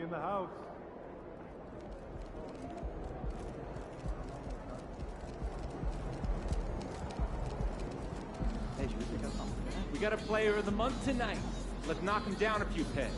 in the house. We got a player of the month tonight. Let's knock him down a few pegs.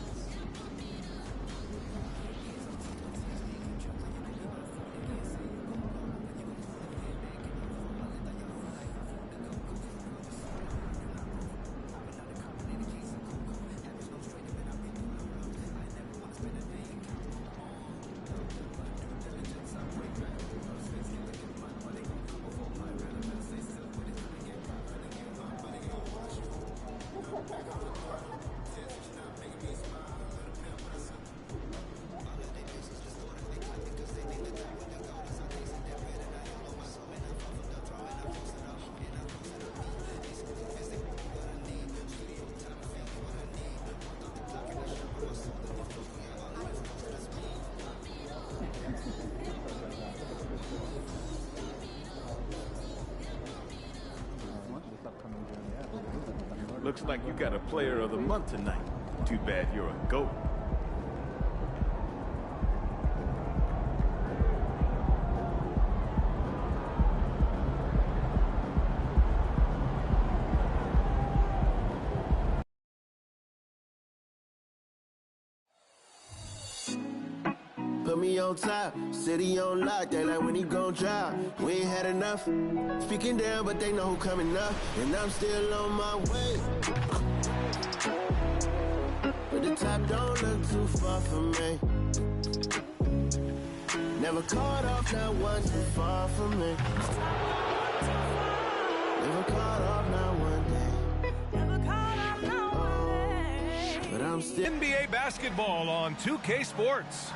Looks like you got a player of the month tonight. Too bad you're a GOAT. Put me on top, city on lock, they like when he gon' drop. We ain't had enough, speaking down, but they know who coming up. And I'm still on my way. But the top don't look too far from me. Never caught off, not one too far from me. Never caught off, not one day. Never caught off, not one day. But I'm still NBA basketball on 2K Sports.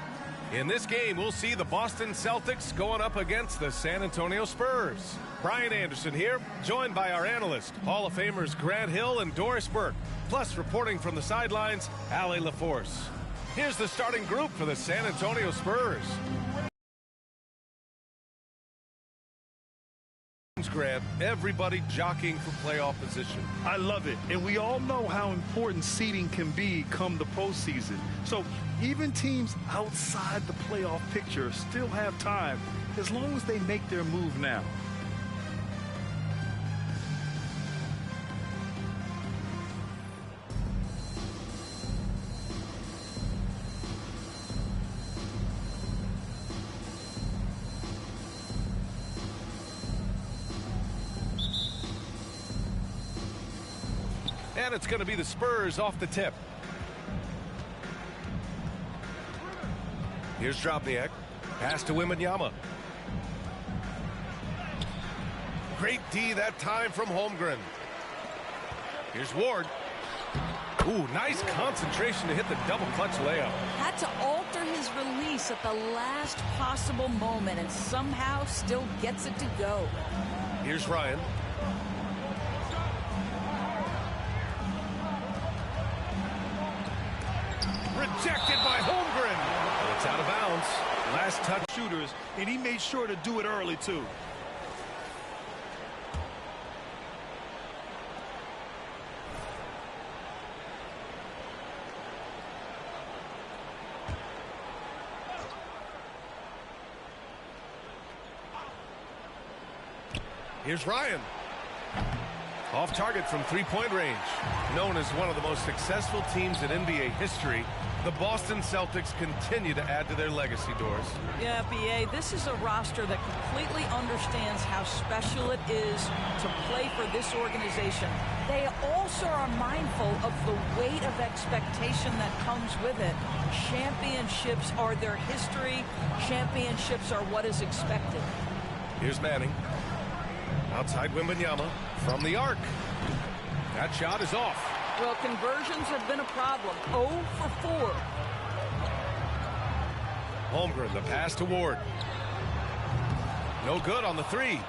In this game, we'll see the Boston Celtics going up against the San Antonio Spurs. Brian Anderson here, joined by our analyst, Hall of Famers Grant Hill and Doris Burke, plus reporting from the sidelines, Allie LaForce. Here's the starting group for the San Antonio Spurs. Grant, everybody jockeying for playoff position. I love it, and we all know how important seeding can be come the postseason. So even teams outside the playoff picture still have time as long as they make their move now. And it's going to be the Spurs off the tip. Here's Drobniak. Pass to Wembanyama. Great D that time from Holmgren. Here's Ward. Ooh, nice concentration to hit the double clutch layup. Had to alter his release at the last possible moment and somehow still gets it to go. Here's Ryan. Rejected by Holmgren. It's out of bounds. Last touch shooters, and he made sure to do it early, too. Here's Ryan. Off target from three-point range. Known as one of the most successful teams in NBA history, the Boston Celtics continue to add to their legacy, Doors. Yeah, B.A., this is a roster that completely understands how special it is to play for this organization. They also are mindful of the weight of expectation that comes with it. Championships are their history. Championships are what is expected. Here's Manning. Outside Wembanyama from the arc. That shot is off. Well, conversions have been a problem. 0 for 4. Holmgren, the pass to Ward. No good on the three.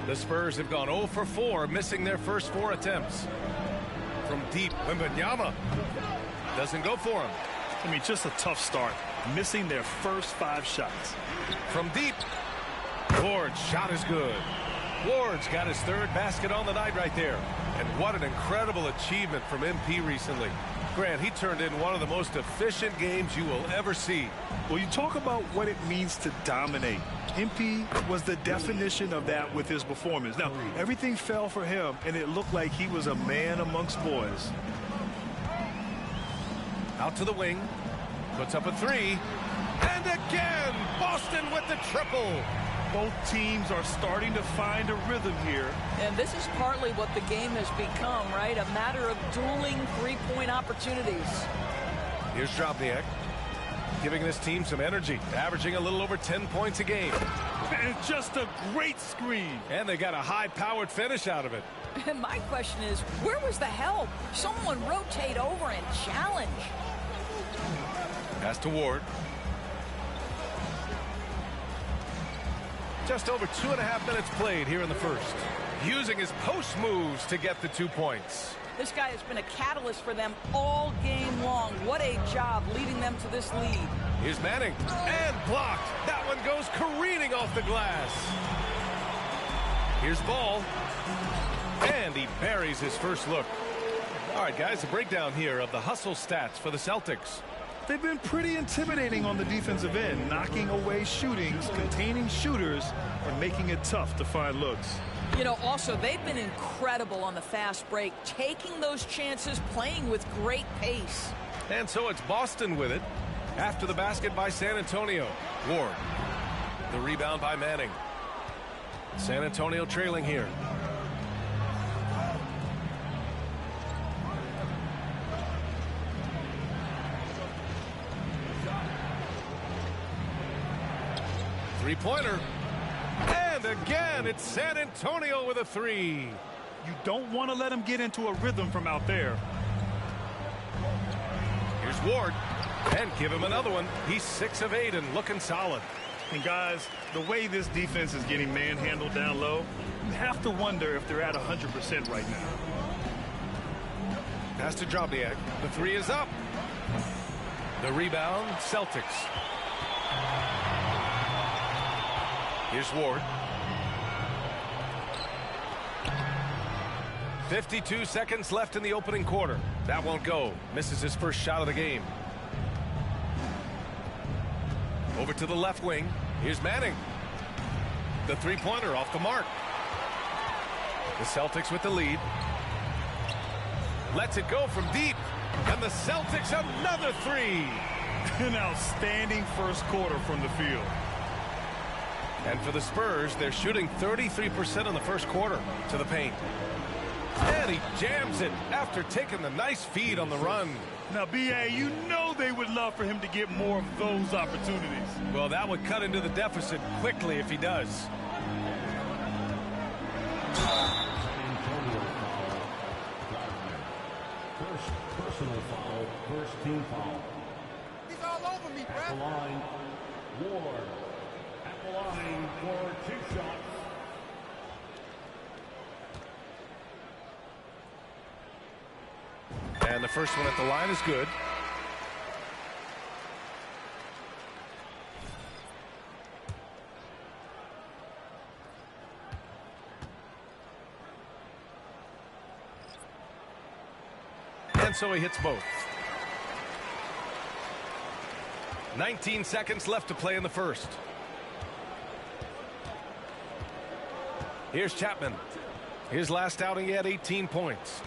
The Spurs have gone 0 for 4, missing their first 4 attempts. From deep, Wembanyama doesn't go for him. I mean, just a tough start, missing their first 5 shots. From deep, Ward's shot is good. Ward's got his 3rd basket on the night right there. And what an incredible achievement from MP recently. Grant, he turned in one of the most efficient games you will ever see. Well, you talk about what it means to dominate. MP was the definition of that with his performance. Now, everything fell for him, and it looked like he was a man amongst boys. Out to the wing. Puts up a three. And again, Boston with the triple. Both teams are starting to find a rhythm here. And this is partly what the game has become, right? A matter of dueling three-point opportunities. Here's Drobniak, giving this team some energy, averaging a little over 10 points a game. And just a great screen. And they got a high-powered finish out of it. And my question is, where was the help? Someone rotate over and challenge. Pass to Ward. Just over 2.5 minutes played here in the first. Using his post moves to get the 2 points. This guy has been a catalyst for them all game long. What a job leading them to this lead. Here's Manning. And blocked. That one goes careening off the glass. Here's Ball. And he buries his first look. All right, guys, a breakdown here of the hustle stats for the Celtics. They've been pretty intimidating on the defensive end, knocking away shootings, containing shooters, and making it tough to find looks. You know, also, they've been incredible on the fast break, taking those chances, playing with great pace. And so it's Boston with it. After the basket by San Antonio. Ward. The rebound by Manning. San Antonio trailing here. Three-pointer. And again, it's San Antonio with a three. You don't want to let him get into a rhythm from out there. Here's Ward. And give him another one. He's 6 of 8 and looking solid. And guys, the way this defense is getting manhandled down low, you have to wonder if they're at 100% right now. Pass to Drobniak. The three is up. The rebound, Celtics. Here's Ward. 52 seconds left in the opening quarter. That won't go. Misses his first shot of the game. Over to the left wing. Here's Manning. The three-pointer off the mark. The Celtics with the lead. Lets it go from deep. And the Celtics another three. An outstanding first quarter from the field. And for the Spurs, they're shooting 33% in the first quarter to the paint. And he jams it after taking the nice feed on the run. Now, B.A., you know they would love for him to get more of those opportunities. Well, that would cut into the deficit quickly if he does. First personal foul, first team foul. He's all over me, Brett. At the line, Ward. At the line for 2 shots. And the first one at the line is good. And so he hits both. 19 seconds left to play in the first. Here's Chapman. His last outing, he had 18 points.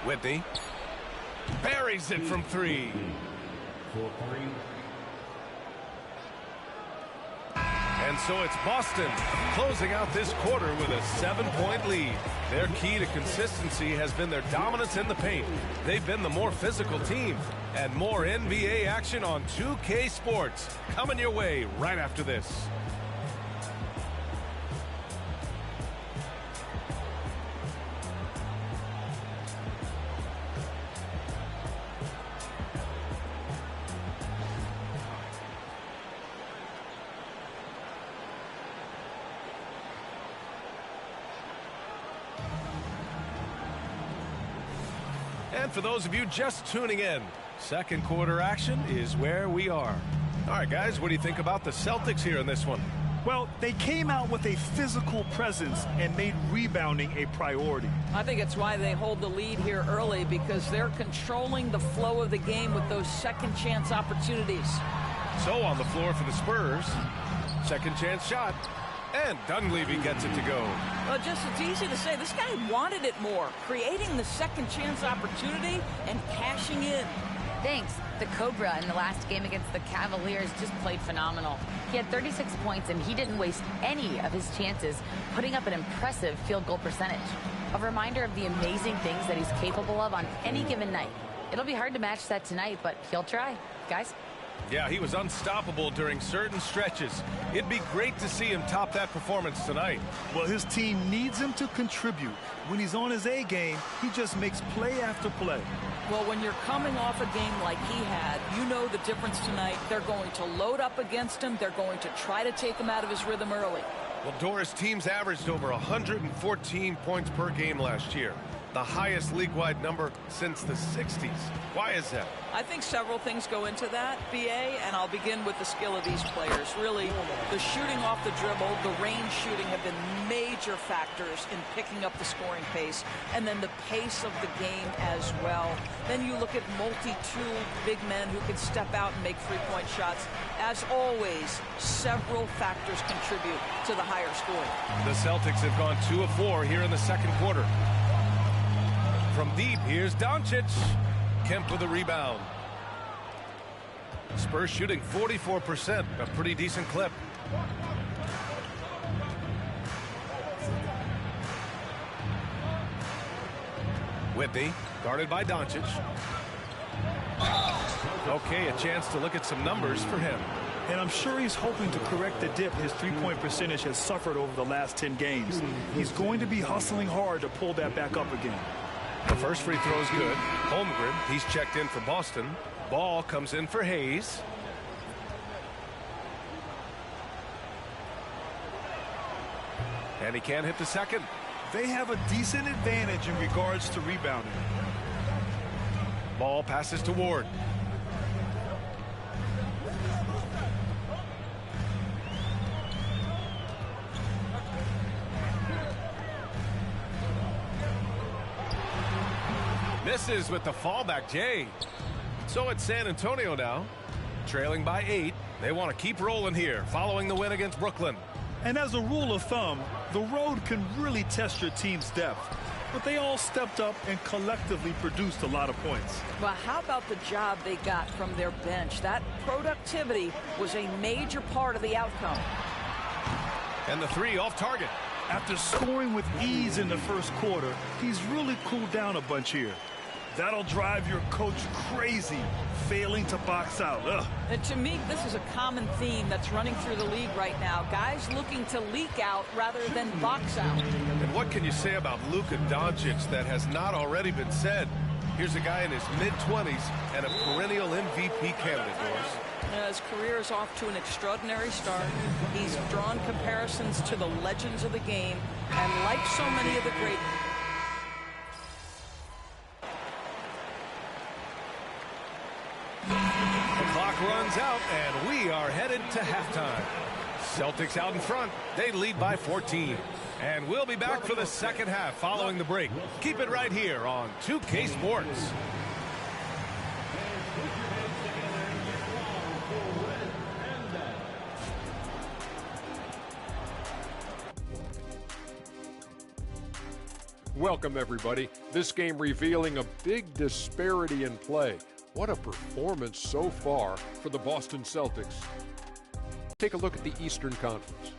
Whitney buries it from 3. For 3. And so it's Boston closing out this quarter with a 7-point lead. Their key to consistency has been their dominance in the paint. They've been the more physical team. And more NBA action on 2K Sports coming your way right after this. And for those of you just tuning in, second quarter action is where we are. All right, guys, what do you think about the Celtics here in this one? Well, they came out with a physical presence and made rebounding a priority. I think it's why they hold the lead here early, because they're controlling the flow of the game with those second chance opportunities. So on the floor for the Spurs, second chance shot, and Dunleavy gets it to go. Well, it's easy to say this guy wanted it more, creating the second chance opportunity and cashing in. Thanks. The Cobra in the last game against the Cavaliers just played phenomenal. He had 36 points, and he didn't waste any of his chances, putting up an impressive field goal percentage. A reminder of the amazing things that he's capable of on any given night. It'll be hard to match that tonight, but he'll try. Guys? Yeah, he was unstoppable during certain stretches. It'd be great to see him top that performance tonight. Well, his team needs him to contribute. When he's on his A game, he just makes play after play. Well, when you're coming off a game like he had, you know the difference tonight. They're going to load up against him. They're going to try to take him out of his rhythm early. Well, Doris, teams averaged over 114 points per game last year, the highest league-wide number since the 60s. Why is that? I think several things go into that, BA, and I'll begin with the skill of these players. Really, the shooting off the dribble, the range shooting have been major factors in picking up the scoring pace, and then the pace of the game as well. Then you look at multi-tooled big men who can step out and make three-point shots. As always, several factors contribute to the higher scoring. The Celtics have gone 2 of 4 here in the second quarter. From deep, here's Doncic. Kemp with a rebound. Spurs shooting 44%, a pretty decent clip. Whitney, guarded by Doncic. Okay, a chance to look at some numbers for him. And I'm sure he's hoping to correct the dip his three-point percentage has suffered over the last 10 games. He's going to be hustling hard to pull that back up again. The first free throw is good. Holmgren, he's checked in for Boston. Ball comes in for Hayes. And he can't hit the second. They have a decent advantage in regards to rebounding. Ball passes to Ward. Misses with the fallback, Jay. So it's San Antonio now, trailing by 8. They want to keep rolling here, following the win against Brooklyn. And as a rule of thumb, the road can really test your team's depth. But they all stepped up and collectively produced a lot of points. Well, how about the job they got from their bench? That productivity was a major part of the outcome. And the three off target. After scoring with ease in the first quarter, he's really cooled down a bunch here. That'll drive your coach crazy, failing to box out. Ugh. And to me, this is a common theme that's running through the league right now. Guys looking to leak out rather than box out. And what can you say about Luka Doncic that has not already been said? Here's a guy in his mid-20s and a perennial MVP candidate, Doris. His career is off to an extraordinary start. He's drawn comparisons to the legends of the game, and like so many of the great... The clock runs out, and we are headed to halftime. Celtics out in front. They lead by 14. And we'll be back for the second half following the break. Keep it right here on 2K Sports. Welcome, everybody. This game revealing a big disparity in play. What a performance so far for the Boston Celtics. Take a look at the Eastern Conference.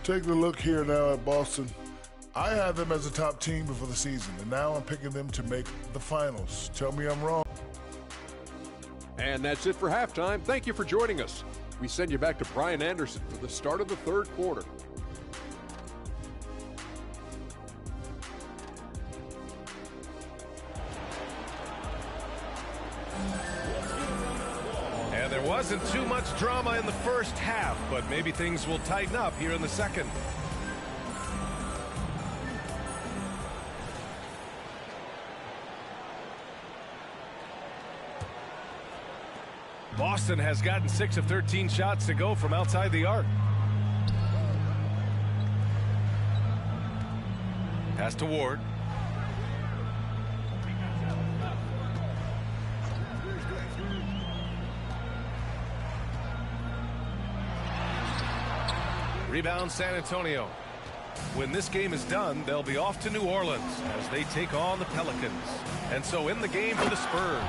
Taking a look here now at Boston. I had them as a top team before the season, and now I'm picking them to make the finals. Tell me I'm wrong. And that's it for halftime. Thank you for joining us. We send you back to Brian Anderson for the start of the third quarter. And there wasn't too much drama in the first half, but maybe things will tighten up here in the second. Boston has gotten 6 of 13 shots to go from outside the arc. Pass to Ward. Rebound San Antonio. When this game is done, they'll be off to New Orleans as they take on the Pelicans. And so in the game for the Spurs.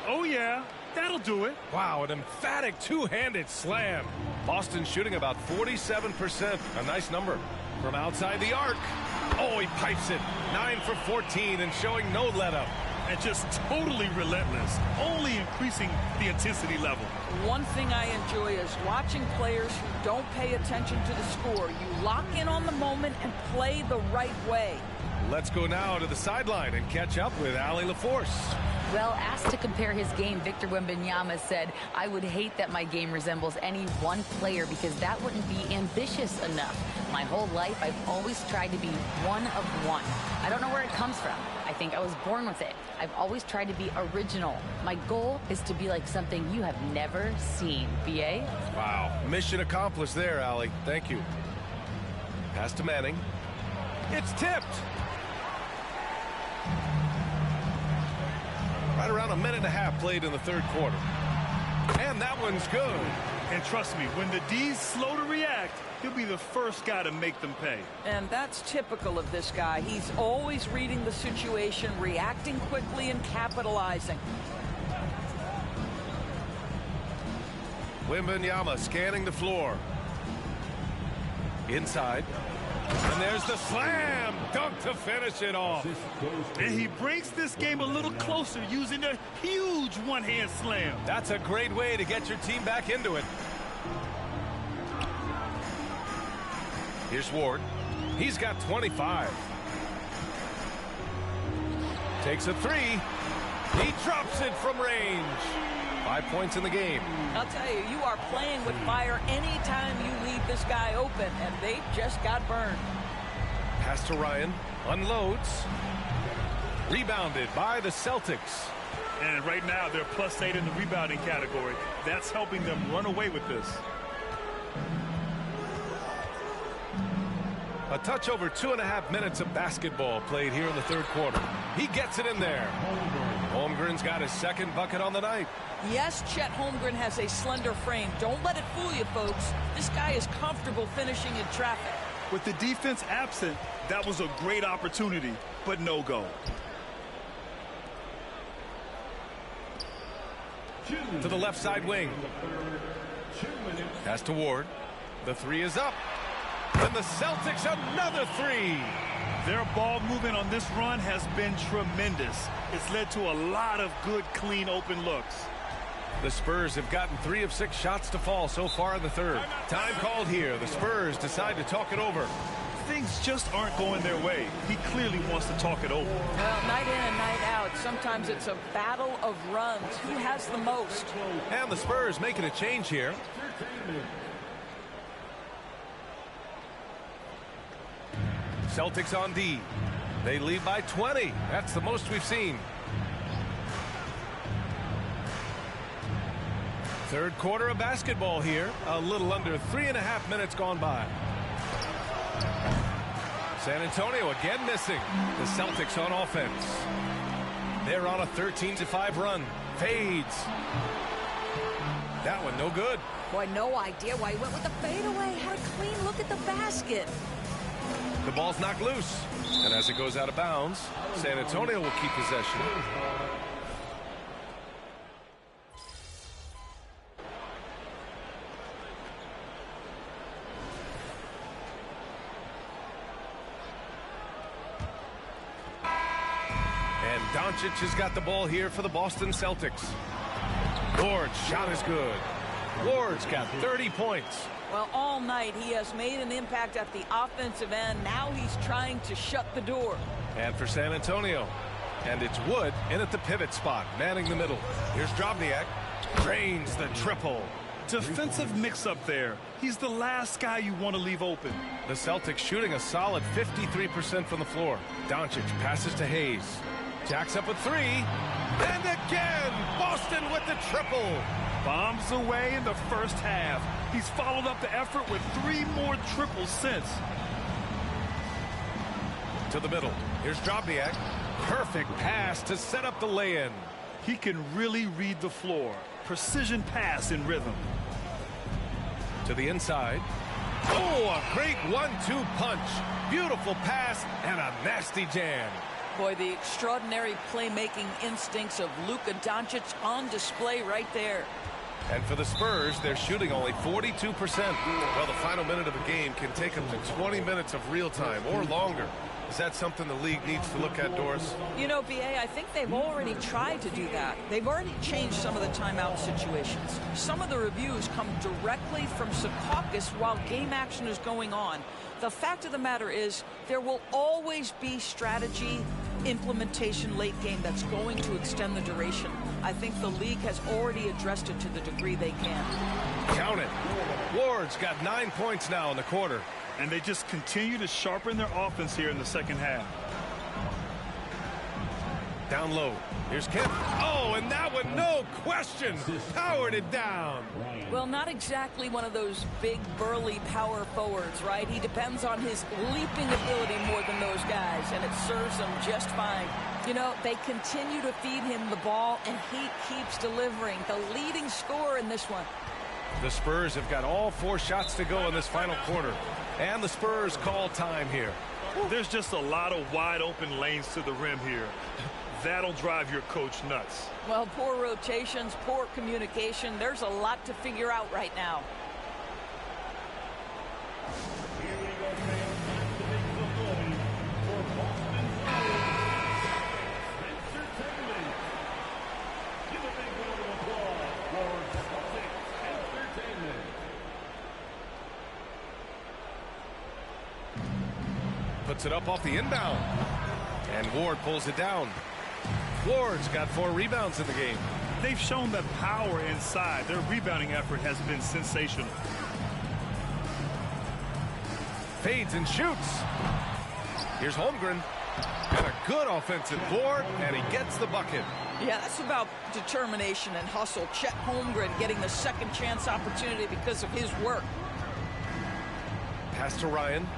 Oh, yeah. That'll do it. Wow, an emphatic two-handed slam. Boston shooting about 47%. A nice number. From outside the arc. Oh, he pipes it. 9 for 14 and showing no let-up. And just totally relentless. Only increasing the intensity level. One thing I enjoy is watching players who don't pay attention to the score. You lock in on the moment and play the right way. Let's go now to the sideline and catch up with Allie LaForce. Well, asked to compare his game, Victor Wembanyama said, "I would hate that my game resembles any one player because that wouldn't be ambitious enough. My whole life, I've always tried to be one of one. I don't know where it comes from. I think I was born with it. I've always tried to be original. My goal is to be like something you have never seen." BA? Wow. Mission accomplished there, Allie. Thank you. Pass to Manning. It's tipped. Right around a minute and a half played in the third quarter. And that one's good. And trust me, when the D's slow to react, he'll be the first guy to make them pay. And that's typical of this guy. He's always reading the situation, reacting quickly, and capitalizing. Wembanyama scanning the floor. Inside. And there's the slam dunk to finish it off. And he brings this game a little closer using a huge one-hand slam. That's a great way to get your team back into it. Here's Ward. He's got 25. Takes a three. He drops it from range. 5 points in the game. I'll tell you, you are playing with fire anytime you leave this guy open, and they just got burned. Pass to Ryan. Unloads. Rebounded by the Celtics. And right now, they're +8 in the rebounding category. That's helping them run away with this. A touch over 2.5 minutes of basketball played here in the third quarter. He gets it in there. Holmgren's got his second bucket on the night. Yes, Chet Holmgren has a slender frame. Don't let it fool you, folks. This guy is comfortable finishing in traffic. With the defense absent, that was a great opportunity, but no go. To the left side wing. Pass to Ward. The three is up. And the Celtics another three. Their ball movement on this run has been tremendous. It's led to a lot of good, clean, open looks. The Spurs have gotten 3 of 6 shots to fall so far in the third. Time called here. The Spurs decide to talk it over. Things just aren't going their way. He clearly wants to talk it over. Well, night in and night out, sometimes it's a battle of runs. Who has the most? And the Spurs making a change here. Celtics on D. They lead by 20. That's the most we've seen. Third quarter of basketball here. A little under 3.5 minutes gone by. San Antonio again missing. The Celtics on offense. They're on a 13-5 run. Fades. That one no good. Boy, no idea why he went with the fadeaway. Had a clean look at the basket. The ball's knocked loose. And as it goes out of bounds, San Antonio will keep possession. And Doncic has got the ball here for the Boston Celtics. Ward's shot is good. Ward's got 30 points. Well, all night he has made an impact at the offensive end. Now he's trying to shut the door. And for San Antonio. And it's Wood in at the pivot spot, manning the middle. Here's Drobniak. Drains the triple. Defensive mix-up there. He's the last guy you want to leave open. The Celtics shooting a solid 53% from the floor. Doncic passes to Hayes. Jacks up a three. And again, Boston with the triple. Bombs away in the first half. He's followed up the effort with 3 more triples since. To the middle. Here's Drobniak. Perfect pass to set up the lay-in. He can really read the floor. Precision pass in rhythm. To the inside. Oh, a great 1-2 punch. Beautiful pass and a nasty jam. Boy, the extraordinary playmaking instincts of Luka Doncic on display right there. And for the Spurs, they're shooting only 42%. Well, the final minute of a game can take up to 20 minutes of real time or longer. Is that something the league needs to look at, Doris? You know, BA, I think they've already tried to do that. They've already changed some of the timeout situations. Some of the reviews come directly from Secaucus while game action is going on. The fact of the matter is there will always be strategy implementation late game that's going to extend the duration. I think the league has already addressed it to the degree they can. Count it. Ward's got 9 points now in the quarter. And they just continue to sharpen their offense here in the second half. Down low. Here's Kemp. Oh, and that one, no question, powered it down. Well, not exactly one of those big, burly power forwards, right? He depends on his leaping ability more than those guys, and it serves him just fine. You know, they continue to feed him the ball, and he keeps delivering. The leading scorer in this one. The Spurs have got all 4 shots to go in this final quarter. And the Spurs call time here. There's just a lot of wide open lanes to the rim here. That'll drive your coach nuts. Well, poor rotations, poor communication. There's a lot to figure out right now. Puts it up off the inbound. And Ward pulls it down. Ward's got 4 rebounds in the game. They've shown that power inside. Their rebounding effort has been sensational. Fades and shoots. Here's Holmgren. And a good offensive board, and he gets the bucket. Yeah, that's about determination and hustle. Chet Holmgren getting the second chance opportunity because of his work. Pass to Ryan.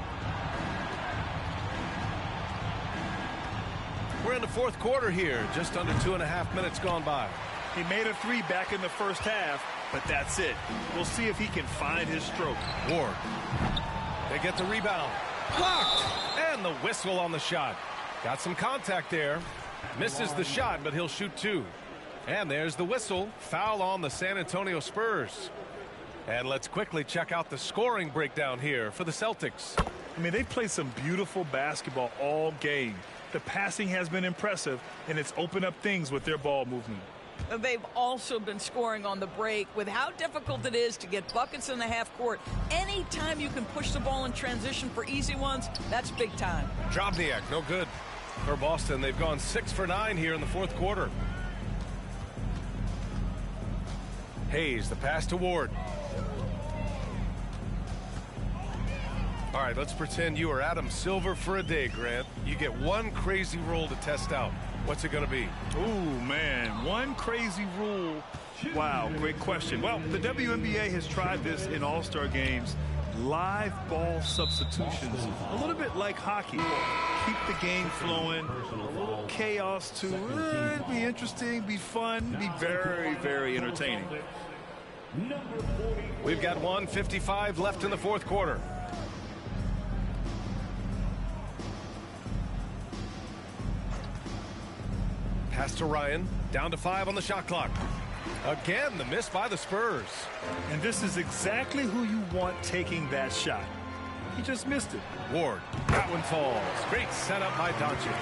We're in the fourth quarter here, just under 2.5 minutes gone by. He made a 3 back in the first half, but that's it. We'll see if he can find his stroke. Ward. They get the rebound. Blocked! And the whistle on the shot. Got some contact there. Misses the shot, but he'll shoot 2. And there's the whistle. Foul on the San Antonio Spurs. And let's quickly check out the scoring breakdown here for the Celtics. I mean, they've played some beautiful basketball all game. The passing has been impressive, and it's opened up things with their ball movement. They've also been scoring on the break. With how difficult it is to get buckets in the half court, anytime you can push the ball in transition for easy ones, that's big time. Drobniak, no good. For Boston, they've gone 6 for 9 here in the fourth quarter. Hayes, the pass to Ward. All right, let's pretend you are Adam Silver for a day, Grant. You get one crazy rule to test out. What's it going to be? Ooh, man, one crazy rule. Wow, great question. Well, the WNBA has tried this in all-star games. Live ball substitutions, a little bit like hockey. Keep the game flowing, a little chaos too. It'd be interesting, be fun, be very, very entertaining. We've got 1:55 left in the fourth quarter. Pass to Ryan, down to 5 on the shot clock. Again, the miss by the Spurs. And this is exactly who you want taking that shot. He just missed it. Ward, that one falls. Great setup by Doncic.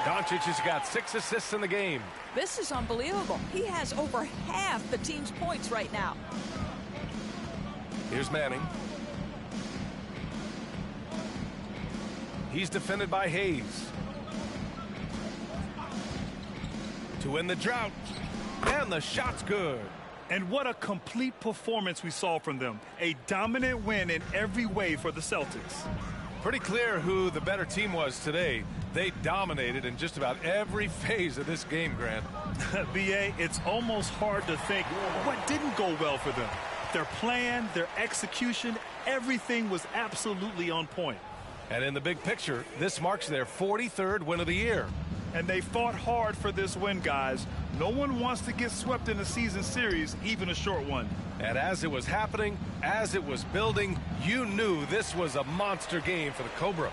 Doncic has got 6 assists in the game. This is unbelievable. He has over half the team's points right now. Here's Manning. He's defended by Hayes. To win the drought. And the shot's good. And what a complete performance we saw from them. A dominant win in every way for the Celtics. Pretty clear who the better team was today. They dominated in just about every phase of this game, Grant. BA, it's almost hard to think what didn't go well for them. Their plan, their execution, everything was absolutely on point. And in the big picture, this marks their 43rd win of the year. And they fought hard for this win, guys. No one wants to get swept in a season series, even a short one. And as it was happening, as it was building, you knew this was a monster game for the Cobra.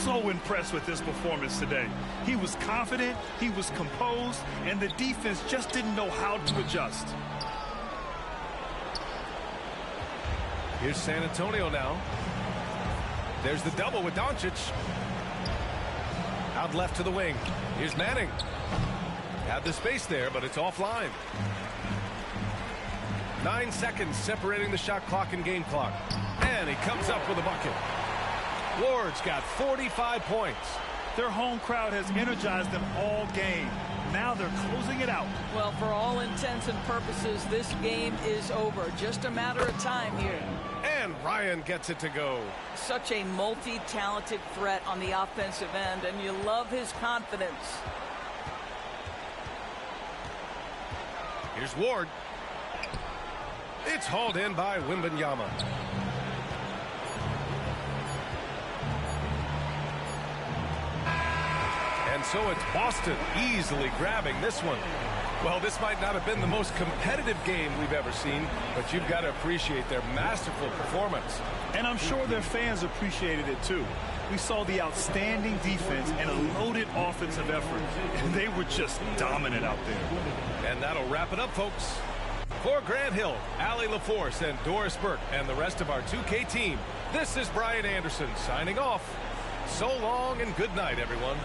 So impressed with this performance today. He was confident, he was composed, and the defense just didn't know how to adjust. Here's San Antonio now. There's the double with Doncic. Out left to the wing. Here's Manning. Had the space there, but it's offline. 9 seconds separating the shot clock and game clock. And he comes up with a bucket. Ward's got 45 points. Their home crowd has energized them all game. Now they're closing it out. Well, for all intents and purposes, this game is over. Just a matter of time here. And Ryan gets it to go. Such a multi-talented threat on the offensive end, and you love his confidence. Here's Ward. It's hauled in by Wembanyama. And so it's Boston easily grabbing this one. Well, this might not have been the most competitive game we've ever seen, but you've got to appreciate their masterful performance. And I'm sure their fans appreciated it too. We saw the outstanding defense and a loaded offensive effort, and they were just dominant out there. And that'll wrap it up, folks. For Grant Hill, Allie LaForce, and Doris Burke, and the rest of our 2K team, this is Brian Anderson signing off. So long and good night, everyone.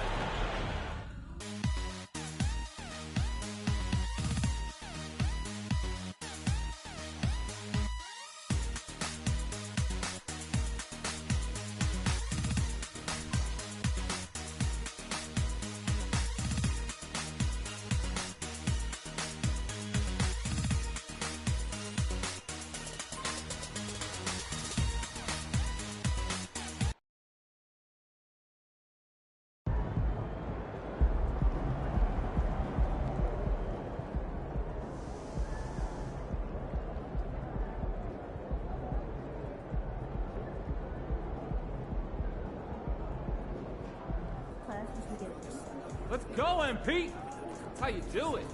Let's go, MP. That's how you do it.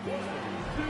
Wardswagg The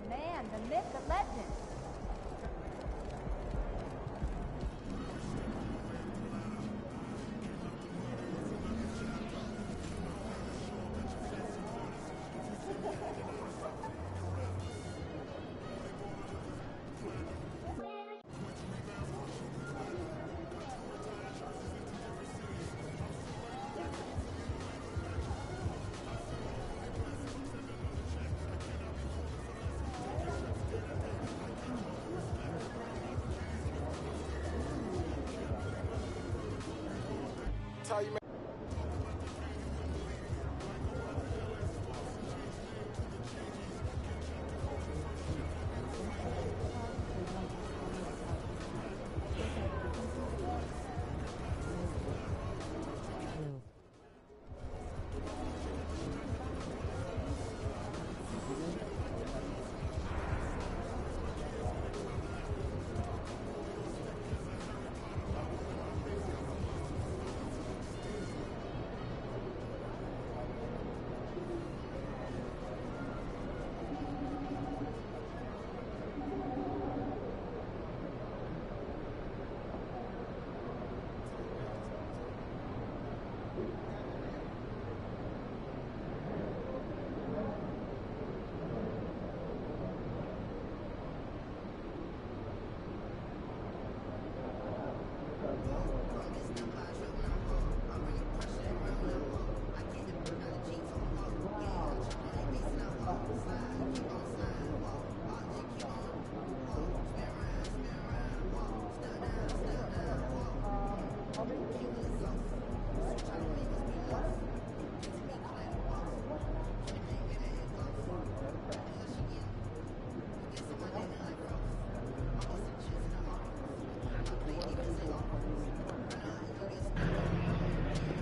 man, the myth, the legend. How you make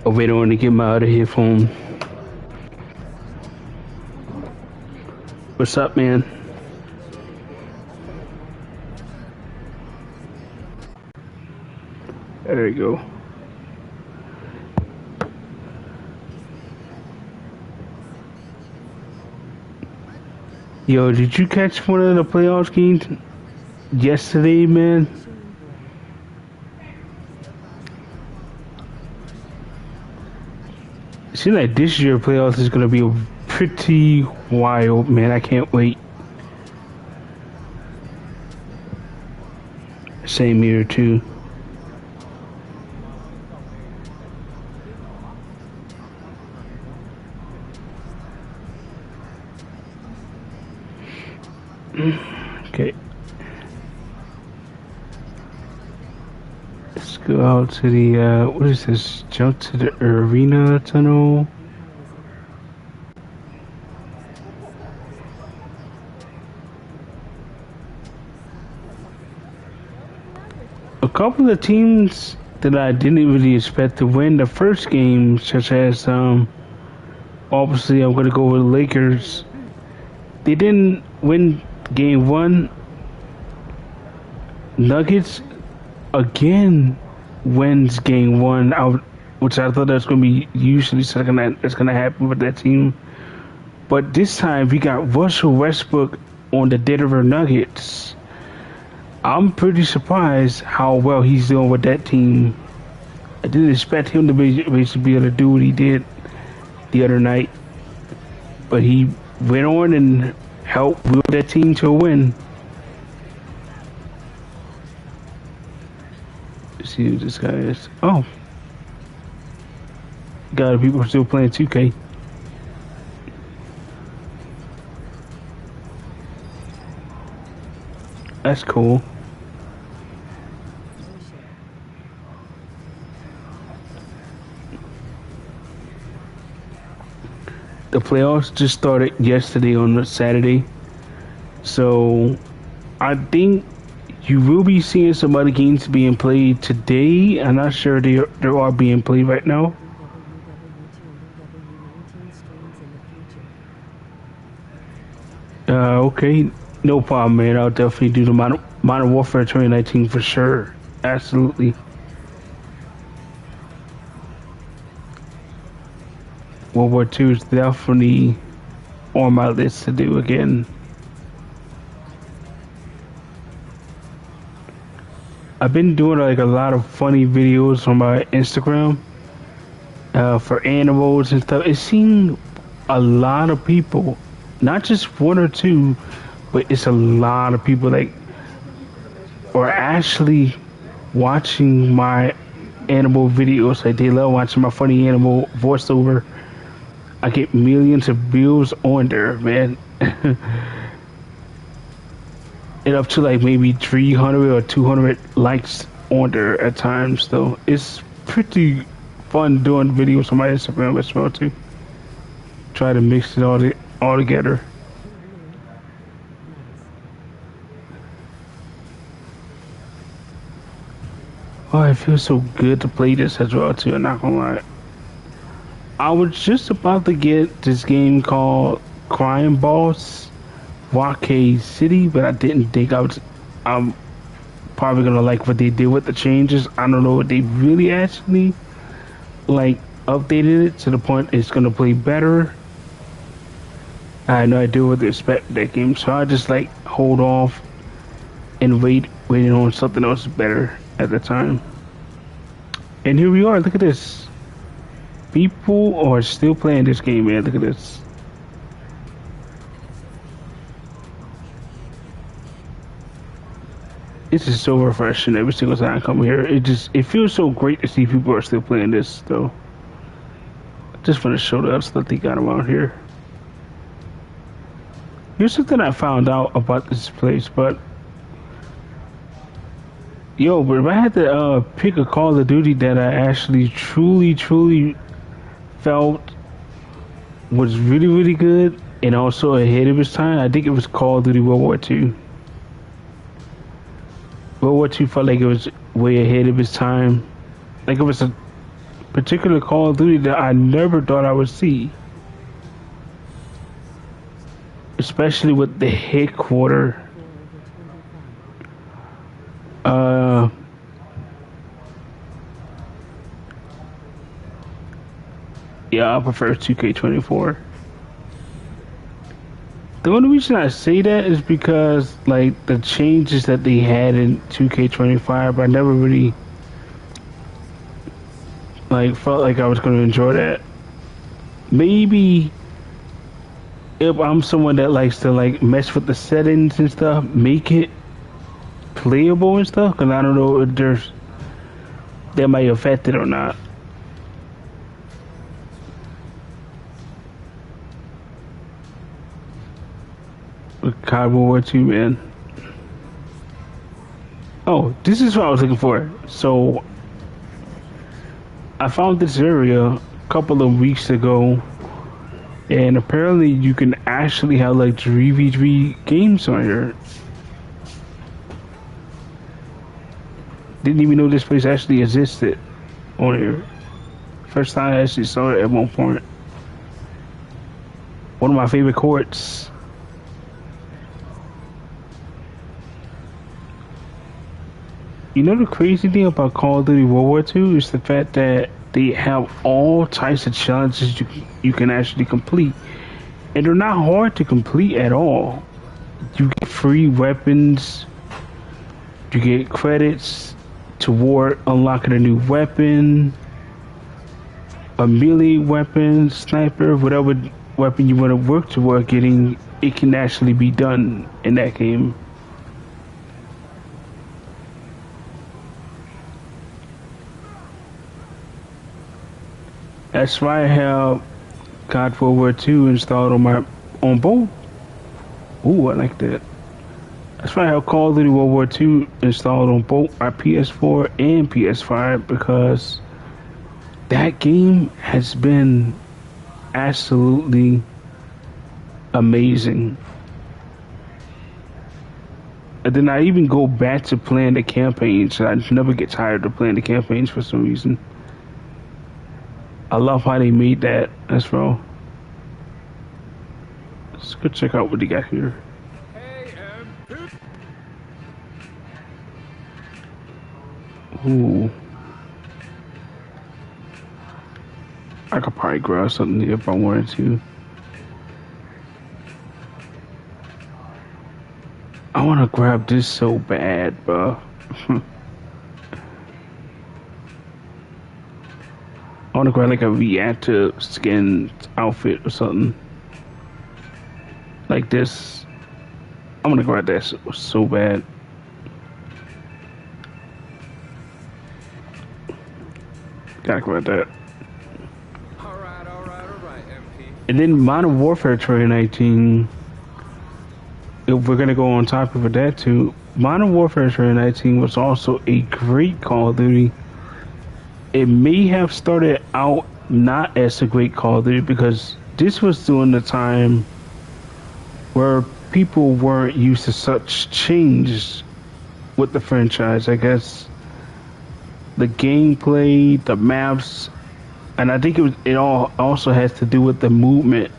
I'm waiting on to get my other headphone. What's up, man? There you go. Yo, did you catch one of the playoffs games yesterday, man? It seems like this year playoffs is gonna be pretty wild, man. I can't wait. Same here too. Let's go out to the, what is this? Jump to the arena tunnel. A couple of teams that I didn't really expect to win the first game, such as, obviously I'm going to go with the Lakers. They didn't win game one. Nuggets again wins game one, which I thought that was going to be usually something that's going to happen with that team. But this time we got Russell Westbrook on the Denver Nuggets. I'm pretty surprised how well he's doing with that team. I didn't expect him to basically be able to do what he did the other night. But he went on and helped wheel that team to a win. Let's see who this guy is. Oh. Got people still playing 2K. That's cool. The playoffs just started yesterday on Saturday, so I think you will be seeing some other games being played today. I'm not sure they are being played right now. Okay, no problem, man. I'll definitely do the Modern Warfare 2019 for sure. Absolutely. World War II is definitely on my list to do again. I've been doing like a lot of funny videos on my Instagram for animals and stuff. It's seen a lot of people, not just one or two, but it's a lot of people like are actually watching my animal videos. Like they love watching my funny animal voiceover. I get millions of views on there, man. And up to like maybe 300 or 200 likes on there at times, though. It's pretty fun doing videos on my Instagram as well, too. Try to mix it all together. Oh, it feels so good to play this as well, too. I'm not gonna lie. I was just about to get this game called Crime Boss Wardswagg City, but I didn't think I'm probably gonna like what they did with the changes. I don't know what they really actually like updated it to the point it's gonna play better. I had no idea what to expect that game, so I just like hold off and waiting on something else better at the time. And here we are. Look at this. People are still playing this game, man. Look at this. It's just so refreshing every single time I come here. It feels so great to see people are still playing this, though. Just want to show the other stuff they got around here. Here's something I found out about this place, but yo, but if I had to pick a Call of Duty that I actually truly felt was really good and also ahead of its time, I think it was Call of Duty World War II. World War II felt like it was way ahead of its time. Like it was a particular Call of Duty that I never thought I would see. Especially with the headquarter. Yeah, I prefer 2K24. The only reason I say that is because, like, the changes that they had in 2K25, I never really, like, felt like I was going to enjoy that. Maybe if I'm someone that likes to, like, mess with the settings and stuff, make it playable and stuff, because I don't know if that might affect it or not. COD World War II, man. Oh, this is what I was looking for. So I found this area a couple of weeks ago, and apparently you can actually have like 3v3 games on here. Didn't even know this place actually existed on here. First time I actually saw it at one point. One of my favorite courts. You know the crazy thing about Call of Duty World War II is the fact that they have all types of challenges you can actually complete. And they're not hard to complete at all. You get free weapons, you get credits toward unlocking a new weapon, a melee weapon, sniper, whatever weapon you want to work toward getting, it can actually be done in that game. That's why I have God World War II installed on both. Ooh, I like that. That's why I have Call of Duty World War II installed on both my PS4 and PS5, because that game has been absolutely amazing. And then I even go back to playing the campaigns. I never get tired of playing the campaigns for some reason. I love how they made that as well. Let's go check out what they got here. Ooh. I could probably grab something here if I wanted to. I want to grab this so bad, bro. I want to grab like a reactor skin outfit or something. Like this. I'm gonna grab that so bad. Gotta grab that. Alright, MP. And then Modern Warfare 2019. If we're gonna go on topic of that too, Modern Warfare 2019 was also a great Call of Duty. It may have started out not as a great Call of Duty because this was during the time where people weren't used to such change with the franchise. I guess the gameplay, the maps, and I think it all also has to do with the movement,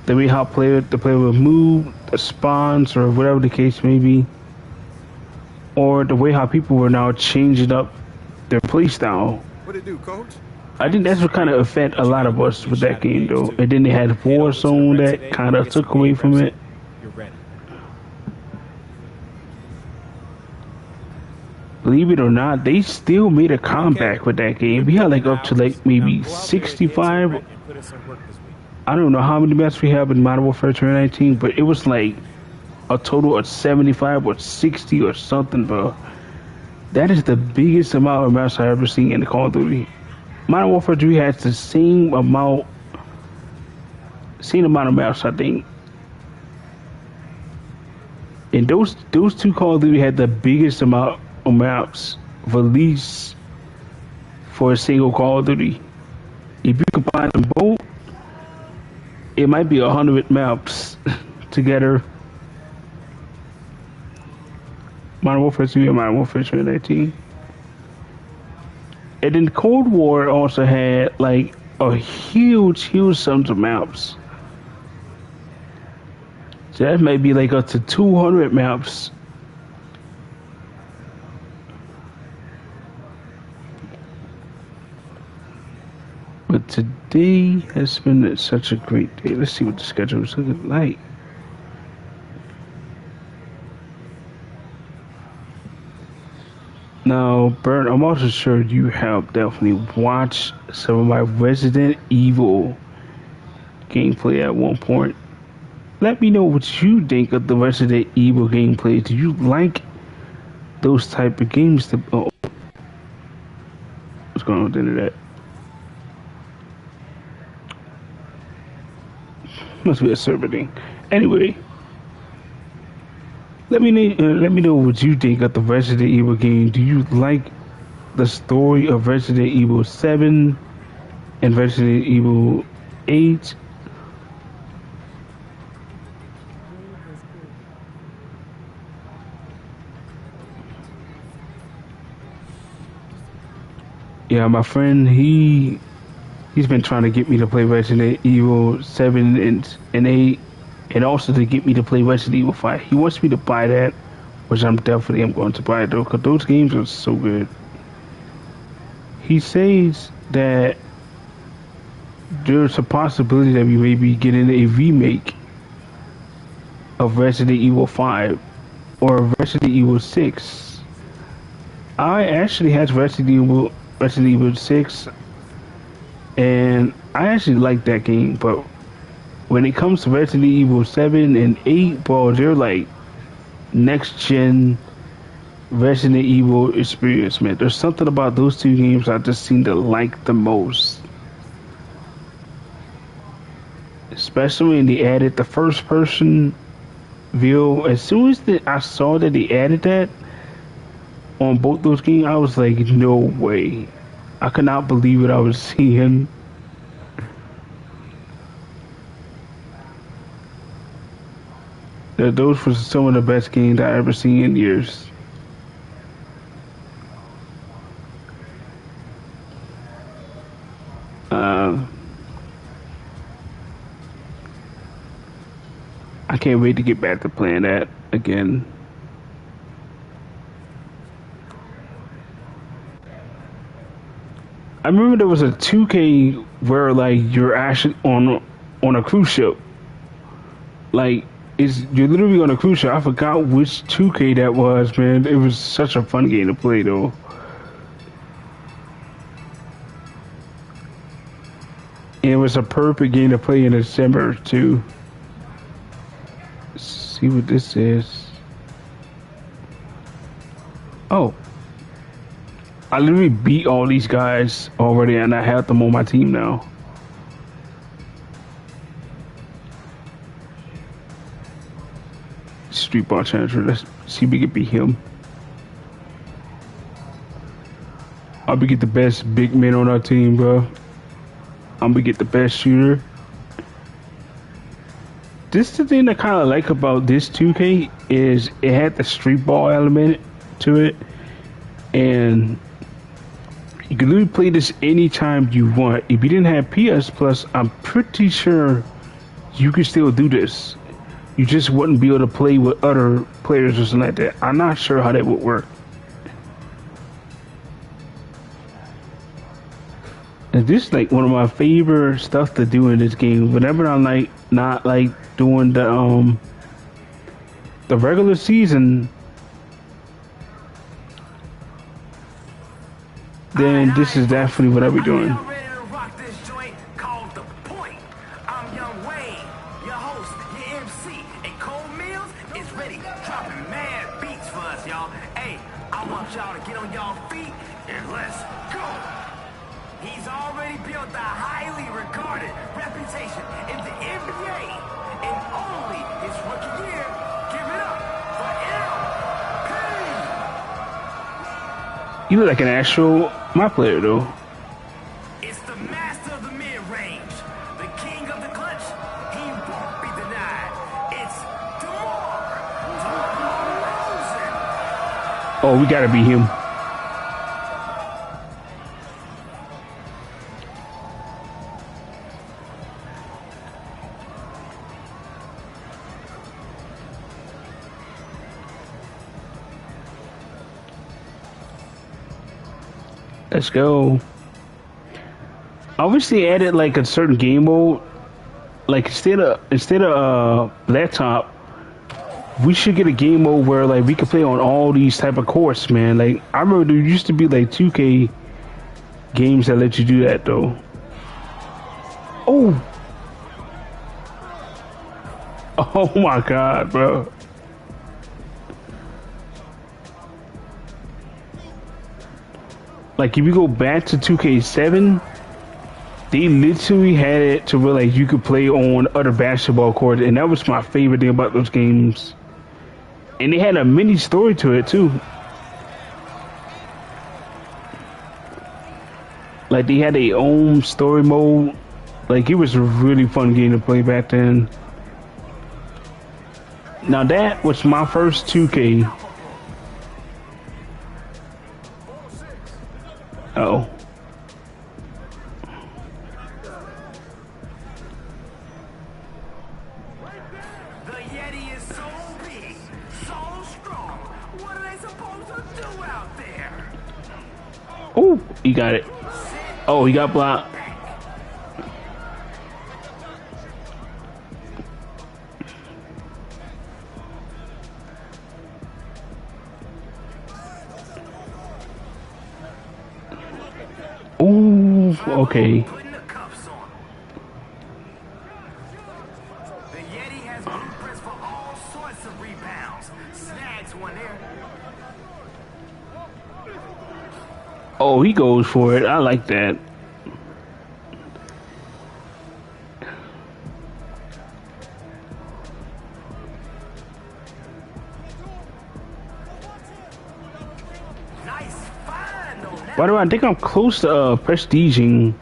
the way how the player would move, the spawns, or whatever the case may be, or the way how people were now changing up their play style. What it do, coach? I think that's what kind of affect a lot of us with that game, though. And then they had Warzone that kind of took away from it. You're ready. Believe it or not, they still made a comeback with that game. We had like up to like maybe 65. I don't know how many maps we have in Modern Warfare 2019, but it was like a total of 75 or 60 or something, bro. That is the biggest amount of maps I've ever seen in the Call of Duty. Modern Warfare 3 has the same amount of maps, I think. And those two Call of Duty had the biggest amount of maps released for a single Call of Duty. If you combine them both, it might be 100 maps together. Modern Warfare 2 and Modern Warfare 2019. And then Cold War also had like a huge sums of maps. So that may be like up to 200 maps. But today has been such a great day. Let's see what the schedule is looking like. Now, Bert, I'm also sure you have definitely watched some of my Resident Evil gameplay at one point. Let me know what you think of the Resident Evil gameplay. Do you like those type of games? Oh, what's going on with the internet? Must be a server thing. Anyway, Let me know what you think of the Resident Evil game. Do you like the story of Resident Evil 7 and Resident Evil 8? Yeah, my friend, he's been trying to get me to play Resident Evil 7 and 8, and also to get me to play Resident Evil 5. He wants me to buy that, which I'm definitely going to buy though, because those games are so good. He says that there's a possibility that we may be getting a remake of Resident Evil 5 or Resident Evil 6. I actually had Resident Evil 6, and I actually like that game, but when it comes to Resident Evil 7 and 8, bro, they're like next gen Resident Evil experience, man. There's something about those two games I just seem to like the most. Especially when they added the first person view. As soon as I saw that they added that on both those games, I was like, no way. I could not believe what I was seeing. Those were some of the best games I ever seen in years. I can't wait to get back to playing that again. I remember there was a 2K where like you're actually on a cruise ship. Like you're literally on a cruise ship. I forgot which 2K that was, man. It was such a fun game to play though. And it was a perfect game to play in December too. Let's see what this is. Oh. I literally beat all these guys already, and I have them on my team now. Street ball challenger. Let's see if we can beat him. I'll be get the best big man on our team, bro. I'm gonna get the best shooter. This is the thing I kind of like about this 2K is it had the street ball element to it, and you can literally play this anytime you want. If you didn't have PS Plus, I'm pretty sure you could still do this. You just wouldn't be able to play with other players or something like that. I'm not sure how that would work. And this is like one of my favorite stuff to do in this game. Whenever I'm like not like doing the regular season, then this is definitely what I'll be doing. You look like an actual my player though. It's the master of the mid-range, the king of the clutch. He won't be denied. It's DeMar. Oh, we gotta beat him. Let's go. Obviously added like a certain game mode. Like instead of laptop, we should get a game mode where like we can play on all these type of courts, man. Like I remember there used to be like 2K games that let you do that though. Oh. Oh my god, bro. Like if you go back to 2K7, they literally had it to where like you could play on other basketball courts, and that was my favorite thing about those games. And they had a mini story to it too. Like they had their own story mode. Like it was a really fun game to play back then. Now that was my first 2K. Uh-oh. The Yeti is so big, so strong. What are they supposed to do out there? Oh, he got it. Oh, he got blocked. Ooh, okay. The Yeti has blueprints for all sorts of rebounds. Snags one there. Oh, he goes for it. I like that. By the way, I think I'm close to prestiging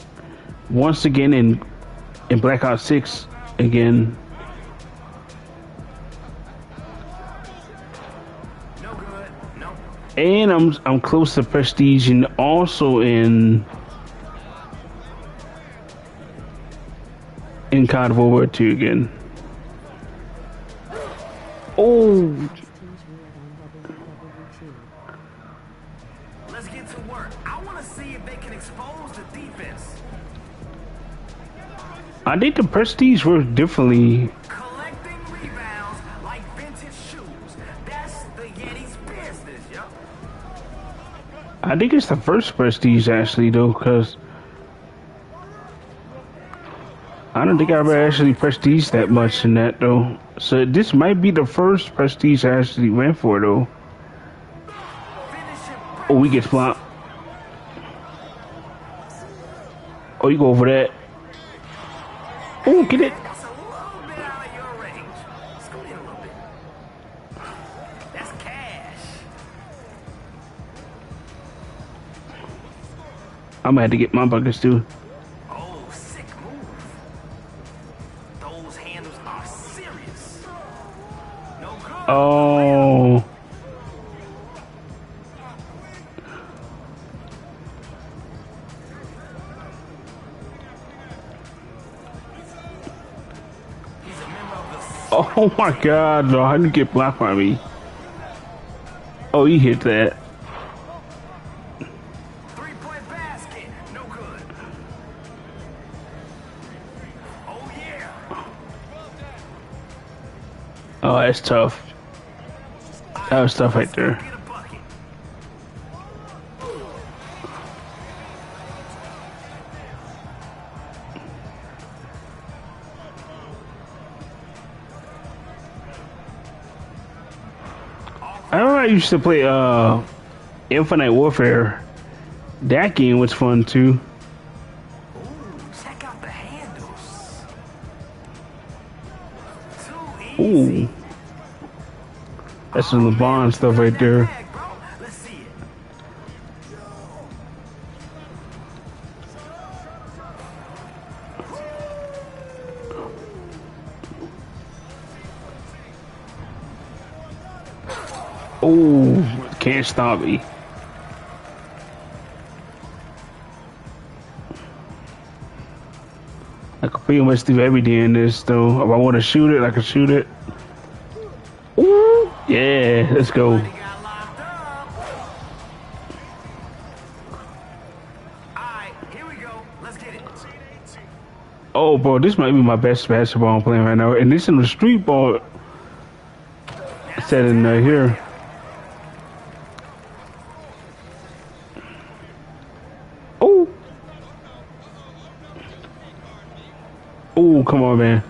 once again in Black Ops 6 again. And I'm close to prestiging also in COD World War II again. Oh. Let's get to work. I want to see if they can expose the defense. I think the prestige works differently. Collecting rebounds like vintage shoes. That's the Yeti's business, yo. I think it's the first prestige actually though, because I don't think I've ever actually prestige that much in that though. So this might be the first prestige I actually went for though. Oh, he gets blocked. Oh, you go over that. Oh, get it. That's a little bit out of your range. Scoot in a little bit. That's cash. I'm gonna have to get my buckets too. Oh, sick move. Those handles are serious. No good. Oh. Oh my god, no, I didn't get blocked by me. Oh, he hit that. Three-point basket. No good. Oh, yeah. Oh, that's tough. That was tough right there. I remember I used to play Infinite Warfare. That game was fun too. Check out the handles. Ooh. That's some LeBron stuff right there. Let's see it. Oh, can't stop me. I can pretty much do everything in this though. If I want to shoot it, I can shoot it. Ooh, yeah, let's go. Oh, bro, this might be my best basketball I'm playing right now. And this in the street ball setting right here. Oh. Oh, come on, man.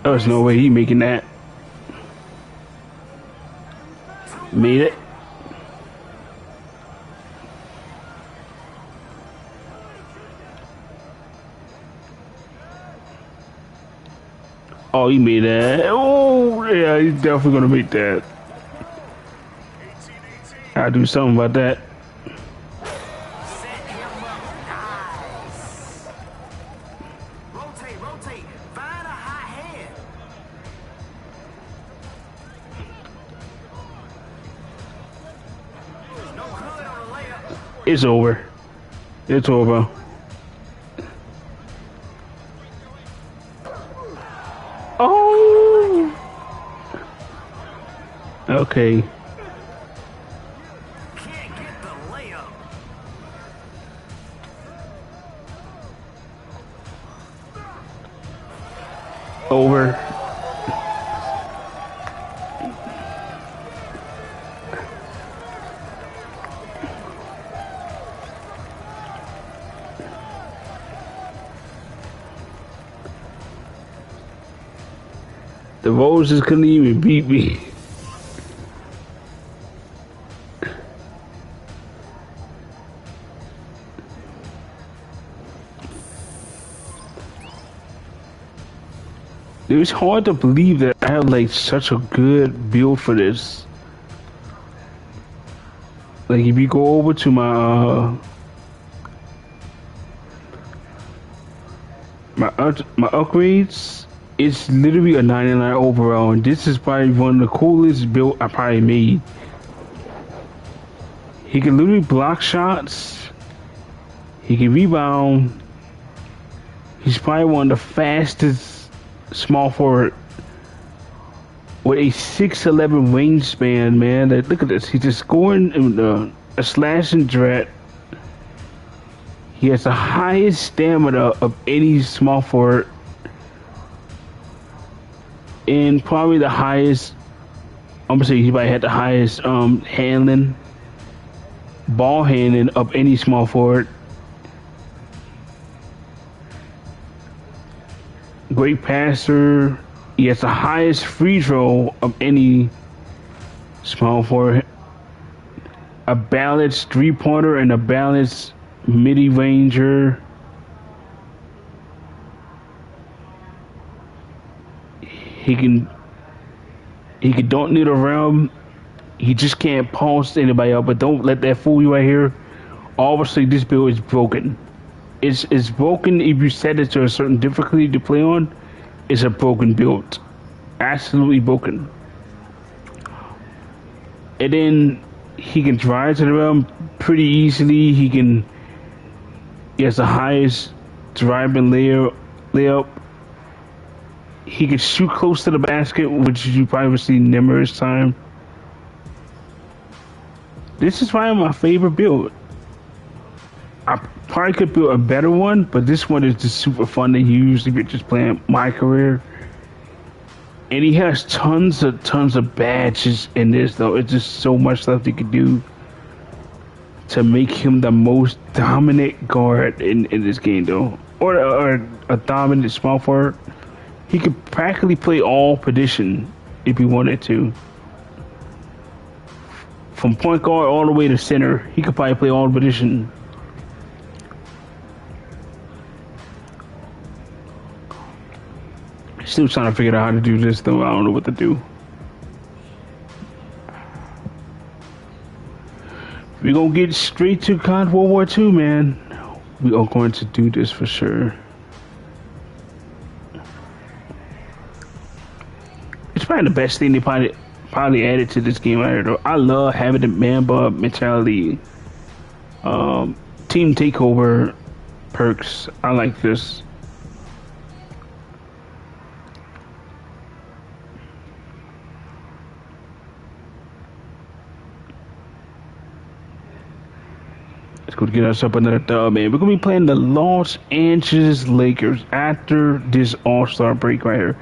There's no way he making that. Made it. Oh, he made that. Oh, yeah, he's definitely gonna make that. I'll do something about that. Rotate. Find a hot hand. No good on a layup. It's over. It's over. Oh. Okay. Can't get the layup. Over. The Roses couldn't even beat me. Dude, it's hard to believe that I have like such a good build for this. Like if you go over to my my upgrades, it's literally a 99 overall, and this is probably one of the coolest build I probably made. He can literally block shots. He can rebound. He's probably one of the fastest small forward with a 6'11" wingspan, man. Like, look at this. He's just scoring a slash and threat. He has the highest stamina of any small forward, and probably the highest. I'm gonna say he probably had the highest handling, ball handling of any small forward. Great passer. He has the highest free throw of any small forward. A balanced three-pointer and a balanced midi-ranger. He can don't need around. He just can't pulse anybody up. But don't let that fool you right here. Obviously, this build is broken. It's broken if you set it to a certain difficulty to play on. It's a broken build. Absolutely broken. And then he can drive to the rim pretty easily. He has the highest driving layup. He can shoot close to the basket, which you probably will see numerous times. This is probably my favorite build. I probably could build a better one, but this one is just super fun to use if you're just playing my career. And he has tons of badges in this, though. It's just so much stuff you can do to make him the most dominant guard in this game, though, or a dominant small forward. He could practically play all position if he wanted to. From point guard all the way to center, he could probably play all position. Still trying to figure out how to do this, though. I don't know what to do. We're gonna get straight to COD World War II, man. We are going to do this for sure. It's probably the best thing they probably added to this game right here, though. I love having the man bub mentality, team takeover perks. I like this. Let's go get us up another dub, man. We're gonna be playing the Los Angeles Lakers after this All-Star break right here.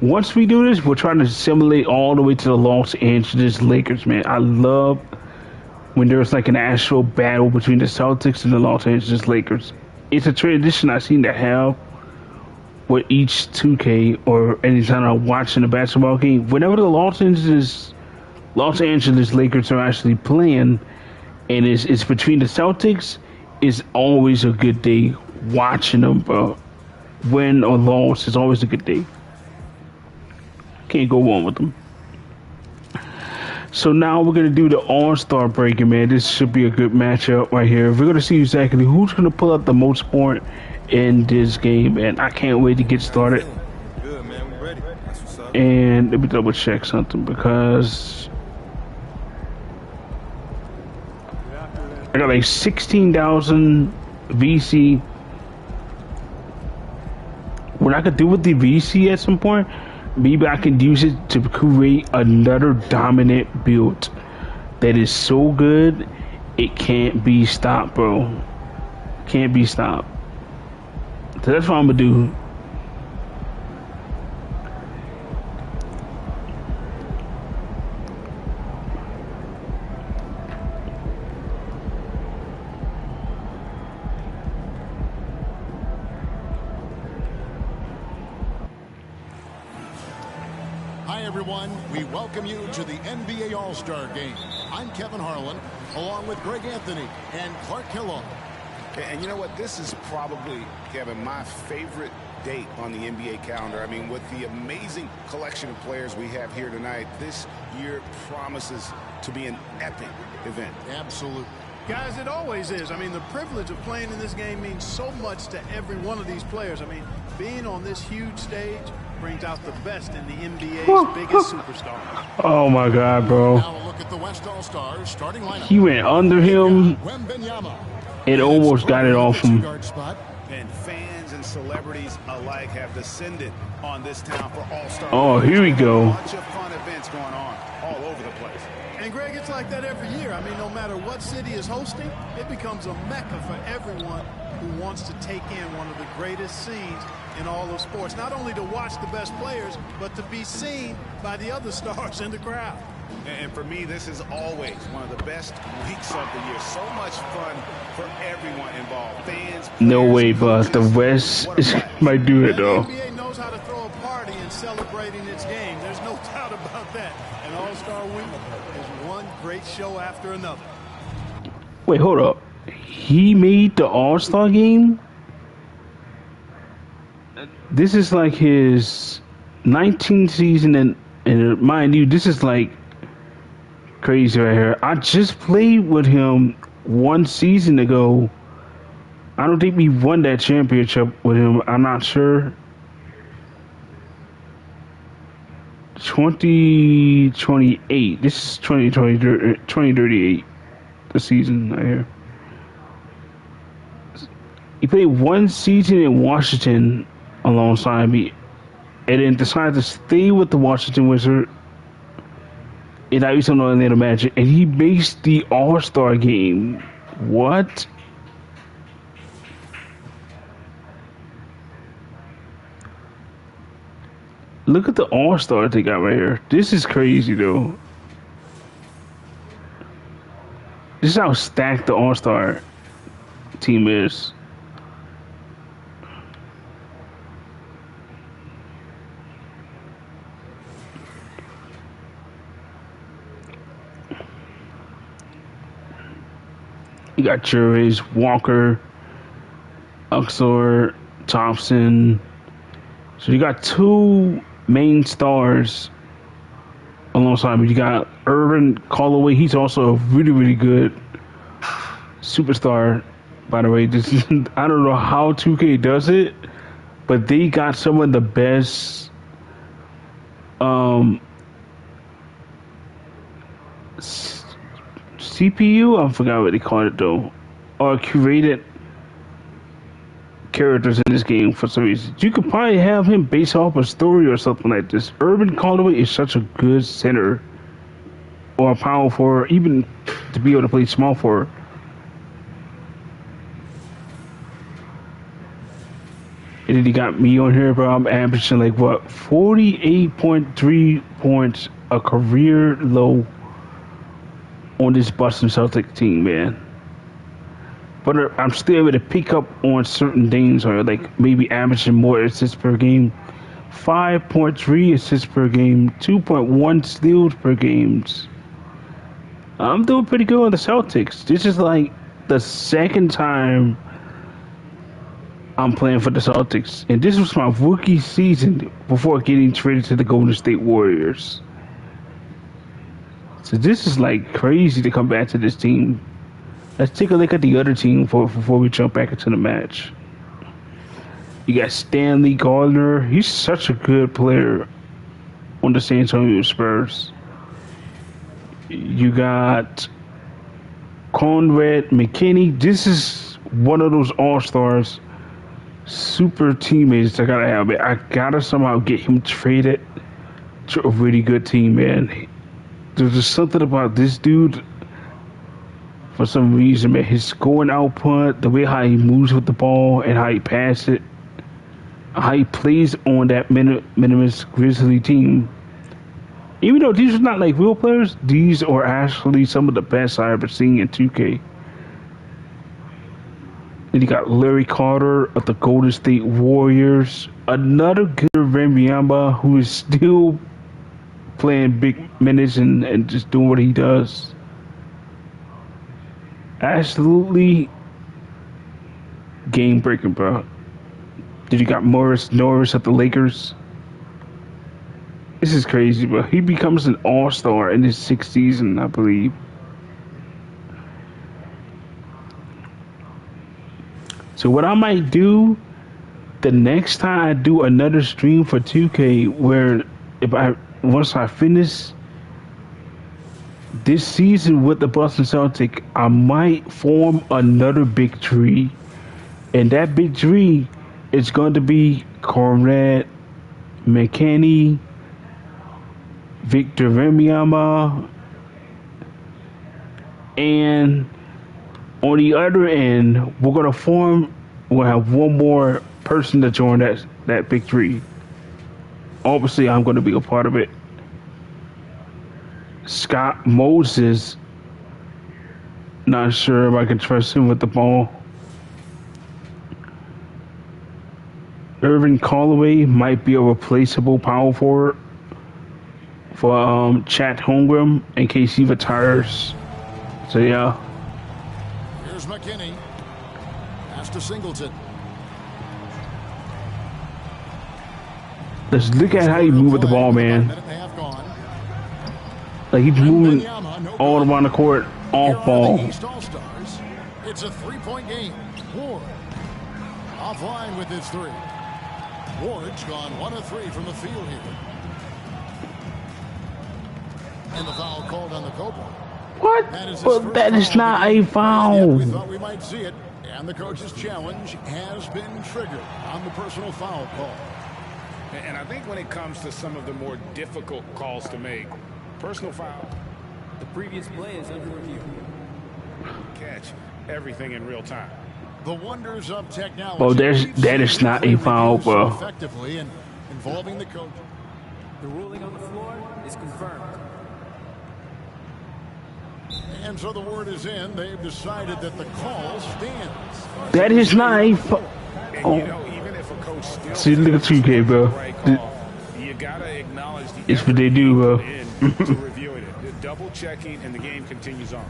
Once we do this, we're trying to simulate all the way to the Los Angeles Lakers, man. I love when there's like an actual battle between the Celtics and the Los Angeles Lakers. It's a tradition I seem to have with each 2K or anytime I'm watching a basketball game. Whenever the Los Angeles Lakers are actually playing, and it's between the Celtics, it's always a good day watching them, bro. Win or loss, it's always a good day. Can't go wrong with them. So now we're gonna do the All-Star breaking, man. This should be a good matchup right here. We're gonna see exactly who's gonna pull up the most point in this game, and I can't wait to get started. Good, man. We ready. That's what's up. And let me double check something because I got like 16,000 VC. What I could do with the VC at some point, maybe I could use it to create another dominant build that is so good it can't be stopped, bro. Can't be stopped. So that's what I'm gonna do. Hi, everyone. We welcome you to the NBA All-Star Game. I'm Kevin Harlan, along with Greg Anthony and Clark Kellogg. And you know what? This is probably, Kevin, my favorite date on the NBA calendar. I mean, with the amazing collection of players we have here tonight, this year promises to be an epic event. Absolutely. Guys, it always is. I mean, the privilege of playing in this game means so much to every one of these players. I mean, being on this huge stage brings out the best in the NBA's biggest superstars. Oh my God, bro. Now a look at the West All-Stars starting lineup. He went under him. It almost got it off him. And fans and celebrities alike have descended on this town for All-Star. Oh, here we go. A bunch of fun events going on all over the place. And Greg, it's like that every year. I mean, no matter what city is hosting, it becomes a mecca for everyone who wants to take in one of the greatest scenes in all of sports. Not only to watch the best players, but to be seen by the other stars in the crowd. And for me, this is always one of the best weeks of the year. So much fun for everyone involved. Fans, No way, but the West might do it though. The NBA knows how to throw a party in celebrating its game. There's no doubt about that. And All-Star Week is one great show after another. Wait, hold up. He made the All-Star game? This is like his 19th season, and mind you, this is like crazy right here. I just played with him one season ago. I don't think we won that championship with him. I'm not sure. 2028. This is 2038. The season right here. He played one season in Washington alongside me, and then decided to stay with the Washington Wizards. And now he's on the Orlando Magic, and he makes the All-Star game. What? Look at the All-Star they got right here. This is crazy, though. This is how stacked the All-Star team is. You got Juris, Walker, Uxor, Thompson. So you got two main stars alongside me. You got Irvin Callaway. He's also a really, really good superstar, by the way. This is, I don't know how 2K does it, but they got some of the best CPU, I forgot what they called it though, or curated characters in this game for some reason. You could probably have him based off a story or something like this. Urban Callaway is such a good center or a power forward, even to be able to play small forward. And then you got me on here, bro. I'm averaging like what, 48.3 points, a career low on this Boston Celtic team, man. But I'm still able to pick up on certain things, or like maybe averaging more assists per game, 5.3 assists per game, 2.1 steals per game. I'm doing pretty good on the Celtics. This is like the second time I'm playing for the Celtics, and this was my rookie season before getting traded to the Golden State Warriors. So this is like crazy to come back to this team. Let's take a look at the other team before we jump back into the match. You got Stanley Gardner. He's such a good player on the San Antonio Spurs. You got Conrad McKinney. This is one of those all-stars, super teammates I gotta have. I gotta somehow get him traded to a really good team, man. There's just something about this dude. For some reason, man, his scoring output, the way how he moves with the ball and how he passes it, how he plays on that minimus Grizzly team. Even though these are not like real players, these are actually some of the best I've ever seen in 2K. Then you got Larry Carter of the Golden State Warriors. Another good Wembanyama who is still playing big minutes and just doing what he does. Absolutely game breaking, bro. Then you got Morris Norris of the Lakers. This is crazy, bro. He becomes an all-star in his 6th season, I believe. So what I might do the next time I do another stream for 2K, where once I finish this season with the Boston Celtics, I might form another big tree, and that big tree is going to be Conrad McKinney, Victor Wembanyama, and on the other end, we'll have one more person to join that big tree. Obviously, I'm going to be a part of it. Scott Moses, not sure if I can trust him with the ball. Irvin Callaway might be a replaceable power forward for Chet Holmgren in case he retires. So yeah. Here's McKinney. Pass to Singleton. Let's look at how you move with the ball, man. Like he's moving all around the court, off ball. It's a 3-point game. Ward offline with his 3. Ward's gone 1 of 3 from the field here. And the foul called on the Cobra. What? But that is not a foul. We thought we might see it, and the coach's challenge has been triggered on the personal foul call. And I think when it comes to some of the more difficult calls to make, personal foul. The previous play is under review. Catch everything in real time. The wonders of technology. Oh, that is not a foul, bro. Effectively and involving the coach. The ruling on the floor is confirmed. And so the word is in. They've decided that the call stands. That is not a foul. Oh. Even if a coach still see, look at 2K, bro. You gotta acknowledge the it's what they do, bro. to reviewing it, double checking, and the game continues on.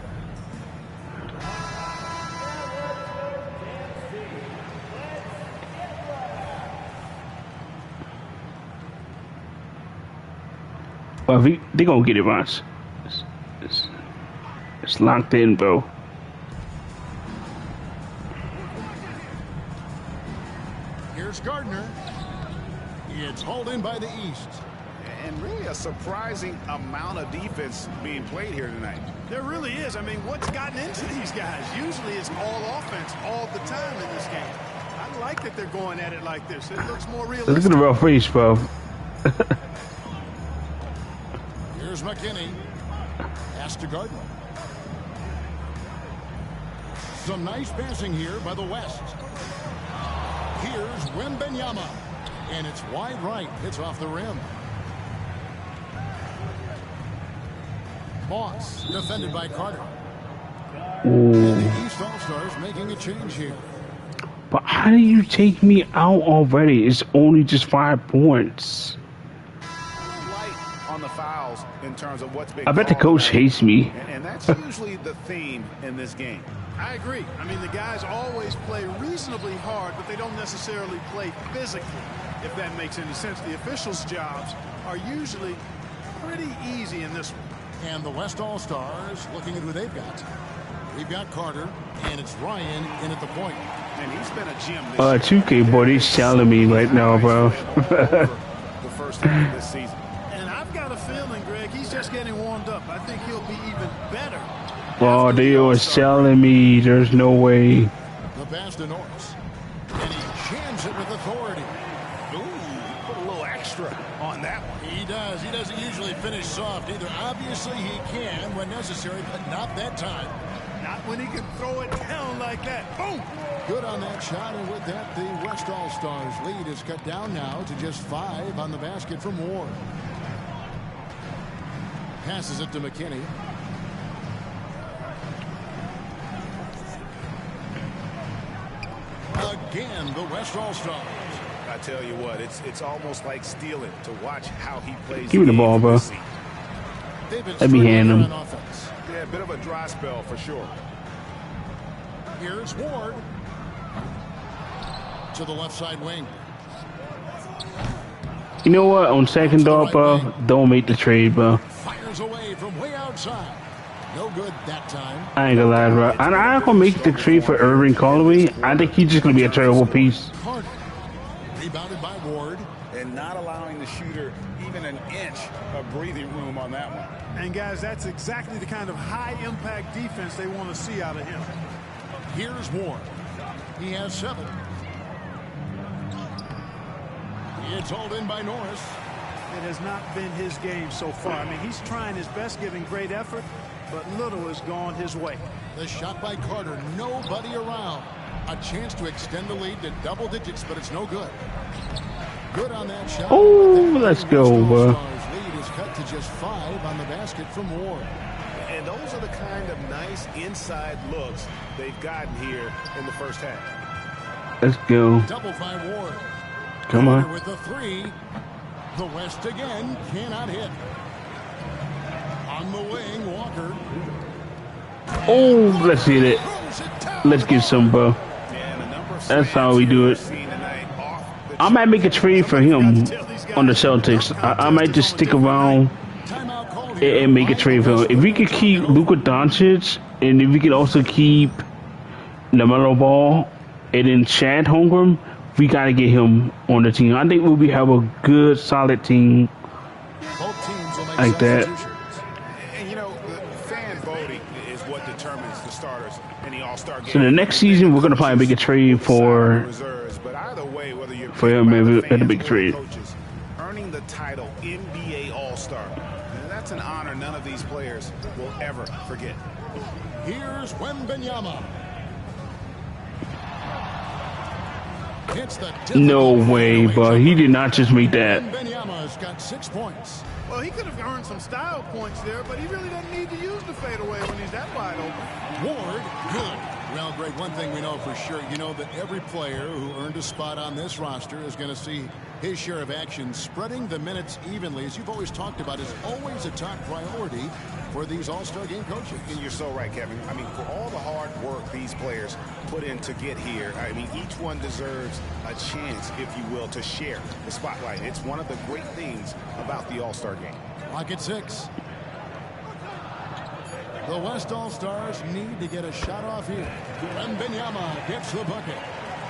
Well, they gonna get it, Vance. It's locked in, bro. Here's Gardner. It's hauled in by the East. And really a surprising amount of defense being played here tonight. There really is. I mean, what's gotten into these guys? Usually it's all offense all the time in this game. I like that they're going at it like this. It looks more realistic. Look at the rough face, bro. Here's McKinney. Pass to Gardner. Some nice passing here by the West. Here's Wembanyama. And it's wide right. Hits off the rim. Moss defended by Carter. And the East All-Stars making a change here. But how do you take me out already? It's only just 5 points. Light on the fouls in terms of what's been I bet the called coach tonight. hates me. And that's usually the theme in this game. I agree. I mean, the guys always play reasonably hard, but they don't necessarily play physically, if that makes any sense. The officials' jobs are usually pretty easy in this one. And the West All-Stars looking at who they've got. We've got Carter, and it's Ryan in at the point. And he's been a gem this 2K, boy, they selling me right now, bro. the first half of this season. And I've got a feeling, Greg, he's just getting warmed up. I think he'll be even better. Oh, they are selling me. There's no way. The pass to Norris. And he jams it with authority. Ooh, put a little extra on that one. He does. He doesn't usually finish soft either. Obviously, he can when necessary, but not that time. Not when he can throw it down like that. Boom! Good on that shot, and with that, the West All-Stars lead is cut down now to just 5 on the basket from Ward. Passes it to McKinney. Again, the West All-Stars. I tell you what, it's almost like stealing to watch how he plays. Give me the ball, bro. Let me hand him. Yeah, a bit of a dry spell for sure. Here's Ward to the left side wing. You know what? On second thought, bro, don't make the trade, bro. Fires away from way outside. No good that time. I ain't gonna lie, bro. I'm not gonna make the trade for Irving Callaway. I think he's just gonna be a terrible piece. Carter. Rebounded by Ward. And not allowing the shooter even an inch of breathing room on that one. And guys, that's exactly the kind of high-impact defense they want to see out of him. Here's Ward. He has 7. It's hauled in by Norris. It has not been his game so far. I mean, he's trying his best, giving great effort, but little has gone his way. The shot by Carter. Nobody around. A chance to extend the lead to double digits, but it's no good. Good on that shot. Oh, let's go, bro. Lead is cut to just 5 on the basket from Ward. And those are the kind of nice inside looks they've gotten here in the first half. Let's go. Double by Ward. Come on. With the 3. The West again cannot hit. On the wing, Walker. Oh, let's hit it. Let's get some, bro. That's how we do it. I might make a trade for him on the Celtics. I might just stick around and make a trade for him. If we could keep Luka Doncic, and if we could also keep LaMelo Ball, and then Chad Holmgren, we got to get him on the team. I think we have a good, solid team like that. And you know, the fan voting is what determines the starters in the All-Star game. So the next season, we're going to probably make a trade for him, at a big trade. Earning the title NBA All-Star. That's an honor none of these players will ever forget. Here's Wembanyama. No way, but he did not just make that. Wembanyama's got 6 points. Well, he could have earned some style points there, but he really doesn't need to use the fadeaway when he's that wide open. Ward, good. Well, Greg, one thing we know for sure, you know that every player who earned a spot on this roster is going to see his share of action. Spreading the minutes evenly, as you've always talked about, is always a top priority for these All-Star game coaches. And you're so right, Kevin. I mean, for all the hard work these players put in to get here, I mean, each one deserves a chance, if you will, to share the spotlight. It's one of the great things about the All-Star game. Lock at 6. The West All-Stars need to get a shot off here. Wembanyama gets the bucket.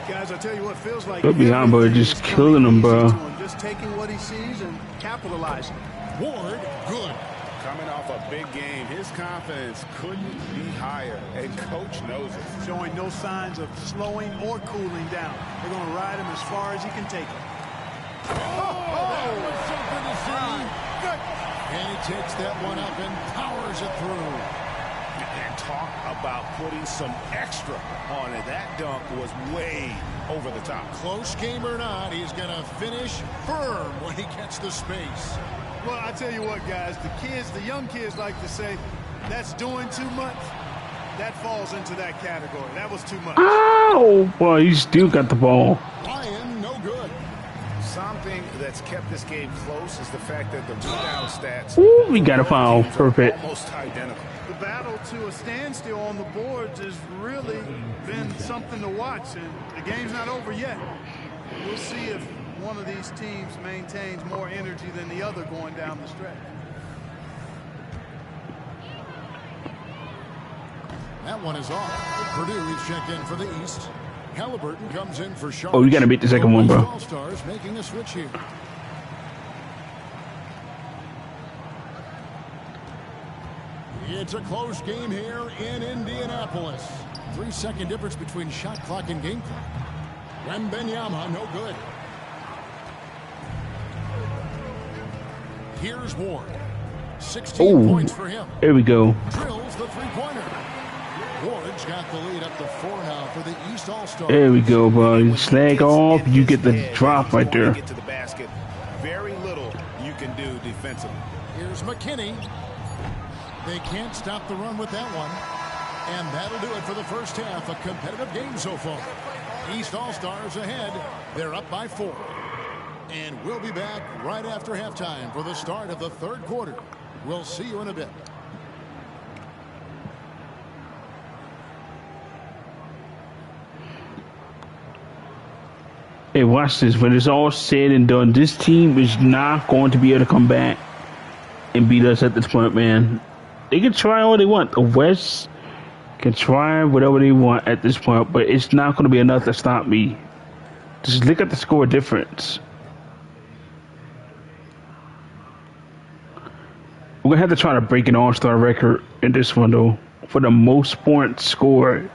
Guys, I tell you what, feels like Good behind, bro. Just killing him, bro. Just taking what he sees and capitalizing. Ward, good. Coming off a big game, his confidence couldn't be higher, and coach knows it. Showing no signs of slowing or cooling down. They're going to ride him as far as he can take him. That was something to see. Good. And he takes that one up and powers it through. And talk about putting some extra on it. That dunk was way over the top. Close game or not, he's going to finish firm when he gets the space. Well, I tell you what, guys, the young kids like to say, that's doing too much. That falls into that category. That was too much. Oh, boy, he still got the ball. Ryan, no good. Something that's kept this game close is the fact that the rebound stats. Ooh, we got a foul. Perfect. Almost identical. The battle to a standstill on the boards has really been something to watch, and the game's not over yet. We'll see if one of these teams maintains more energy than the other going down the stretch. That one is off. Purdue is checked in for the East. Halliburton comes in for Charlotte. Oh, you gotta beat the second one, bro. All-Stars making a switch here. It's a close game here in Indianapolis. 3-second difference between shot clock and game clock. Wembenyama, no good. Here's Ward. 16 points for him. There we go. Drills the three-pointer. Ward's got the lead up to 4 now for the East All-Stars. There we go, bro. You slag off, you get the drop right there. Get to the basket. Very little you can do defensively. Here's McKinney. They can't stop the run with that one. And that'll do it for the first half. A competitive game so far. East All-Stars ahead. They're up by 4. And we'll be back right after halftime for the start of the third quarter. We'll see you in a bit. Hey, watch this. When it's all said and done, this team is not going to be able to come back and beat us at this point, man. They can try all they want. The West can try whatever they want at this point, but it's not going to be enough to stop me. Just look at the score difference. We're going to have to try to break an all-star record in this one, though, for the most points scored.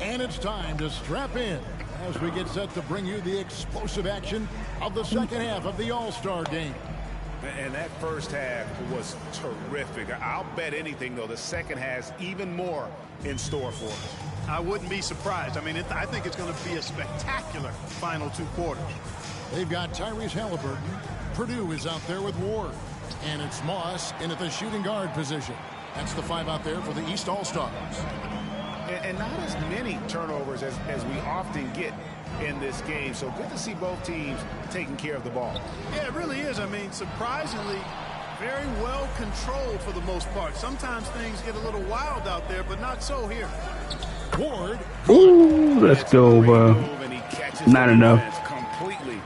And it's time to strap in as we get set to bring you the explosive action of the second half of the All-Star game. And that first half was terrific. I'll bet anything, though, the second has even more in store for us. I wouldn't be surprised. I mean, I think it's going to be a spectacular final 2 quarters. They've got Tyrese Halliburton. Purdue is out there with Ward. And it's Moss in at the shooting guard position. That's the 5 out there for the East All-Stars. And not as many turnovers as we often get in this game. So good to see both teams taking care of the ball. Yeah, it really is. I mean, surprisingly, very well controlled for the most part. Sometimes things get a little wild out there, but not so here. Ward. Ooh, let's go, bro. Not enough. Completely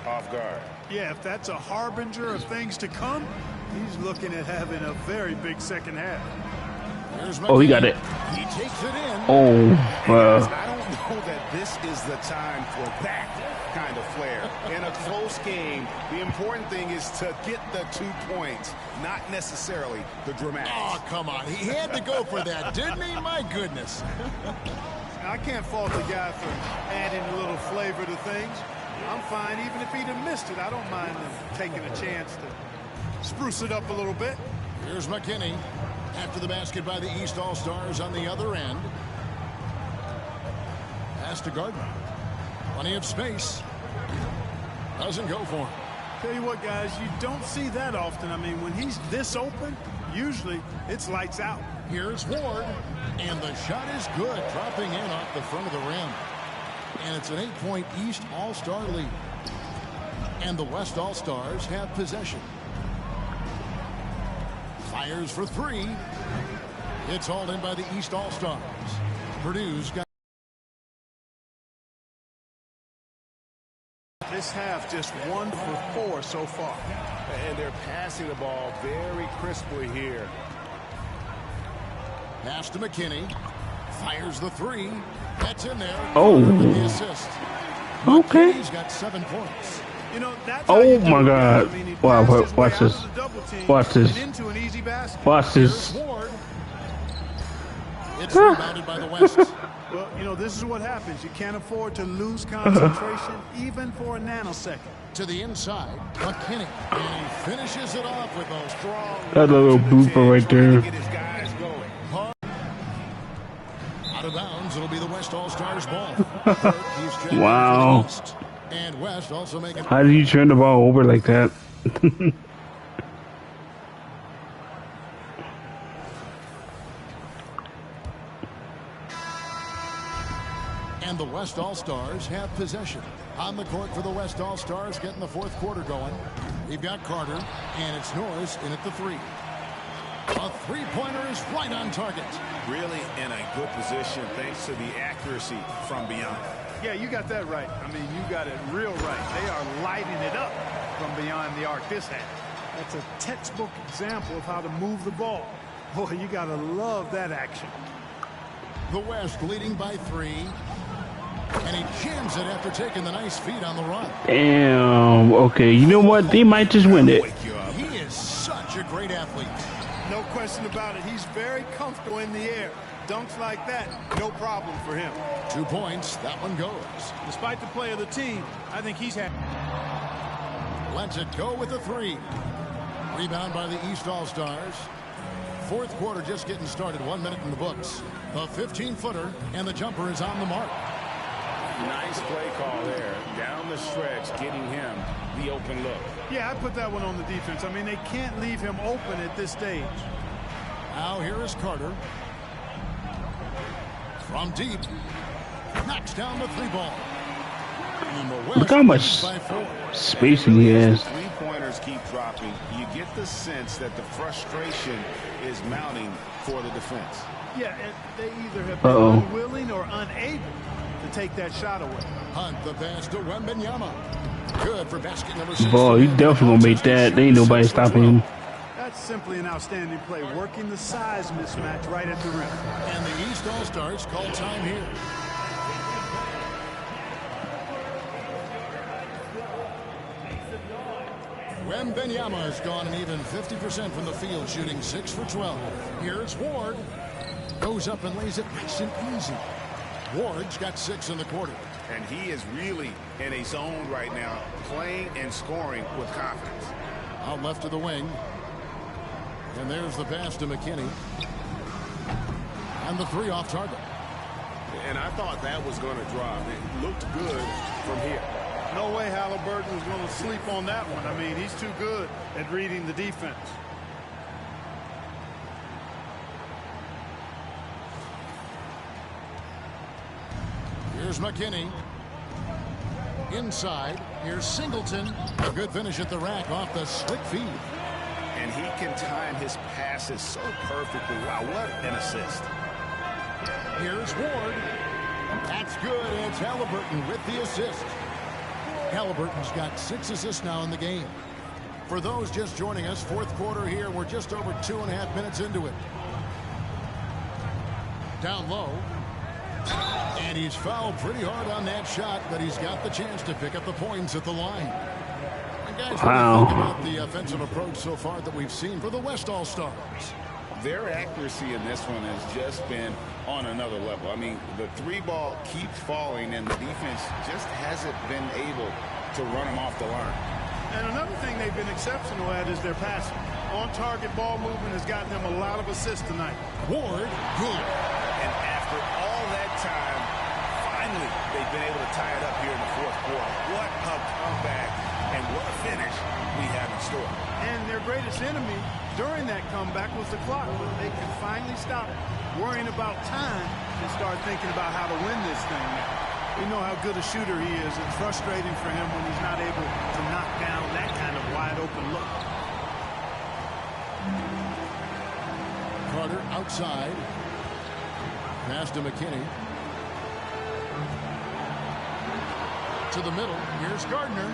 off guard. Yeah, if that's a harbinger of things to come, he's looking at having a very big second half. Oh, he got it. He takes it in. Oh, I don't know that this is the time for that kind of flair. In a close game, the important thing is to get the 2 points, not necessarily the dramatics. Oh, come on. He had to go for that, didn't he? My goodness. I can't fault the guy for adding a little flavor to things. I'm fine even if he'd have missed it. I don't mind them taking a chance to spruce it up a little bit. Here's McKinney. After the basket by the East All-Stars on the other end. Pass to Gardner. Plenty of space. Doesn't go for him. Tell you what, guys, you don't see that often. I mean, when he's this open, usually it's lights out. Here's Ward. And the shot is good. Dropping in off the front of the rim. And it's an 8-point East All-Star lead. And the West All-Stars have possession. Fires for 3. It's hauled in by the East All-Stars. Purdue's got this half just 1 for 4 so far. And they're passing the ball very crisply here. Pass to McKinney. Fires the 3. That's in there. Oh. With the assist. Okay. He's got 7 points. You know, that's oh my God! Wow! Watch this! Watch this! Watch this! It's rebounded by the West. Well, you know, this is what happens. You can't afford to lose concentration even for a nanosecond. To the inside, McKinney, and he finishes it off with those strong. That little blooper right there. Out of bounds, it'll be the West All-Stars ball. Wow. And West also making. How did you turn the ball over like that? And the West All-Stars have possession. On the court for the West All-Stars, getting the fourth quarter going. They've got Carter, and it's Norris in at the 3. A three-pointer is right on target. Really in a good position thanks to the accuracy from beyond. Yeah, you got that right. I mean, you got it real right. They are lighting it up from beyond the arc this half. That's a textbook example of how to move the ball. Boy, you got to love that action. The West leading by 3. And he jams it after taking the nice feed on the run. Damn. Okay, you know what? They might just win it. He is such a great athlete. No question about it. He's very comfortable in the air. Dunks like that, no problem for him. 2 points. That one goes. Despite the play of the team, I think he's happy. Lets it go with the 3. Rebound by the East All-Stars. Fourth quarter just getting started. 1 minute in the books. A 15-footer, and the jumper is on the mark. Nice play call there. Down the stretch, getting him the open look. Yeah, I put that one on the defense. I mean, they can't leave him open at this stage. Now here is Carter. From deep. Knocks down the 3 ball. Look how much spacing he has. Three-pointers keep dropping. You get the sense that the frustration is mounting for the defense. Yeah, and they either have been unwilling or unable to take that shot away. Hunt the pass to Wembanyama. Good for basket number 6. Boy, you definitely gonna make that. There ain't nobody stopping him. That's simply an outstanding play, working the size mismatch right at the rim. And the East All-Stars call time here. Wembanyama has gone an even 50% from the field, shooting 6 for 12. Here's Ward. Goes up and lays it nice and easy. Ward's got 6 in the quarter. And he is really in a zone right now, playing and scoring with confidence. Out left to the wing. And there's the pass to McKinney. And the 3 off target. And I thought that was going to drop. It looked good from here. No way Halliburton was going to sleep on that one. I mean, he's too good at reading the defense. Here's McKinney. Inside. Here's Singleton. A good finish at the rack off the slick feed. And he can time his passes so perfectly. Wow, what an assist. Here's Ward. That's good. It's Halliburton with the assist. Halliburton's got 6 assists now in the game. For those just joining us, fourth quarter here. We're just over 2.5 minutes into it. Down low. And he's fouled pretty hard on that shot, but he's got the chance to pick up the points at the line. And guys, what do you think about the offensive approach so far that we've seen for the West All-Stars? Their accuracy in this one has just been on another level. I mean, the 3 ball keeps falling, and the defense just hasn't been able to run them off the line. And another thing they've been exceptional at is their passing. On-target ball movement has gotten them a lot of assists tonight. Ward, good. And after all that time, finally, they've been able to tie it up here in the fourth quarter. What a comeback, and what a finish we have in store. And their greatest enemy during that comeback was the clock, but they can finally stop worrying about time and start thinking about how to win this thing now. We know how good a shooter he is. It's frustrating for him when he's not able to knock down that kind of wide-open look. Carter outside. Pass to McKinney. To the middle. Here's Gardner.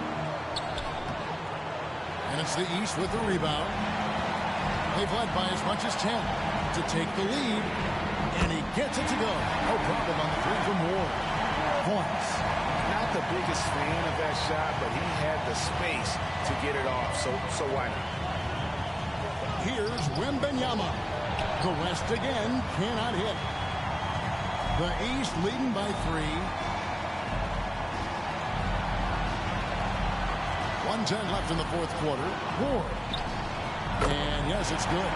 And it's the East with the rebound. They've led by as much as 10 to take the lead. And he gets it to go. No problem on the 3 from Ward. Points. Not the biggest fan of that shot, but he had the space to get it off. So why not? Here's Wembanyama. The West again cannot hit. The East leading by 3. 1:10 left in the fourth quarter. Ward. And yes, it's good.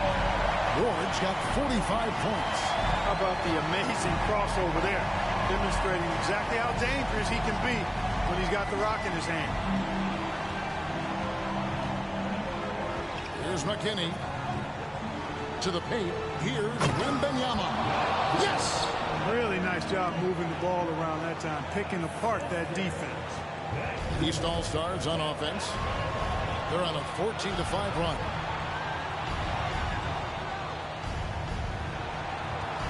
Ward's got 45 points. How about the amazing crossover there? Demonstrating exactly how dangerous he can be when he's got the rock in his hand. Here's McKinney. To the paint. Here's Wembanyama. Yes! Really nice job moving the ball around that time, picking apart that defense. East All-Stars on offense. They're on a 14-5 run.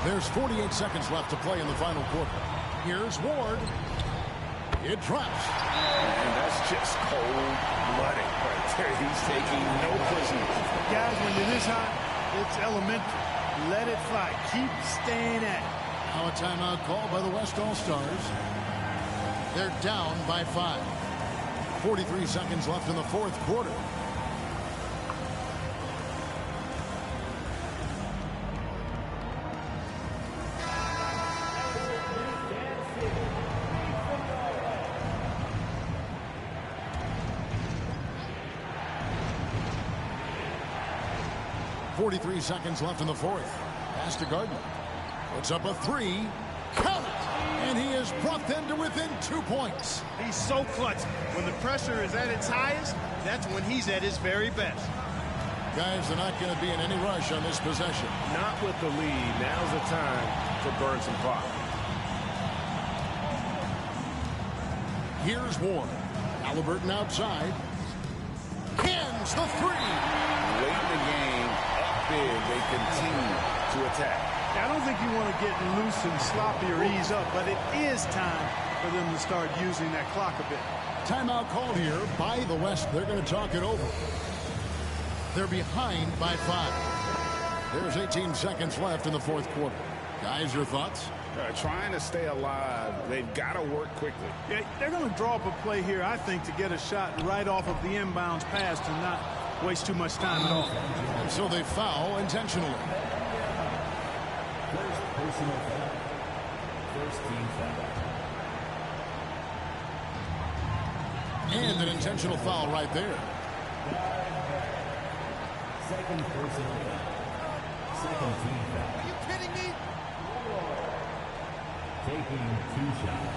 There's 48 seconds left to play in the final quarter. Here's Ward. It drops. And that's just cold-blooded right there. He's taking no prisoners. Guys, when you're this hot, it's elementary. Let it fly. Keep staying at it. Now a timeout call by the West All-Stars. They're down by 5. 43 seconds left in the fourth quarter. .43 seconds left in the fourth. Pass to Gardner. Puts up a 3. Count it! And he has brought them to within 2 points. He's so clutch. When the pressure is at its highest, that's when he's at his very best. Guys, they're not going to be in any rush on this possession. Not with the lead. Now's the time to burn some clock. Here's Ward. Halliburton outside. Cans the 3. Late in the game, up big, they continue to attack. I don't think you want to get loose and sloppy or ease up, but it is time for them to start using that clock a bit. Timeout called here by the West. They're going to talk it over. They're behind by 5. There's 18 seconds left in the fourth quarter. Guys, your thoughts? Trying to stay alive. They've got to work quickly. Yeah, they're going to draw up a play here, I think, to get a shot right off of the inbounds pass to not waste too much time at all. And so they foul intentionally. First personal foul. First team foul. And an intentional foul right there. Second personal foul. Second team foul. Are you kidding me? Taking 2 shots.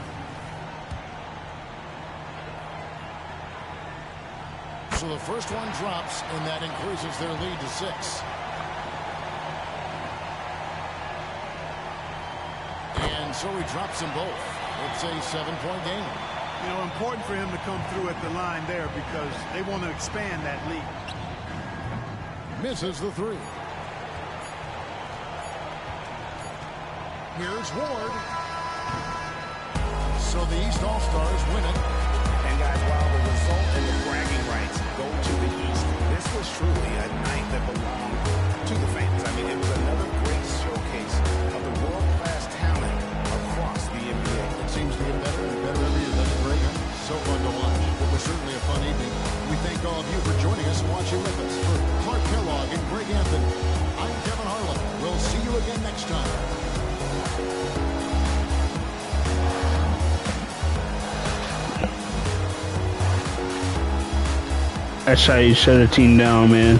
So the first one drops, and that increases their lead to 6. And so he drops them both. It's a 7-point game. You know, important for him to come through at the line there because they want to expand that lead. Misses the 3. Here's Ward. So the East All-Stars win it. And guys, while the result and the bragging rights go to the East, this was truly a night that belonged to the fans. I mean, it was another great showcase of the world-class talent across the NBA. It seems to get better and better every year. That's great. So fun to watch. It was certainly a fun evening. We thank all of you for joining us and watching with us. For Clark Kellogg and Greg Anthony, I'm Kevin Harlan. We'll see you again next time. That's how you shut a team down, man.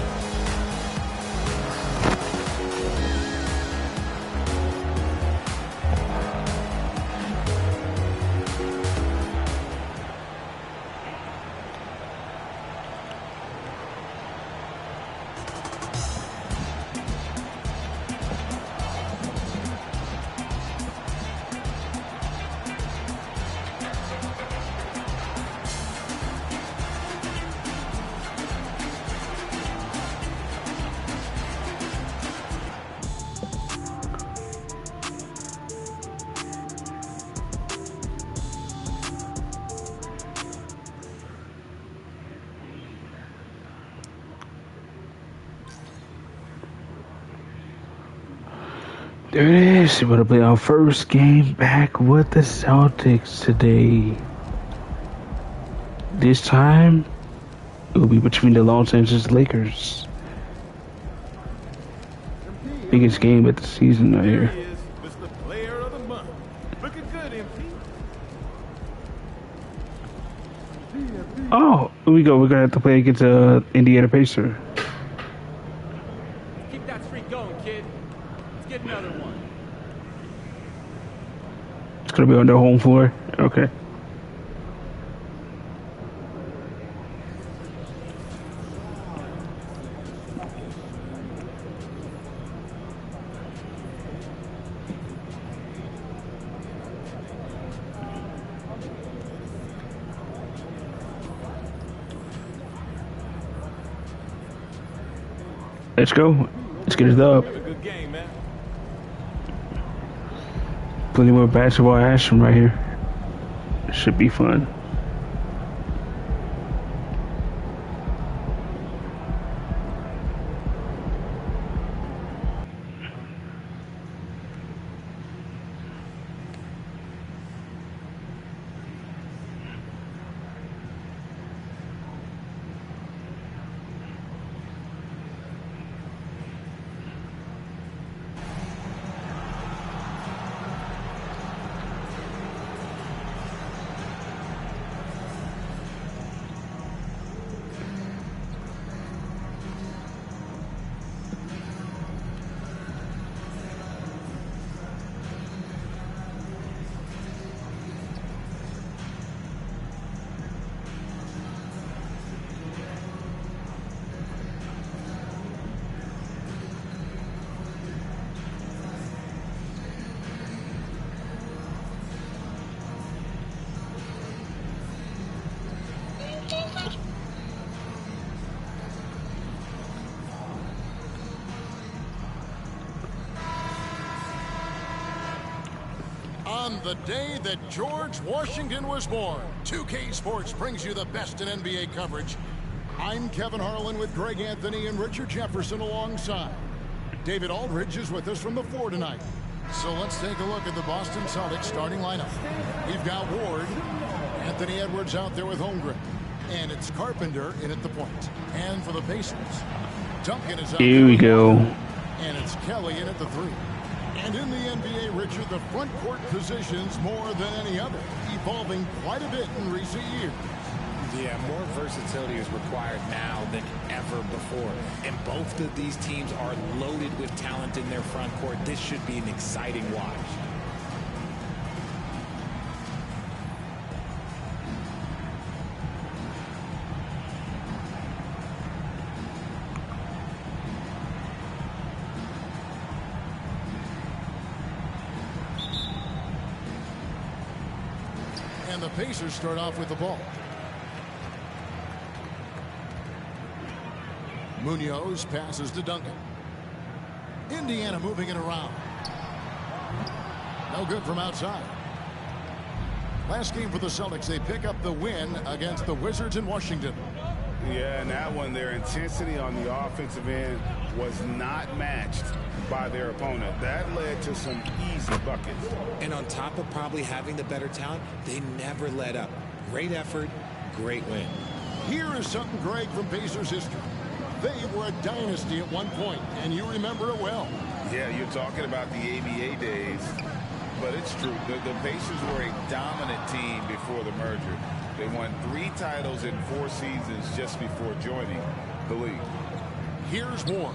There it is. We're going to play our first game back with the Celtics today. This time, it will be between the Los Angeles Lakers. Biggest game of the season right here. Mr. Player of the Month. Looking good, MP. Oh, here we go. We're going to have to play against Indiana Pacer. Keep that streak going, kid. Let's get another one. It's going to be on their home floor. Okay. Let's go. Let's get it up. Have a good game, man. Plenty more basketball action right here. Should be fun. On the day that George Washington was born, 2K Sports brings you the best in NBA coverage. I'm Kevin Harlan with Greg Anthony and Richard Jefferson alongside. David Aldridge is with us from the floor tonight. So let's take a look at the Boston Celtics starting lineup. We've got Ward, Anthony Edwards out there with Holmgren, and it's Carpenter in at the point. And for the Pacers, Duncan is out there. Here we go. And it's Kelly in at the 3. And in the NBA, Richard, the front court positions more than any other, evolving quite a bit in recent years. Yeah, more versatility is required now than ever before. And both of these teams are loaded with talent in their front court. This should be an exciting watch. And the Pacers start off with the ball. Munoz passes to Duncan. Indiana moving it around. No good from outside. Last game for the Celtics, they pick up the win against the Wizards in Washington. Yeah, and that one, their intensity on the offensive end was not matched by their opponent. That led to some easy buckets. And on top of probably having the better talent, they never let up. Great effort, great win. Here is something, Greg, from Pacers history. They were a dynasty at one point, and you remember it well. Yeah, you're talking about the ABA days, but it's true. The Pacers were a dominant team before the merger. They won 3 titles in 4 seasons just before joining the league. Here's Ward.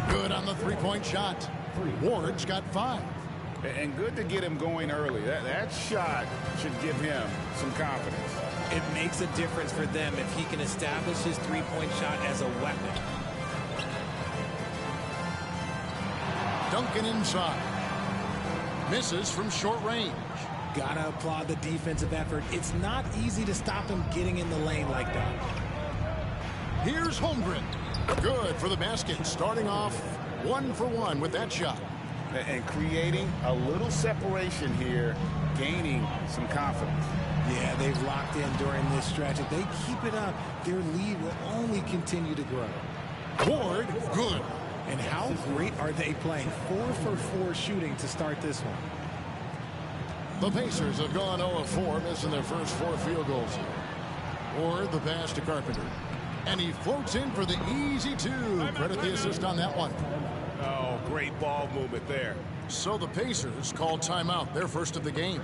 Good on the three-point shot. Ward's got 5. And good to get him going early. That shot should give him some confidence. It makes a difference for them if he can establish his three-point shot as a weapon. Duncan inside. Misses from short range. Gotta applaud the defensive effort. It's not easy to stop him getting in the lane like that. Here's Holmgren. Good for the basket. Starting off 1 for 1 with that shot. And creating a little separation here, gaining some confidence. Yeah, they've locked in during this stretch. If they keep it up, their lead will only continue to grow. Ward, good. And how great are they playing? 4 for 4 shooting to start this one. The Pacers have gone 0 of 4, missing their first 4 field goals here. Ward, the pass to Carpenter. And he floats in for the easy 2. Credit the assist on that one. Oh, great ball movement there. So the Pacers call timeout, their first of the game.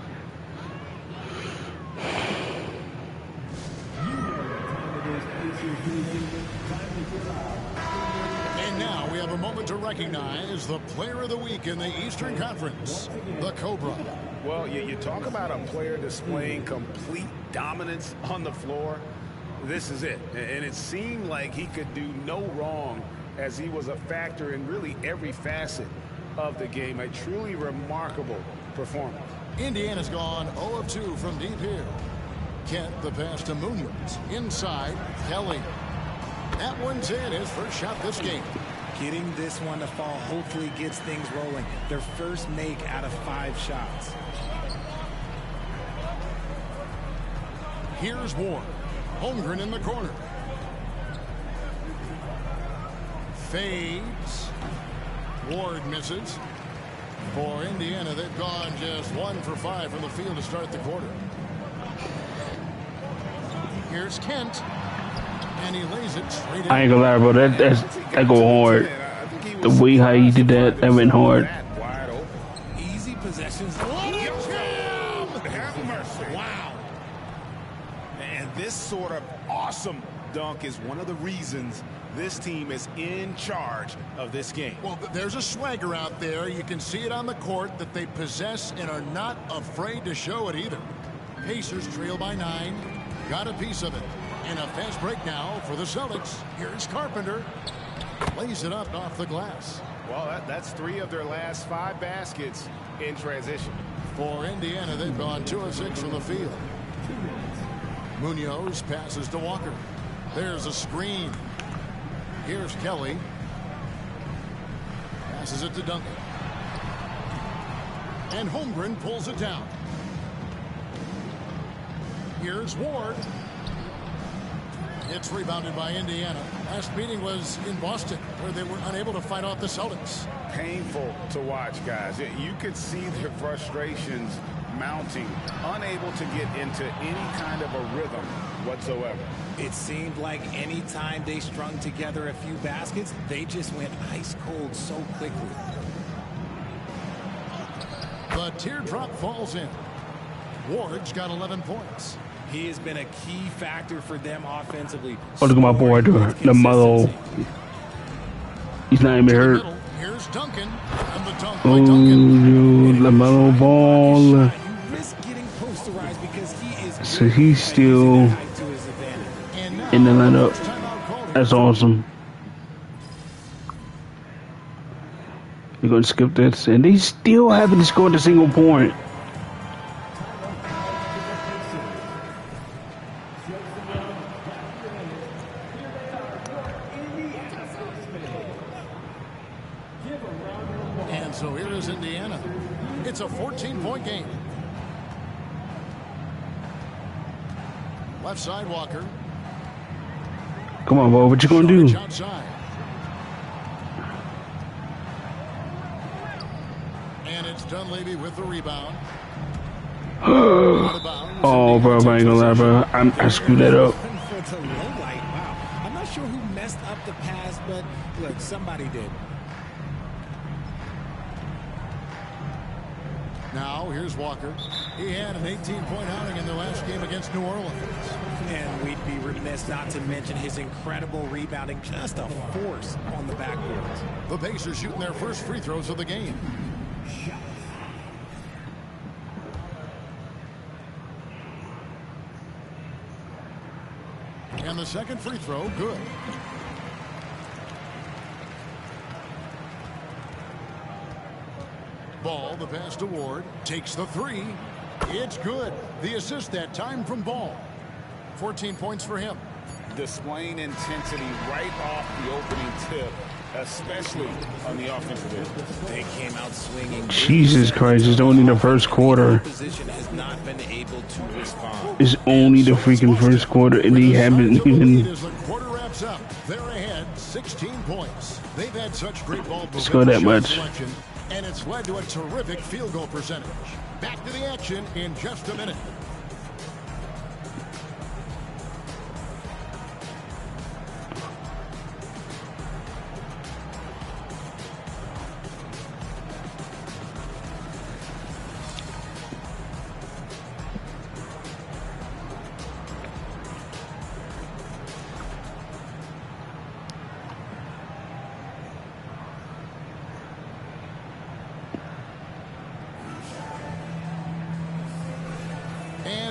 And now we have a moment to recognize the player of the week in the Eastern Conference, the Cobra. Well, you talk about a player displaying complete dominance on the floor. This is it. And it seemed like he could do no wrong as he was a factor in really every facet of the game. A truly remarkable performance. Indiana's gone 0 of 2 from deep here. Kent, the pass to Munoz. Inside, Kelly. That one's in, his first shot this game. Getting this one to fall hopefully gets things rolling. Their first make out of 5 shots. Here's Ward. Holmgren in the corner. Fades. Ward misses. For Indiana, they've gone just 1 for 5 from the field to start the quarter. Here's Kent. And he lays it straight in. I ain't gonna lie, bro. That go hard. The way how he did that went hard. Easy possessions. Have mercy. Wow. And this sort of awesome dunk is one of the reasons this team is in charge of this game. Well, there's a swagger out there. You can see it on the court that they possess and are not afraid to show it either. Pacers trail by 9. Got a piece of it. And a fast break now for the Celtics. Here's Carpenter. Lays it up off the glass. Well, that's 3 of their last 5 baskets in transition. For Indiana, they've gone 2 of 6 from the field. Munoz passes to Walker. There's a screen. Here's Kelly. Passes it to Duncan. And Holmgren pulls it down. Here's Ward. It's rebounded by Indiana. Last meeting was in Boston, where they were unable to fight off the Celtics. Painful to watch, guys. You could see their frustrations mounting, unable to get into any kind of a rhythm whatsoever. It seemed like any time they strung together a few baskets, they just went ice cold so quickly. The teardrop falls in. Ward's got 11 points. He has been a key factor for them offensively. Oh, look at my boy, the mother. He's not even hurt. Here's Duncan. And the dunk oh, the mellow ball. You risk getting posterized because he is so he's still in the lineup. That's awesome. You're going to skip this. And they still haven't scored a single point. And so here is Indiana. It's a 14-point game. Left side, Walker. Come on, Bo. What you going to do? Outside. And it's Dunleavy with the rebound. Oh, bro, I ain't gonna lie, bro. I screwed that up. Wow. I'm not sure who messed up the pass, but look, somebody did. Now, here's Walker. He had an 18-point outing in their last game against New Orleans. And we'd be remiss not to mention his incredible rebounding, just a force on the backboard. The Pacers shooting their first free throws of the game. And the second free throw, good. Ball, the pass to Ward, takes the 3. It's good. The assist that time from Ball. 14 points for him. Displaying intensity right off the opening tip, especially on the offensive end. They came out swinging. Jesus Christ, it's only the first quarter. Position has not been able to respond. It's only the freaking first quarter, and they haven't even. As the quarter wraps up, they're ahead 16 points. They've had such great ball Score that much. And it's led to a terrific field goal percentage. Back to the action in just a minute.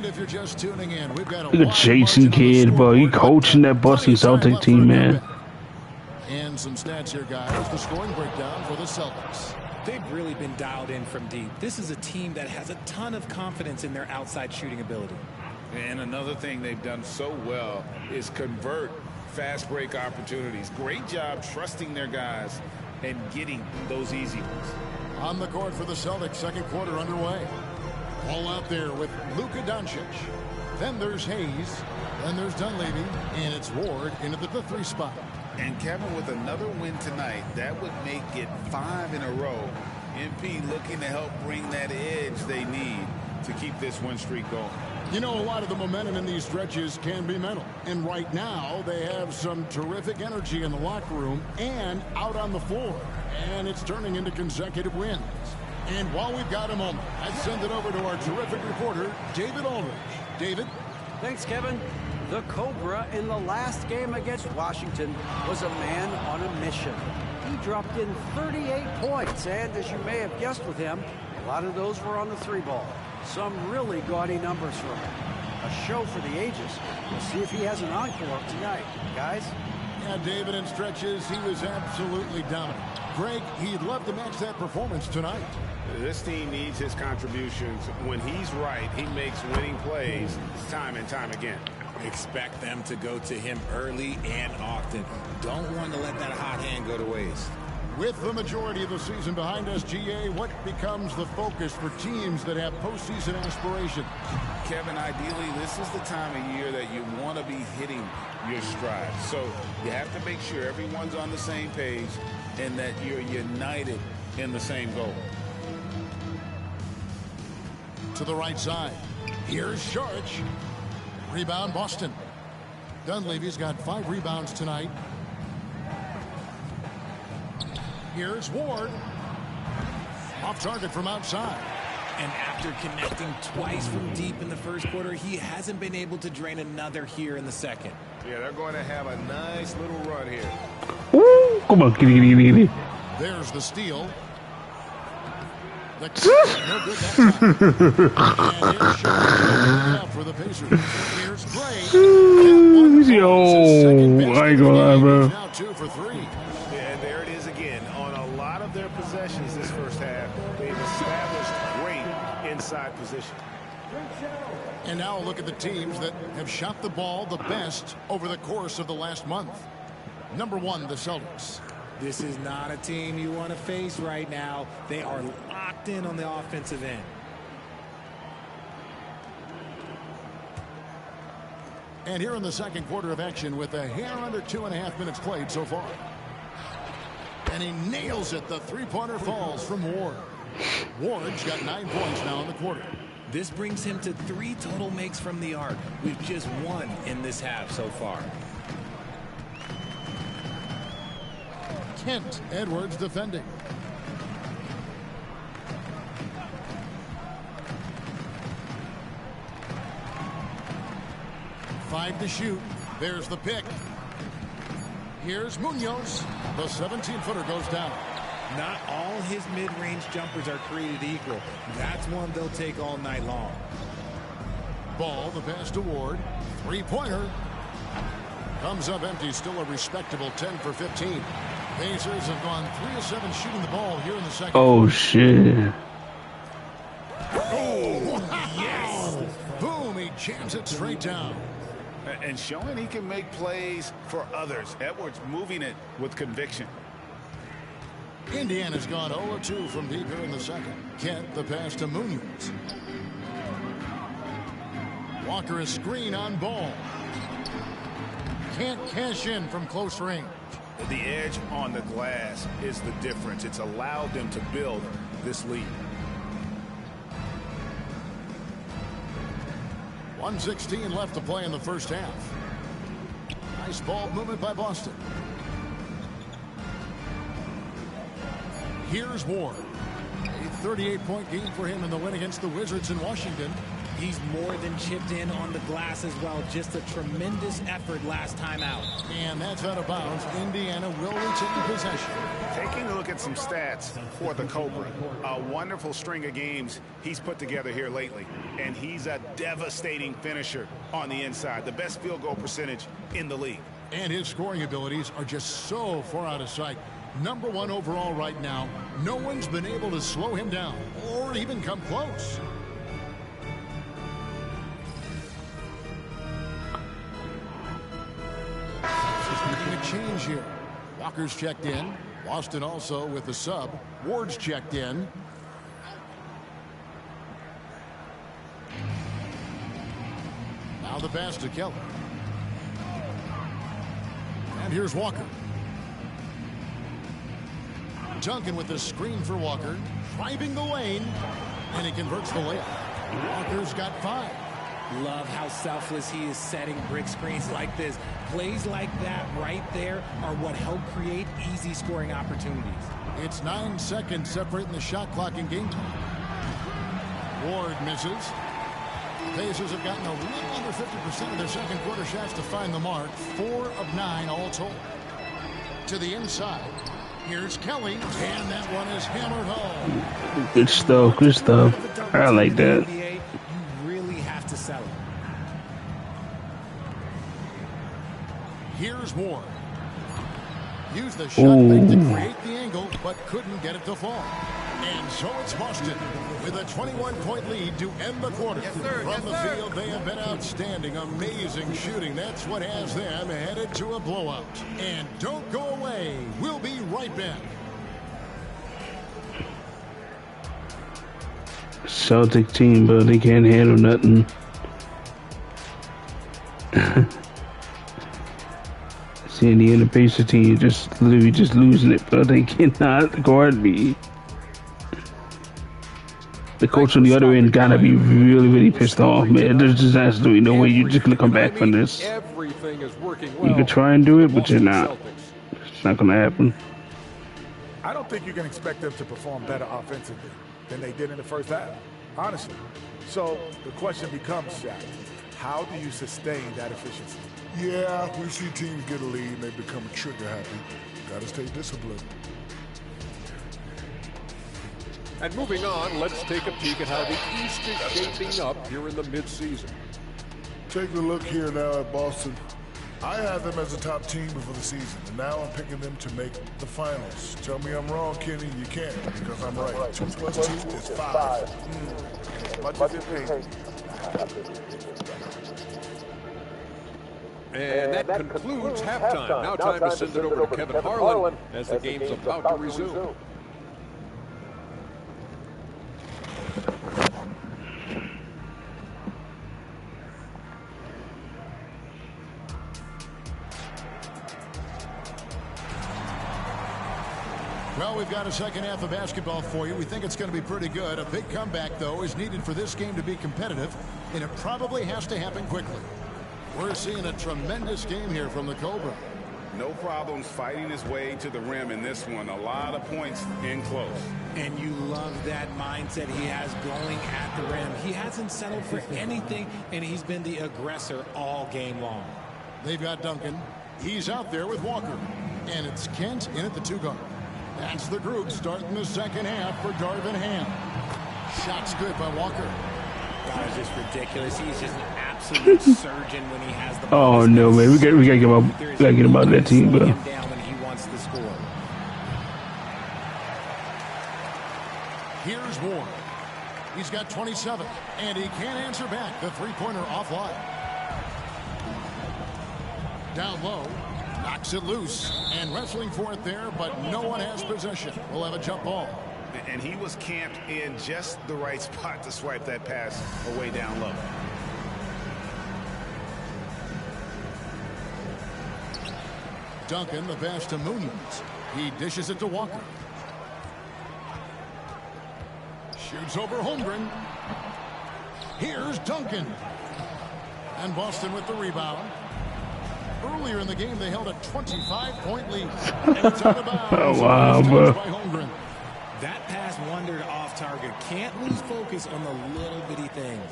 If you're just tuning in, we've got a look at Jason Kidd, bro. He coaching that Boston Celtic team, man. And some stats here, guys. The scoring breakdown for the Celtics. They've really been dialed in from deep. This is a team that has a ton of confidence in their outside shooting ability. And another thing they've done so well is convert fast break opportunities. Great job trusting their guys and getting those easy ones. On the court for the Celtics, second quarter underway. All out there with Luka Doncic. Then there's Hayes. Then there's Dunleavy. And it's Ward into the 3 spot. And Kevin, with another win tonight, that would make it 5 in a row. MP looking to help bring that edge they need to keep this win streak going. You know, a lot of the momentum in these stretches can be mental. And right now, they have some terrific energy in the locker room and out on the floor. And it's turning into consecutive wins. And while we've got a moment, I'd send it over to our terrific reporter, David Aldridge. David? Thanks, Kevin. The Cobra in the last game against Washington was a man on a mission. He dropped in 38 points, and as you may have guessed with him, a lot of those were on the 3-ball. Some really gaudy numbers from him. A show for the ages. We'll see if he has an encore tonight. Guys? Yeah, David, in stretches, he was absolutely dominant. Greg, he'd love to match that performance tonight. This team needs his contributions. When he's right, he makes winning plays time and time again. Expect them to go to him early and often. Don't want to let that hot hand go to waste. With the majority of the season behind us, GA, what becomes the focus for teams that have postseason aspirations? Kevin, ideally, this is the time of year that you want to be hitting your stride. So you have to make sure everyone's on the same page and that you're united in the same goal. To the right side. Here's Sharch. Rebound, Boston. Dunleavy's got 5 rebounds tonight. Here's Ward. Off target from outside. And after connecting twice from deep in the first quarter, he hasn't been able to drain another here in the second. Yeah, they're going to have a nice little run here. Woo! Come on, kitty. There's the steal. The no good that time. And here's Sharp for the Pacers. Here's Gray. Yo, I ain't gonna lie, bro. Now 2 for 3. And there it is again. On a lot of their possessions this first half, they've established great inside position. And now look at the teams that have shot the ball the best over the course of the last month. Number 1, the Celtics. This is not a team you want to face right now. They are locked in on the offensive end. And here in the second quarter of action with a hair under 2.5 minutes played so far. And he nails it. The 3-pointer falls from Ward. Ward's got 9 points now in the quarter. This brings him to 3 total makes from the arc, with just 1 in this half so far. Kent Edwards defending. Five to shoot. There's the pick. Here's Munoz. The 17-footer goes down. Not all his mid-range jumpers are created equal. That's one they'll take all night long. Ball, the pass to Ward. 3-pointer. Comes up empty. Still a respectable 10 for 15. Pacers have gone 3 of 7 shooting the ball here in the second. Oh, shit. Oh, yes. Boom, he jams it straight down. And showing he can make plays for others. Edwards moving it with conviction. Indiana's gone 0-2 from deep here in the second. Kent, the pass to Munoz. Walker, a screen on Ball. Can't cash in from close range. The edge on the glass is the difference. It's allowed them to build this lead. 1:16 left to play in the first half. Nice ball movement by Boston. Here's Ward. A 38-point game for him in the win against the Wizards in Washington. He's more than chipped in on the glass as well. Just a tremendous effort last time out. And that's out of bounds. Indiana will retain possession. Taking a look at some stats for the Cobra. A wonderful string of games he's put together here lately. And he's a devastating finisher on the inside. The best field goal percentage in the league. And his scoring abilities are just so far out of sight. Number 1 overall right now. No one's been able to slow him down or even come close. change here. Walker's checked in. Boston also with the sub. Ward's checked in. Now the pass to Kelly. And here's Walker. Duncan with the screen for Walker. Driving the lane. And he converts the layup. Walker's got 5. Love how selfless he is setting brick screens like this. Plays like that right there are what help create easy scoring opportunities. It's 9 seconds separating the shot clock and game time. Ward misses. The Pacers have gotten a little under 50% of their second quarter shots to find the mark. 4 of 9 all told. To the inside. Here's Kelly, and that one is hammered home. Good stuff, good stuff. I like that. You really have to sell it. Here's Ward. Used the shot fake to create the angle, but couldn't get it to fall. And so it's Boston with a 21-point lead to end the quarter. Yes, sir. From the field, they have been outstanding. Amazing shooting. That's what has them headed to a blowout. And don't go away. We'll be right back. Celtic team, but they can't handle nothing. Seeing the other Pacer team just literally just losing it, but they cannot guard me. The coach on the other end gotta be really, really pissed off, man. There's just absolutely no way you're just gonna come back from this. Everything is working well. You could try and do it, but you're not. It's not gonna happen. I don't think you can expect them to perform better offensively than they did in the first half, honestly. So the question becomes, Shaq, how do you sustain that efficiency? Yeah, we see teams get a lead and they become trigger happy. Gotta stay disciplined. And moving on, let's take a peek at how the East is shaping up here in the midseason. Take a look here now at Boston. I had them as a top team before the season, and now I'm picking them to make the finals. Tell me I'm wrong, Kenny. You can't, because I'm right. 2 plus 2 is 5. Much as it pays. And that concludes halftime. Now time to send it over to Kevin Harlan as the game's about to resume. Well, we've got a second half of basketball for you. We think it's going to be pretty good. A big comeback, though, is needed for this game to be competitive, and it probably has to happen quickly. We're seeing a tremendous game here from the Cobra. No problems fighting his way to the rim in this one. A lot of points in close. And you love that mindset he has going at the rim. He hasn't settled for anything, and he's been the aggressor all game long. They've got Duncan. He's out there with Walker. And it's Kent in at the 2-guard. That's the group starting the second half for Darvin Ham. Shot's good by Walker. That is just ridiculous. He's just an absolute surgeon when he has the ball. Oh no, man, we gotta get him out of that team, bro. Down when he wants to score. Here's Ward. He's got 27, and he can't answer back. The three-pointer offline. Down low, knocks it loose, and wrestling for it there, but no one has possession. We'll have a jump ball. And he was camped in just the right spot to swipe that pass away down low. Duncan, the pass to Munoz. He dishes it to Walker. Shoots over Holmgren. Here's Duncan. And Boston with the rebound. Earlier in the game, they held a 25-point lead. And it's out of bounds. Oh, wow, bro. By Holmgren. That pass wandered off target. Can't lose focus on the little bitty things.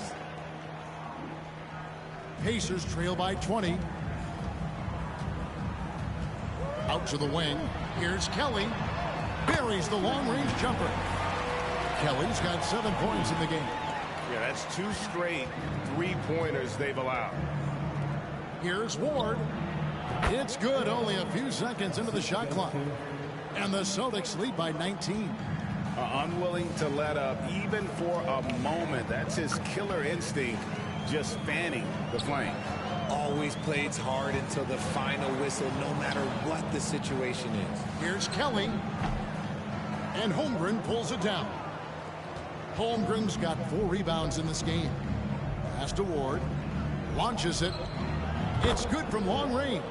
Pacers trail by 20. Out to the wing. Here's Kelly. Buries the long-range jumper. Kelly's got 7 points in the game. Yeah, that's 2 straight three-pointers they've allowed. Here's Ward. It's good. Only a few seconds into the shot clock. And the Celtics lead by 19. Unwilling to let up even for a moment. That's his killer instinct, just fanning the flame. always plays hard until the final whistle, no matter what the situation is. Here's Kelly. And Holmgren pulls it down. Holmgren's got 4 rebounds in this game. Pass to Ward. Launches it. It's good from long range.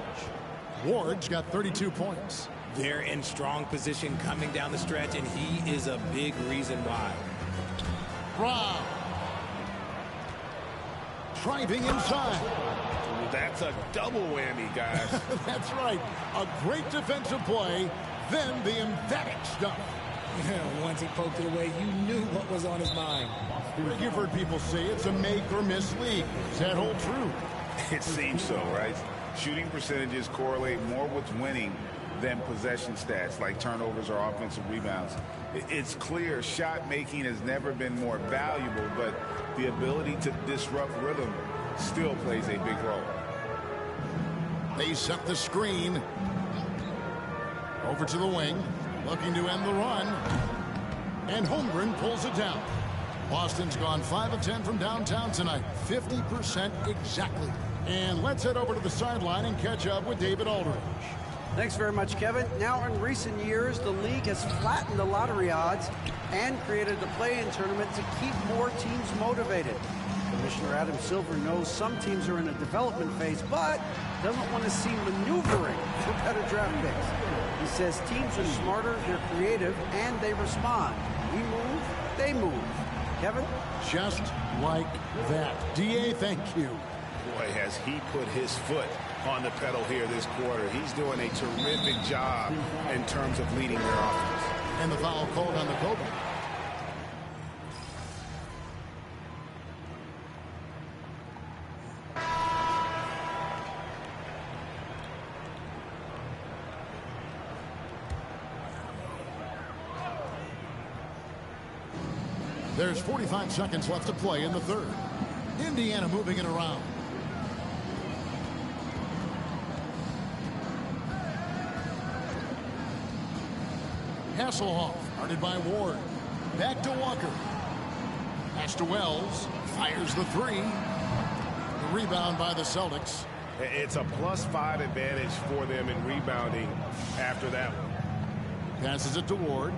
Ward's got 32 points. They're in strong position coming down the stretch, and he is a big reason why. Brown. Driving inside. That's a double whammy, guys. That's right. A great defensive play, then the emphatic stuff. Once he poked it away, you knew what was on his mind. You've heard people say it's a make or miss league. Does that hold true? It seems so, right? Shooting percentages correlate more with winning than possession stats like turnovers or offensive rebounds. It's clear shot making has never been more valuable, but the ability to disrupt rhythm still plays a big role. They set the screen. Over to the wing, looking to end the run. And Holmgren pulls it down. Boston's gone 5 of 10 from downtown tonight. 50% exactly. And let's head over to the sideline and catch up with David Aldridge. Thanks very much, Kevin. Now, in recent years, the league has flattened the lottery odds and created the play-in tournament to keep more teams motivated. Commissioner Adam Silver knows some teams are in a development phase, but doesn't want to see maneuvering for better draft picks. He says teams are smarter, they're creative, and they respond. We move, they move. Kevin? Just like that. DA, thank you. Boy, has he put his foot on the pedal here this quarter. He's doing a terrific job in terms of leading their offense. And the foul called on the Cobra. There's 45 seconds left to play in the third. Indiana moving it around. Hasselhoff, guarded by Ward. Back to Walker. Pass to Wells. Fires the three. The rebound by the Celtics. It's a +5 advantage for them in rebounding after that one. Passes it to Ward.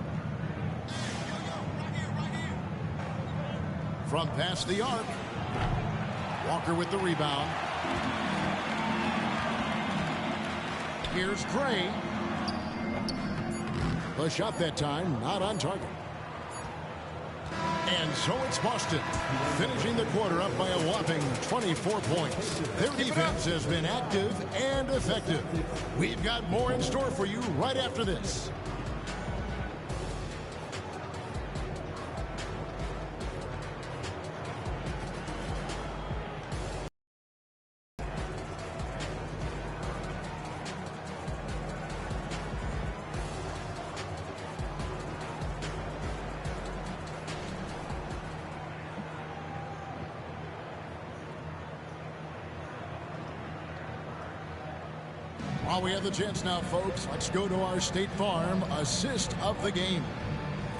From past the arc. Walker with the rebound. Here's Gray. The shot that time, not on target. And so it's Boston, finishing the quarter up by a whopping 24 points. Their defense has been active and effective. We've got more in store for you right after this. While we have the chance now, folks, let's go to our State Farm assist of the game.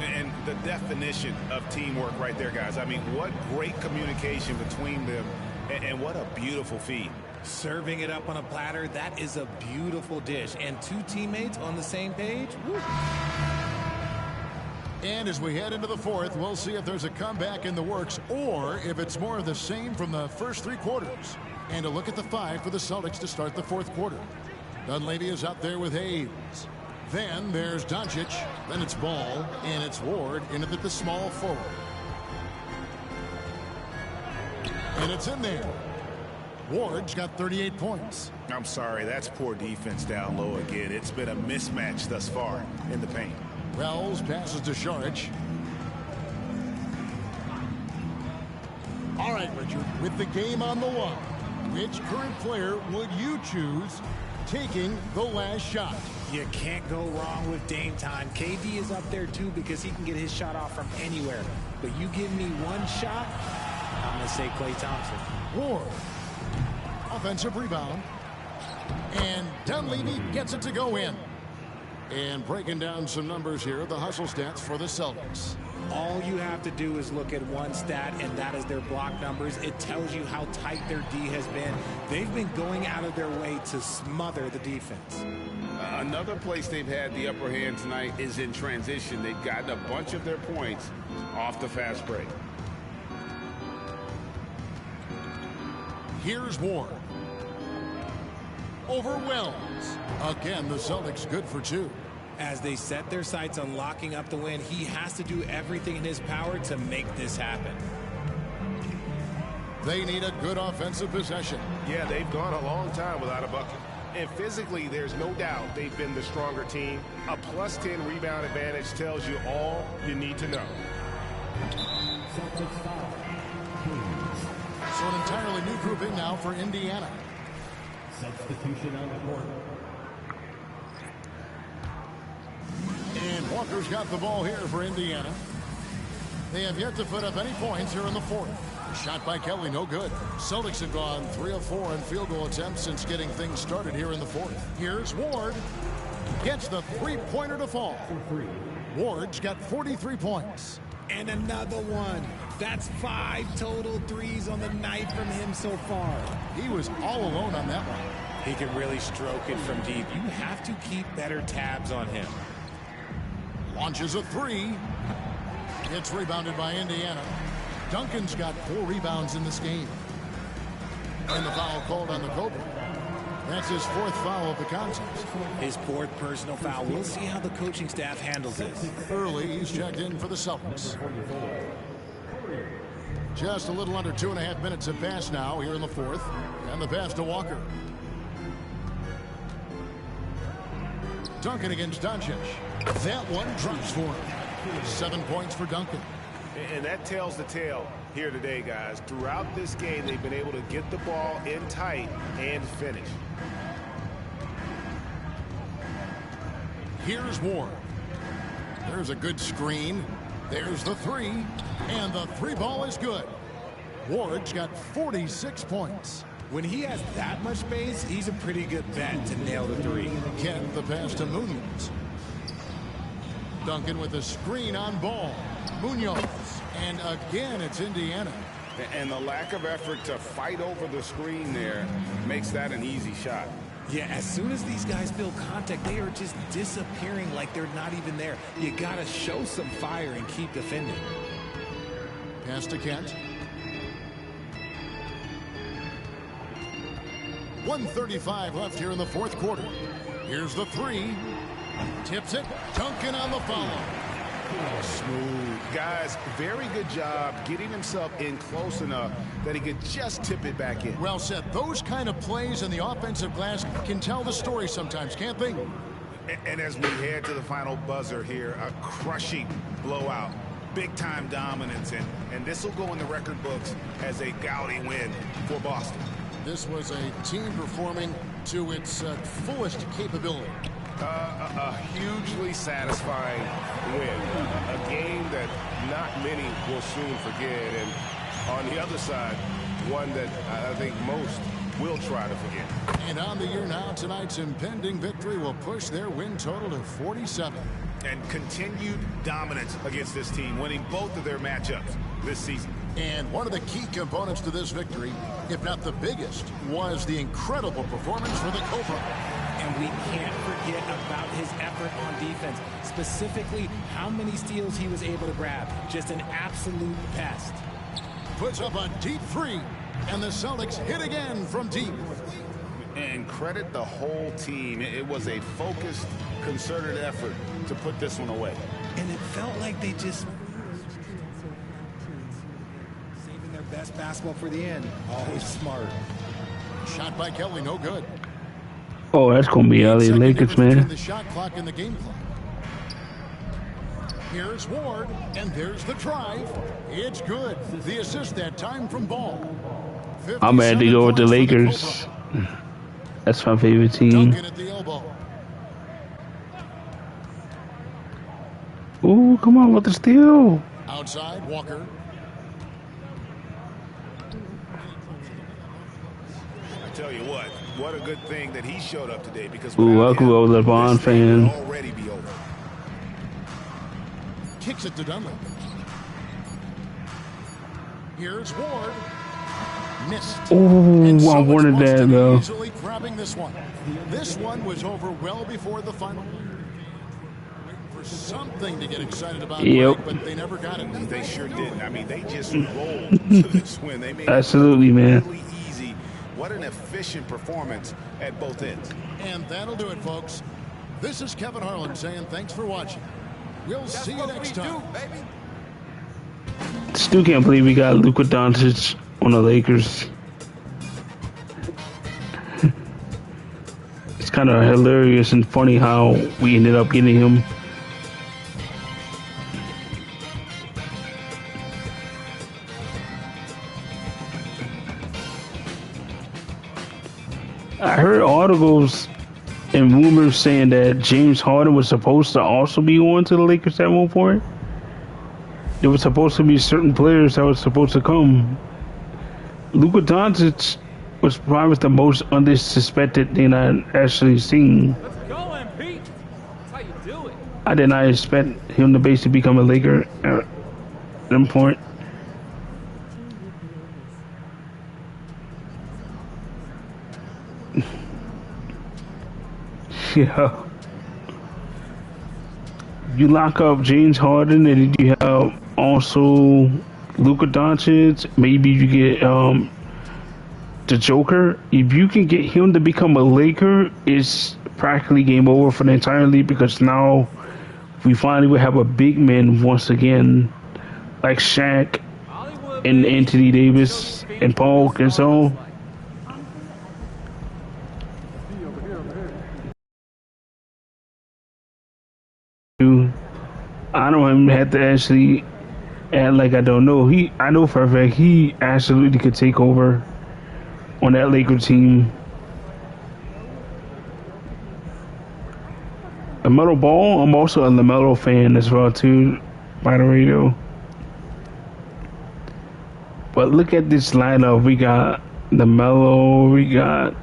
And the definition of teamwork right there, guys. I mean, what great communication between them, and what a beautiful feed. Serving it up on a platter, that is a beautiful dish. And 2 teammates on the same page. Woo. And as we head into the fourth, we'll see if there's a comeback in the works or if it's more of the same from the first 3 quarters. And a look at the 5 for the Celtics to start the fourth quarter. Dunleavy is out there with Hayes. Then there's Doncic. Then it's Ball. And it's Ward in at the small forward. And it's in there. Ward's got 38 points. I'm sorry, that's poor defense down low again. It's been a mismatch thus far in the paint. Wells passes to Saric. All right, Richard, with the game on the line, which current player would you choose taking the last shot? You can't go wrong with Dame time. KD is up there too because he can get his shot off from anywhere. But you give me one shot, I'm going to say Klay Thompson. Ward. Offensive rebound. And Dunleavy gets it to go in. And breaking down some numbers here, the hustle stats for the Celtics. All you have to do is look at one stat, and that is their block numbers. It tells you how tight their D has been. They've been going out of their way to smother the defense. Another place they've had the upper hand tonight is in transition. They've gotten a bunch of their points off the fast break. Here's Ward. Overwhelms. Again, the Celtics good for 2. As they set their sights on locking up the win, he has to do everything in his power to make this happen. They need a good offensive possession. Yeah, they've gone a long time without a bucket. And physically, there's no doubt they've been the stronger team. A plus 10 rebound advantage tells you all you need to know. So an entirely new grouping now for Indiana. Substitution on the court. And Walker's got the ball here for Indiana. They have yet to put up any points here in the fourth. Shot by Kelly, no good. Celtics have gone 3 of 4 in field goal attempts since getting things started here in the fourth. Here's Ward. Gets the three-pointer to fall. Ward's got 43 points. And another one. That's 5 total threes on the night from him so far. He was all alone on that one. He can really stroke it from deep. You have to keep better tabs on him. Launches a 3. It's rebounded by Indiana. Duncan's got 4 rebounds in this game. And the foul called on the Cobra. That's his 4th foul of the contest. His 4th personal foul. We'll see how the coaching staff handles this. Early, he's checked in for the Celtics. Just a little under 2.5 minutes have passed now here in the fourth. And the pass to Walker. Duncan against Doncic. That one drops for him. 7 points for Duncan. And that tells the tale here today, guys. Throughout this game, they've been able to get the ball in tight and finish. Here's Ward. There's a good screen. There's the 3. And the 3 ball is good. Ward's got 46 points. When he has that much space, he's a pretty good bet to nail the 3. Again, the pass to Munoz. Duncan with a screen on ball. Munoz. And again, it's Indiana. And the lack of effort to fight over the screen there makes that an easy shot. Yeah, as soon as these guys feel contact, they are just disappearing like they're not even there. You got to show some fire and keep defending. Pass to Kent. 1:35 left here in the fourth quarter. Here's the 3. Tips it. Duncan on the follow. Smooth. Guys, very good job getting himself in close enough that he could just tip it back in. Well said. Those kind of plays in the offensive glass can tell the story sometimes, can't they? And as we head to the final buzzer here, a crushing blowout. Big-time dominance, and this will go in the record books as a gaudy win for Boston. This was a team performing to its fullest capability. A hugely satisfying win. A game that not many will soon forget. And on the other side, one that I think most will try to forget. And on the year now, tonight's impending victory will push their win total to 47. And continued dominance against this team, winning both of their matchups this season. And one of the key components to this victory, if not the biggest, was the incredible performance for the Cobra. And we can't forget about his effort on defense, specifically how many steals he was able to grab. Just an absolute pest. Puts up a deep 3, and the Celtics hit again from deep. And credit the whole team. It was a focused, concerted effort to put this one away. And it felt like they just saving their best basketball for the end. Always smart. Shot by Kelly, no good. Oh, that's gonna be LA Lakers, man. The shot clock and the game clock. Here's Ward, and there's the drive. It's good. The assist that time from Ball. I'm ready to go with the Lakers. That's my favorite team. Duncan at the elbow. Ooh, come on with the steal. Outside, Walker. I tell you what, what a good thing that he showed up today, because Ooh, I grew up a LeBron fan. Already be over. Kicks it to Dunlap. Here's Ward. Missed. Ooh, I wanted that though. Easily grabbing this one. This one was over well before the final. For something to get excited about, yep. But they never got it. They sure didn't. I mean, they just rolled to this win. They made Absolutely, it man. really easy. What an efficient performance at both ends. And that'll do it, folks. This is Kevin Harlan saying thanks for watching. We'll see you next time. Still can't believe we got Luka Doncic on the Lakers. It's kind of hilarious and funny how we ended up getting him. I heard articles and rumors saying that James Harden was supposed to also be on to the Lakers at one point. There was supposed to be certain players that were supposed to come. Luka Doncic was probably the most unsuspected thing I actually seen. Let's go, MP. That's how you do it. I did not expect him to basically become a Laker at some point. Yeah. You lock up James Harden, and you have also Luka Doncic. Maybe you get the Joker. If you can get him to become a Laker, it's practically game over for the entire league, because now we finally will have a big man once again, like Shaq and Anthony Davis and Paul Gasol. I don't even have to actually act like I don't know. I know for a fact he absolutely could take over on that Lakers team. LaMelo Ball, I'm also a LaMelo fan as well too, by the way though. But look at this lineup. We got LaMelo, we got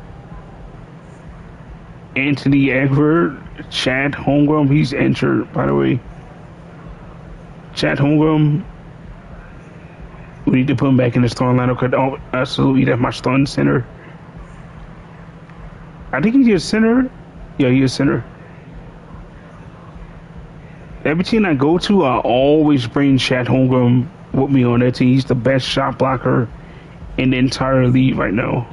Anthony Edwards, Chad Holmgren, he's injured by the way. Chad Holmgren, we need to put him back in the starting lineup, because absolutely that's my starting center. I think he's a center. Yeah, he's a center. Every team I go to, I always bring Chad Holmgren with me on that team. He's the best shot blocker in the entire league right now.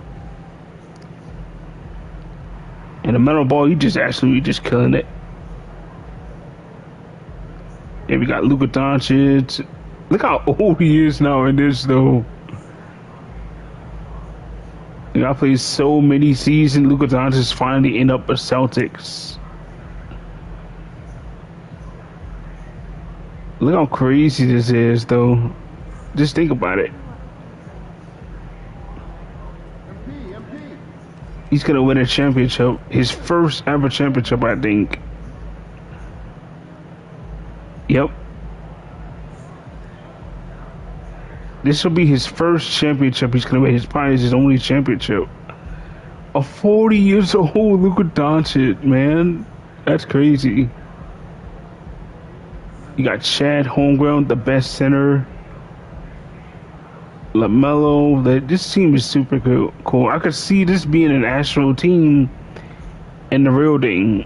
And the LaMelo Ball, he just absolutely just killing it. And we got Luka Doncic. Look how old he is now in this, though. I played so many seasons. Luka Doncic finally end up with Celtics. Look how crazy this is, though. Just think about it. He's gonna win a championship. His first ever championship, I think. Yep. This will be his first championship he's gonna win. His probably his only championship. A 40 years old Luka Doncic, man. That's crazy. You got Chad Holmgren, the best center. LaMelo. This team is super cool. I could see this being an actual team in the real thing.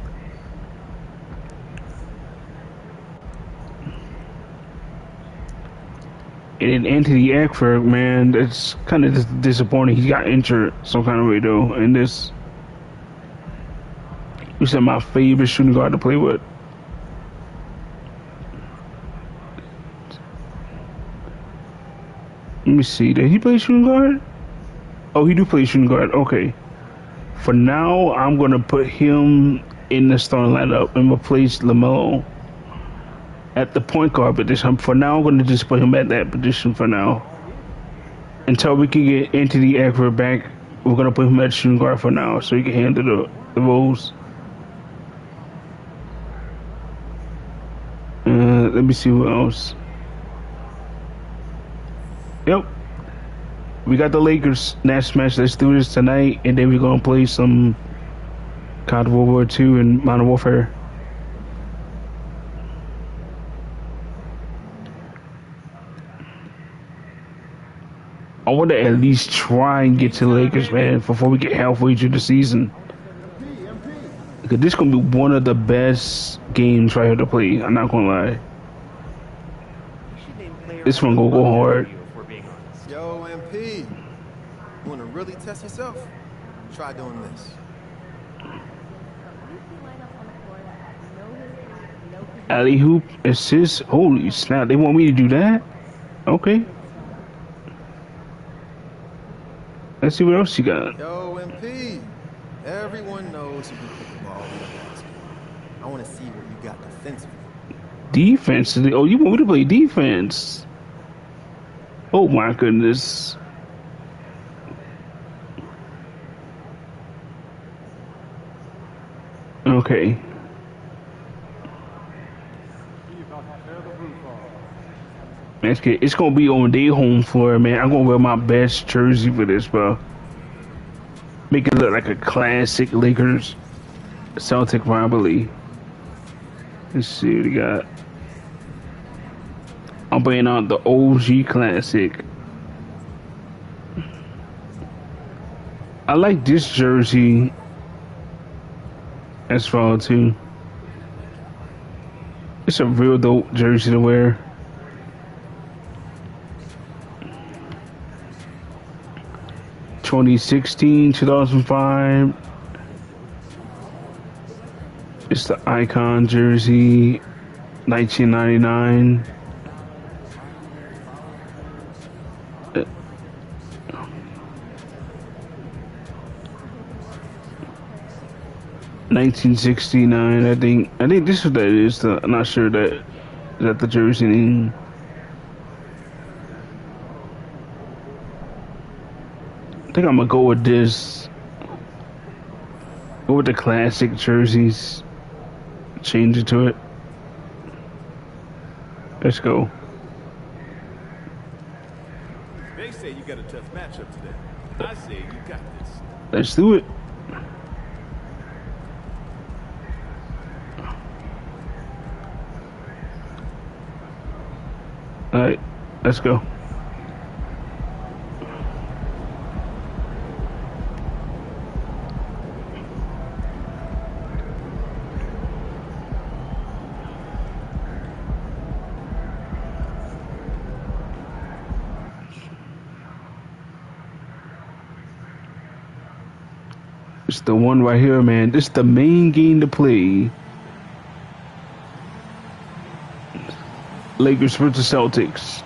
And then Anthony Edwards, man, that's kind of disappointing. He got injured some kind of way though. And this, he's my favorite shooting guard to play with. Let me see. Did he play shooting guard? Oh, he do play shooting guard. Okay. For now, I'm gonna put him in the starting lineup and replace LaMelo at the point guard position. For now, I'm gonna just put him at that position for now. Until we can get Anthony Edwards back, we're gonna put him at shooting guard for now, so he can handle the roles. Let me see who else. Yep. We got the Lakers next match. Let's do this tonight, and then we're gonna play some COD World War II and Modern Warfare. I want to at least try and get to the Lakers, man, before we get halfway through the season. Because this is gonna be one of the best games right here to play. I'm not gonna lie. This one gonna go hard. Yo, MP, you wanna really test yourself? Try doing this. Alley hoop assist. Holy snap! They want me to do that? Okay. Let's see what else you got. Yo, MP, everyone knows you can pick the ball in the basket. I wanna see what you got defensively. Defense? Oh, you want me to play defense? Oh my goodness. Okay. It's gonna be on their home floor, man. I'm gonna wear my best jersey for this, bro. Make it look like a classic Lakers Celtic rivalry. Let's see what we got. I'm playing out the OG Classic. I like this jersey as well too. It's a real dope jersey to wear. (2016, 2005). It's the Icon jersey. 1999. 1969, I think this is what that is. I'm not sure that is that the jersey name. I think I'm gonna go with this. Go with the classic jerseys. Change it to it. Let's go. They say you got a tough matchup today. I say you got this. Let's do it. Alright, let's go. It's the one right here, man. This is the main game to play. Lakers versus Celtics.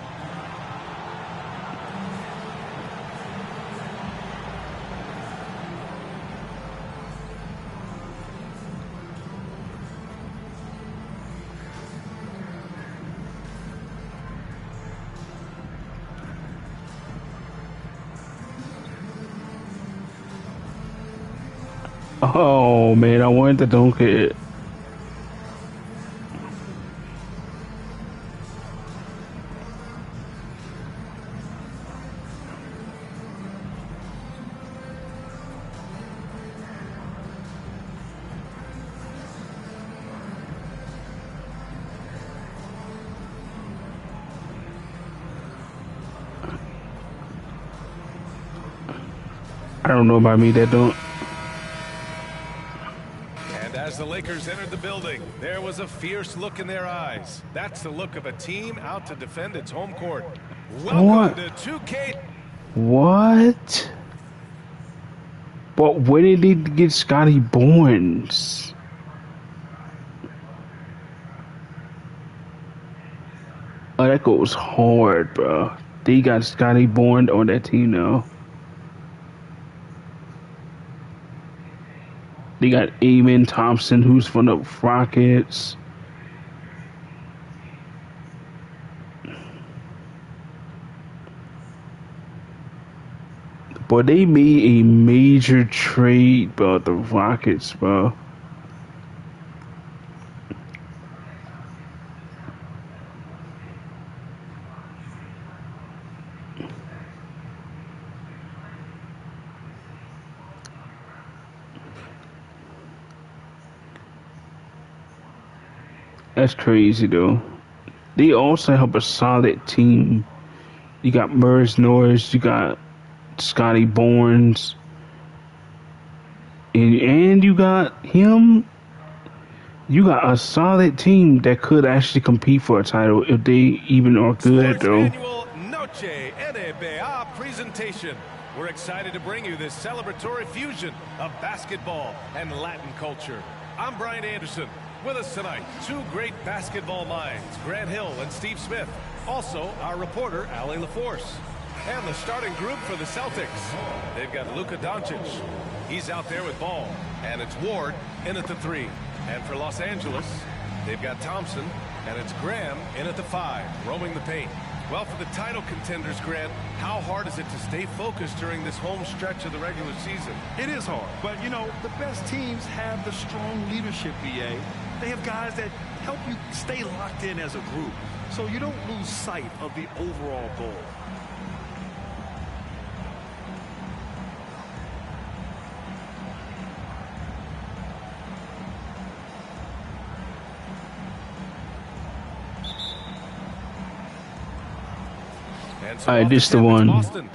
Oh man, I wanted to dunk it. I don't know about me that don't. And as the Lakers entered the building, there was a fierce look in their eyes. That's the look of a team out to defend its home court. Welcome to 2K. What? But when did they get Scotty Barnes? Oh, that goes hard, bro. They got Scotty Barnes on that team now. They got Amen Thompson, who's from the Rockets. But they made a major trade, bro. The Rockets, bro. That's crazy, though. They also have a solid team. You got Merz Norris, you got Scotty Barnes, and you got him. You got a solid team that could actually compete for a title if they even are good, though. Annual Noche NBA presentation. We're excited to bring you this celebratory fusion of basketball and Latin culture. I'm Brian Anderson. With us tonight, two great basketball minds, Grant Hill and Steve Smith. Also, our reporter, Allie LaForce. And the starting group for the Celtics. They've got Luka Doncic. He's out there with ball. And it's Ward in at the 3. And for Los Angeles, they've got Thompson. And it's Graham in at the 5, roaming the paint. Well, for the title contenders, Grant, how hard is it to stay focused during this home stretch of the regular season? It is hard, but you know, the best teams have the strong leadership, BA. They have guys that help you stay locked in as a group, so you don't lose sight of the overall goal. Alright, this the one. Boston.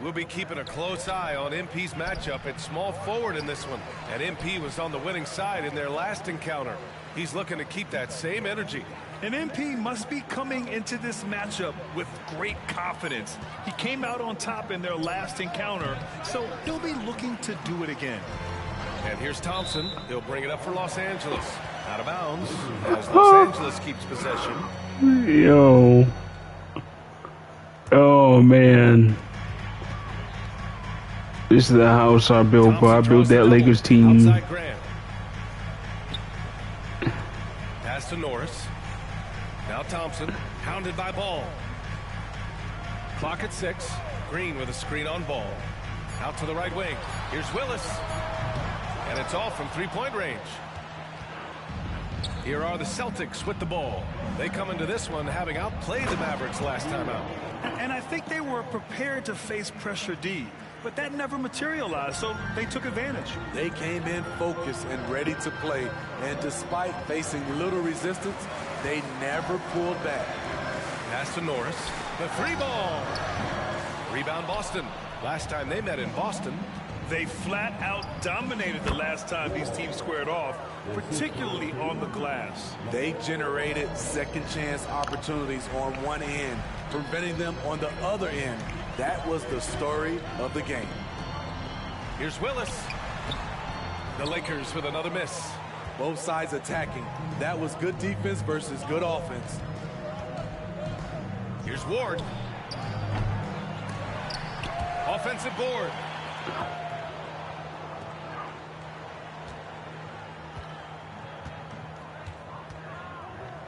We'll be keeping a close eye on MP's matchup at small forward in this one. And MP was on the winning side in their last encounter. He's looking to keep that same energy. And MP must be coming into this matchup with great confidence. He came out on top in their last encounter, so he'll be looking to do it again. And here's Thompson. He'll bring it up for Los Angeles. Out of bounds as Los Angeles keeps possession. Yo. Oh, man. This is the house I built, bro. I built that Lakers team. Pass to Norris. Now Thompson, hounded by Ball. Clock at 6. Green with a screen on Ball. Out to the right wing. Here's Willis. And it's all from three-point range. Here are the Celtics with the ball. They come into this one having outplayed the Mavericks last time out. And I think they were prepared to face pressure D, but that never materialized, so they took advantage. They came in focused and ready to play, and despite facing little resistance, they never pulled back. Pass to Norris. The 3-ball. Rebound Boston. Last time they met in Boston, they flat out dominated the last time these teams squared off, particularly on the glass. They generated second chance opportunities on one end, preventing them on the other end. That was the story of the game. Here's Willis. The Lakers with another miss. Both sides attacking. That was good defense versus good offense. Here's Ward. Offensive board.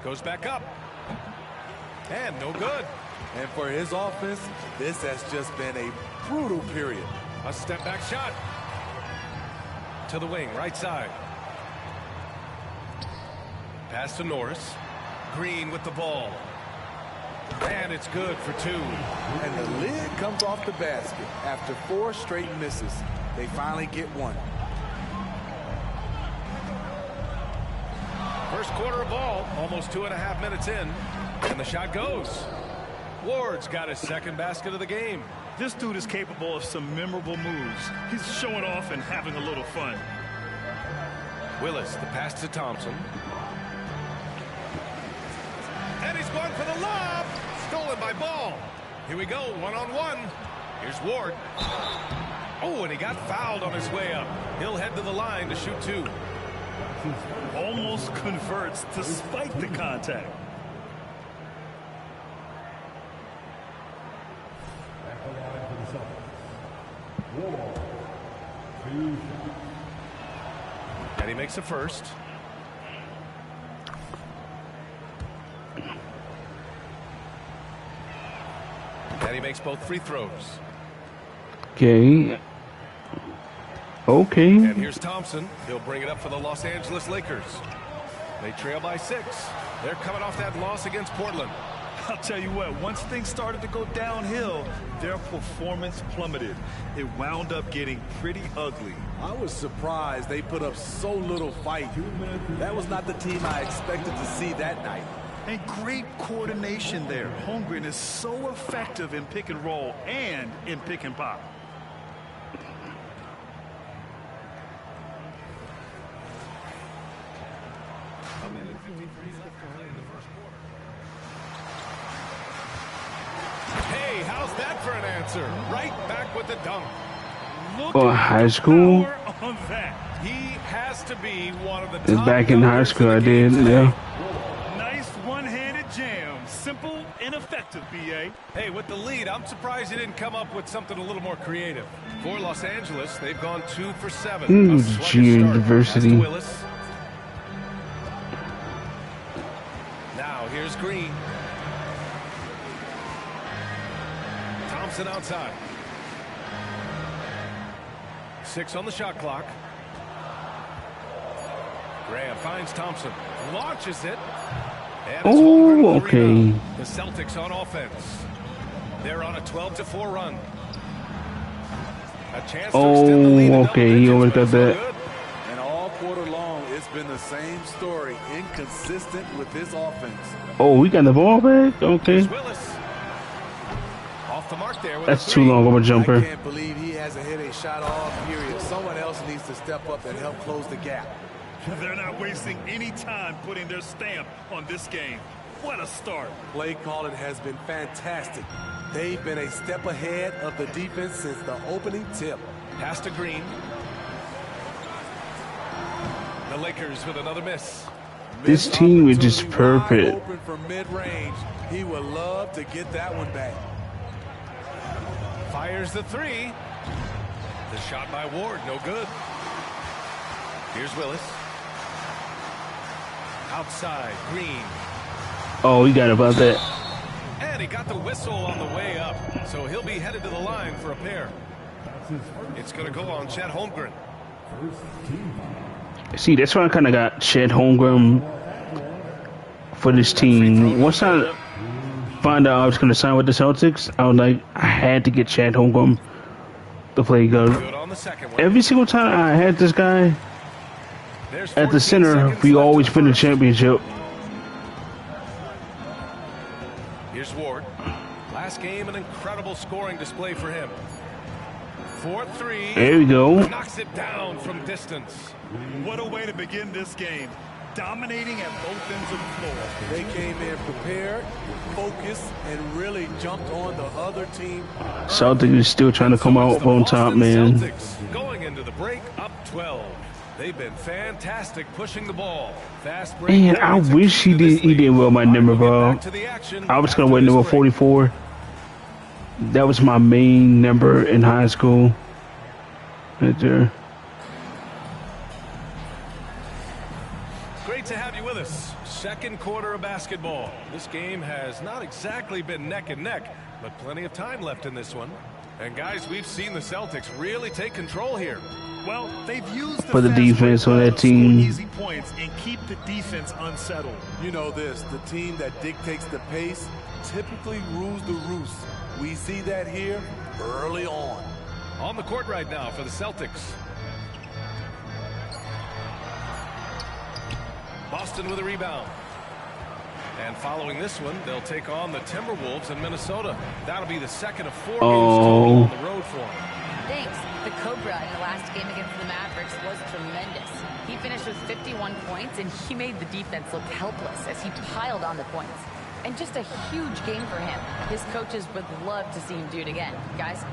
Goes back up. And no good. And for his offense, this has just been a brutal period. A step back shot. To the wing, right side. Pass to Norris. Green with the ball. And it's good for 2. And the lid comes off the basket. After 4 straight misses, they finally get one. First quarter of ball, almost 2.5 minutes in, and the shot goes. Ward's got his second basket of the game. This dude is capable of some memorable moves. He's showing off and having a little fun. Willis, the pass to Thompson. And he's going for the lob. Stolen by Ball. Here we go, one-on-one. Here's Ward. Oh, and he got fouled on his way up. He'll head to the line to shoot 2. Almost converts despite the contact. And he makes a first. And he makes both free throws. Okay. Okay. And here's Thompson. He'll bring it up for the Los Angeles Lakers. They trail by 6. They're coming off that loss against Portland. I'll tell you what, once things started to go downhill, their performance plummeted. It wound up getting pretty ugly. I was surprised they put up so little fight. That was not the team I expected to see that night. And great coordination there. Holmgren is so effective in pick and roll and in pick and pop. Hey, how's that for an answer? Right back with the dunk. Oh, high school? On that. He has to be one of the It's top back in high school, I did, yeah. Nice one-handed jam. Simple and effective, B.A. Hey, with the lead, I'm surprised he didn't come up with something a little more creative. For Los Angeles, they've gone 2 for 7. Ooh, University. Now, here's Green. Thompson outside. 6 on the shot clock. Graham finds Thompson, launches it. Oh, okay. The Celtics on offense. They're on a 12-4 run. A chance to extend the lead. Okay, he always got that. And all quarter long, it's been the same story, inconsistent with his offense. Oh, we got the ball back? Okay. Off the mark there with That's too long of a jumper. I can't believe he hasn't hit a shot all period. Someone else needs to step up and help close the gap. They're not wasting any time putting their stamp on this game. What a start. Play calling has been fantastic. They've been a step ahead of the defense since the opening tip. Pass to Green. The Lakers with another miss. This team is just perfect. Open from mid-range. He would love to get that one back. Fires the 3. The shot by Ward, no good. Here's Willis. Outside, Green. Oh, he got about that. And he got the whistle on the way up, so he'll be headed to the line for a pair. It's going to go on Chet Holmgren. See, that's why I kind of got Chet Holmgren for this team. Once I found out I was going to sign with the Celtics, I was like, I had to get Chet Holmgren to play good. Every single time I had this guy at the center, we always win the championship. Here's Ward. Last game, an incredible scoring display for him. 4-3. There we go. Knocks it down from distance. What a way to begin this game. Dominating at both ends of the floor. They came in prepared, focused, and really jumped on the other team. Celtics is still trying to come out on top, man. Celtics going into the break up 12. They've been fantastic pushing the ball. Fast break. Man, I wish he did well my number, bro. I was gonna wear number 44. That was my main number in high school. Right there. Great to have you with us. Second quarter of basketball. This game has not exactly been neck and neck, but plenty of time left in this one. And guys, we've seen the Celtics really take control here. Well, they've used for the defense on that team. Easy points and keep the defense unsettled. You know this, the team that dictates the pace typically rules the roost. We see that here early on. On the court right now for the Celtics. Boston with a rebound. And following this one, they'll take on the Timberwolves in Minnesota. That'll be the second of 4 games total on the road for them. Thanks. The Cobra in the last game against the Mavericks was tremendous. He finished with 51 points, and he made the defense look helpless as he piled on the points. And just a huge game for him. His coaches would love to see him do it again. Guys?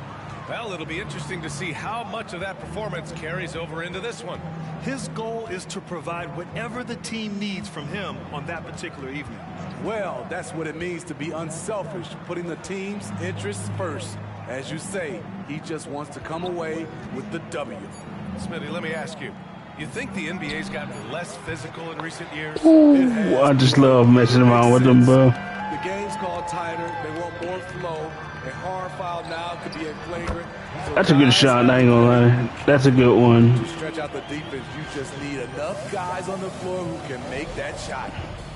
Well, it'll be interesting to see how much of that performance carries over into this one. His goal is to provide whatever the team needs from him on that particular evening. Well, that's what it means to be unselfish, putting the team's interests first. As you say, he just wants to come away with the W. Smitty, let me ask you. You think the NBA's gotten less physical in recent years? Ooh, I just love messing around with them, bro. The game's called tighter. They want more flow. A hard foul now could be a flagrant. So that's a good shot, I ain't gonna lie. That's a good one. To stretch out the defense, you just need enough guys on the floor who can make that shot.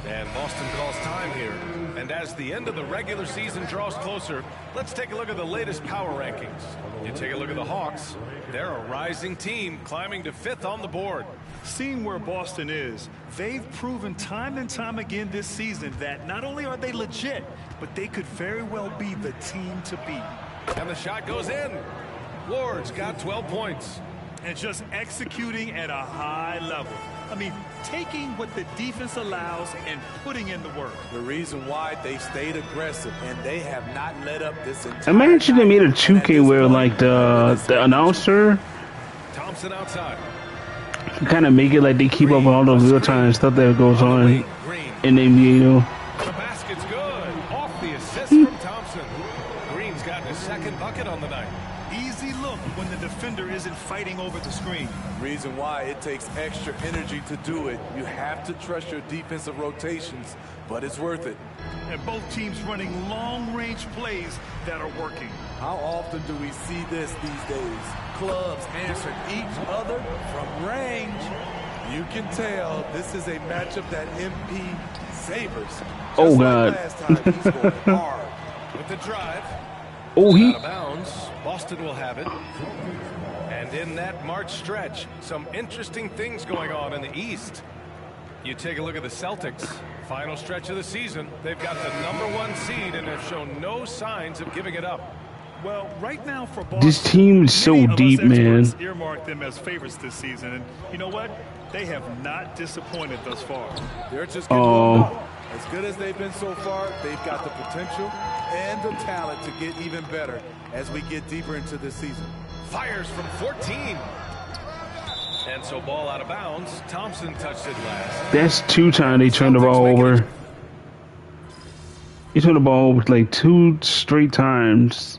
And Boston calls time here. And as the end of the regular season draws closer, let's take a look at the latest power rankings. You take a look at the Hawks. They're a rising team climbing to 5th on the board. Seeing where Boston is, they've proven time and time again this season that not only are they legit, but they could very well be the team to beat. And the shot goes in. Ward's got 12 points. And just executing at a high level. I mean, taking what the defense allows and putting in the work. The reason why they stayed aggressive and they have not let up this entire Imagine they made a 2K where like the announcer Thompson outside. kind of make it like they keep up with all the real time stuff that goes on in the NBA. The basket's good. Off the assist from Thompson. Green's got his second bucket on the night. Easy look when the defender isn't fighting over the screen. Reason why it takes extra energy to do it. You have to trust your defensive rotations, but it's worth it. And both teams running long-range plays that are working. How often do we see this these days? Clubs answering each other from range. You can tell this is a matchup that MP savors. Oh, God. Last time he scored hard. With the drive. Oh, Out of bounds. Boston will have it. And in that March stretch, some interesting things going on in the East. You take a look at the Celtics. Final stretch of the season. They've got the #1 seed and have shown no signs of giving it up. Well, right now for Boston, This team is so deep, man. Earmarked them as favorites this season, and you know what? They have not disappointed thus far. They're just getting warmed up. As good as they've been so far, they've got the potential and the talent to get even better as we get deeper into this season. Fires from 14. And so ball out of bounds. Thompson touched it last. That's 2 times they turned the ball over. He turned the ball over like 2 straight times.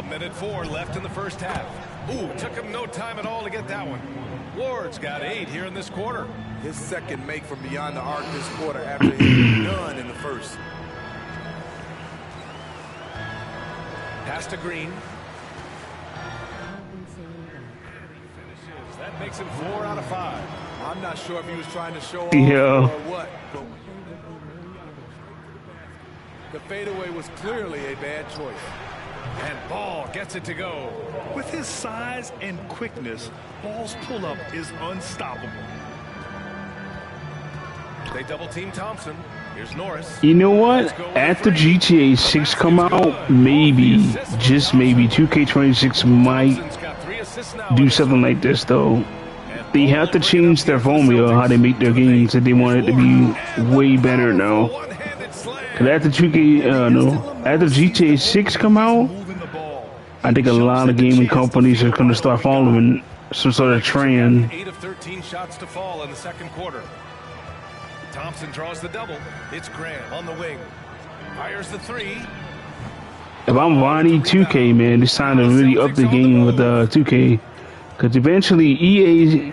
Minute 4 left in the first half. Ooh, took him no time at all to get that one. Ward's got 8 here in this quarter. His second make from beyond the arc this quarter after hitting none in the first. Pass to Green. That makes him 4 out of 5. I'm not sure if he was trying to show off Yeah. or what. But the fadeaway was clearly a bad choice. And Ball gets it to go. With his size and quickness, Ball's pull-up is unstoppable. They double-team Thompson. Here's Norris. You know what? After GTA 6 come out, maybe, just maybe, 2K26 might do something like this, though. They have to change their formula, how they make their games, if they want it to be way better now. Cause after 2K, after GTA 6 come out, I think a lot of gaming companies are going to start following some sort of trend. 8 of 13 shots to fall in the second quarter. Thompson draws the double. It's Grant on the wing. Fires the 3. If I'm Vonnie 2K, man, it's time to really up the game with 2K. Because eventually EA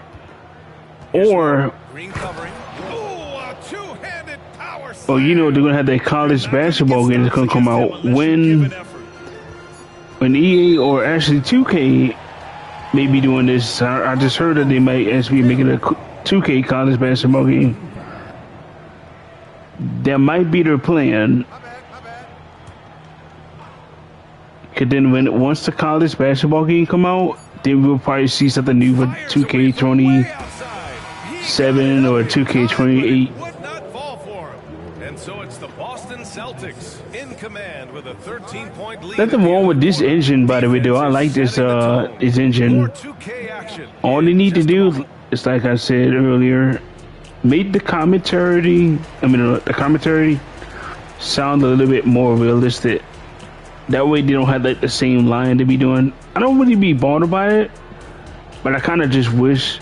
or... Oh, you know, they're going to have that college basketball game that's going to come out when EA or actually 2K may be doing this. I just heard that they might actually be making a 2K college basketball game. That might be their plan. Cause then once the college basketball game come out, then we'll probably see something new for 2K27 or 2K28. And so it's the Boston Celtics in command with a 13-point lead. Nothing wrong with this engine, by the way, though. I like this engine. All they need to do is, like I said earlier, make the commentary sound a little bit more realistic. That way they don't have like the same line to be doing. I don't really be bothered by it, but I kind of just wish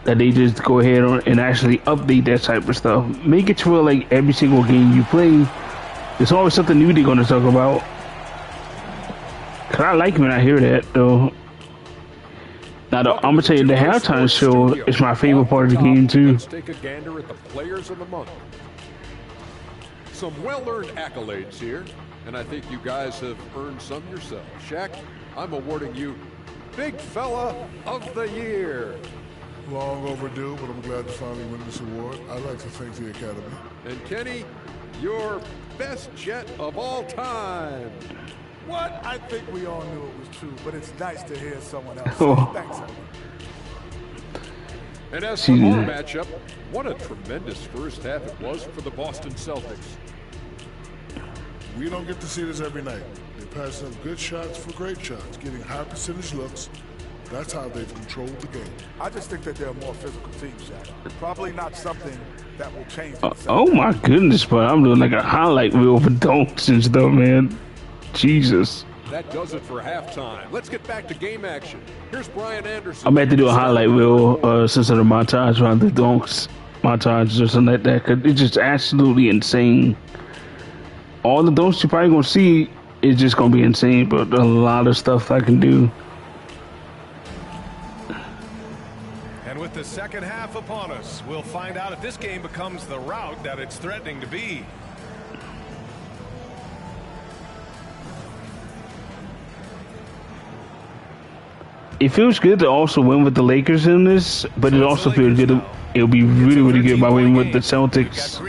that they just go ahead and actually update that type of stuff. Make it to where like every single game you play, there's always something new they're going to talk about. Cause I like when I hear that though. Now I'm gonna tell you, the halftime show is my favorite part of the game too. Let's take a gander at the players of the month. Some well-earned accolades here. and I think you guys have earned some yourself. Shaq, I'm awarding you Big Fella of the Year. Long overdue, but I'm glad to finally win this award. I'd like to thank the Academy. And Kenny, your best Jet of all time. What? I think we all knew it was true, but it's nice to hear someone else. Oh. Thanks, everyone. And as for our matchup, what a tremendous first half it was for the Boston Celtics. We don't get to see this every night. They pass up good shots for great shots, getting high percentage looks. That's how they've controlled the game. I just think that they're a more physical team, Shaq. Probably not something that will change. Oh my goodness, bro. I'm doing like a highlight reel for dunks and stuff, man. Jesus. That does it for halftime. Let's get back to game action. Here's Brian Anderson. I'm about to do a highlight reel since of the montage around the dunks, montage or something like that, because it's just absolutely insane. All the dunks you're probably going to see is just going to be insane, but a lot of stuff I can do. And with the second half upon us, we'll find out if this game becomes the rout that it's threatening to be. It feels good to also win with the Lakers in this, but it also feels good. It'll be really, really good by winning with the Celtics.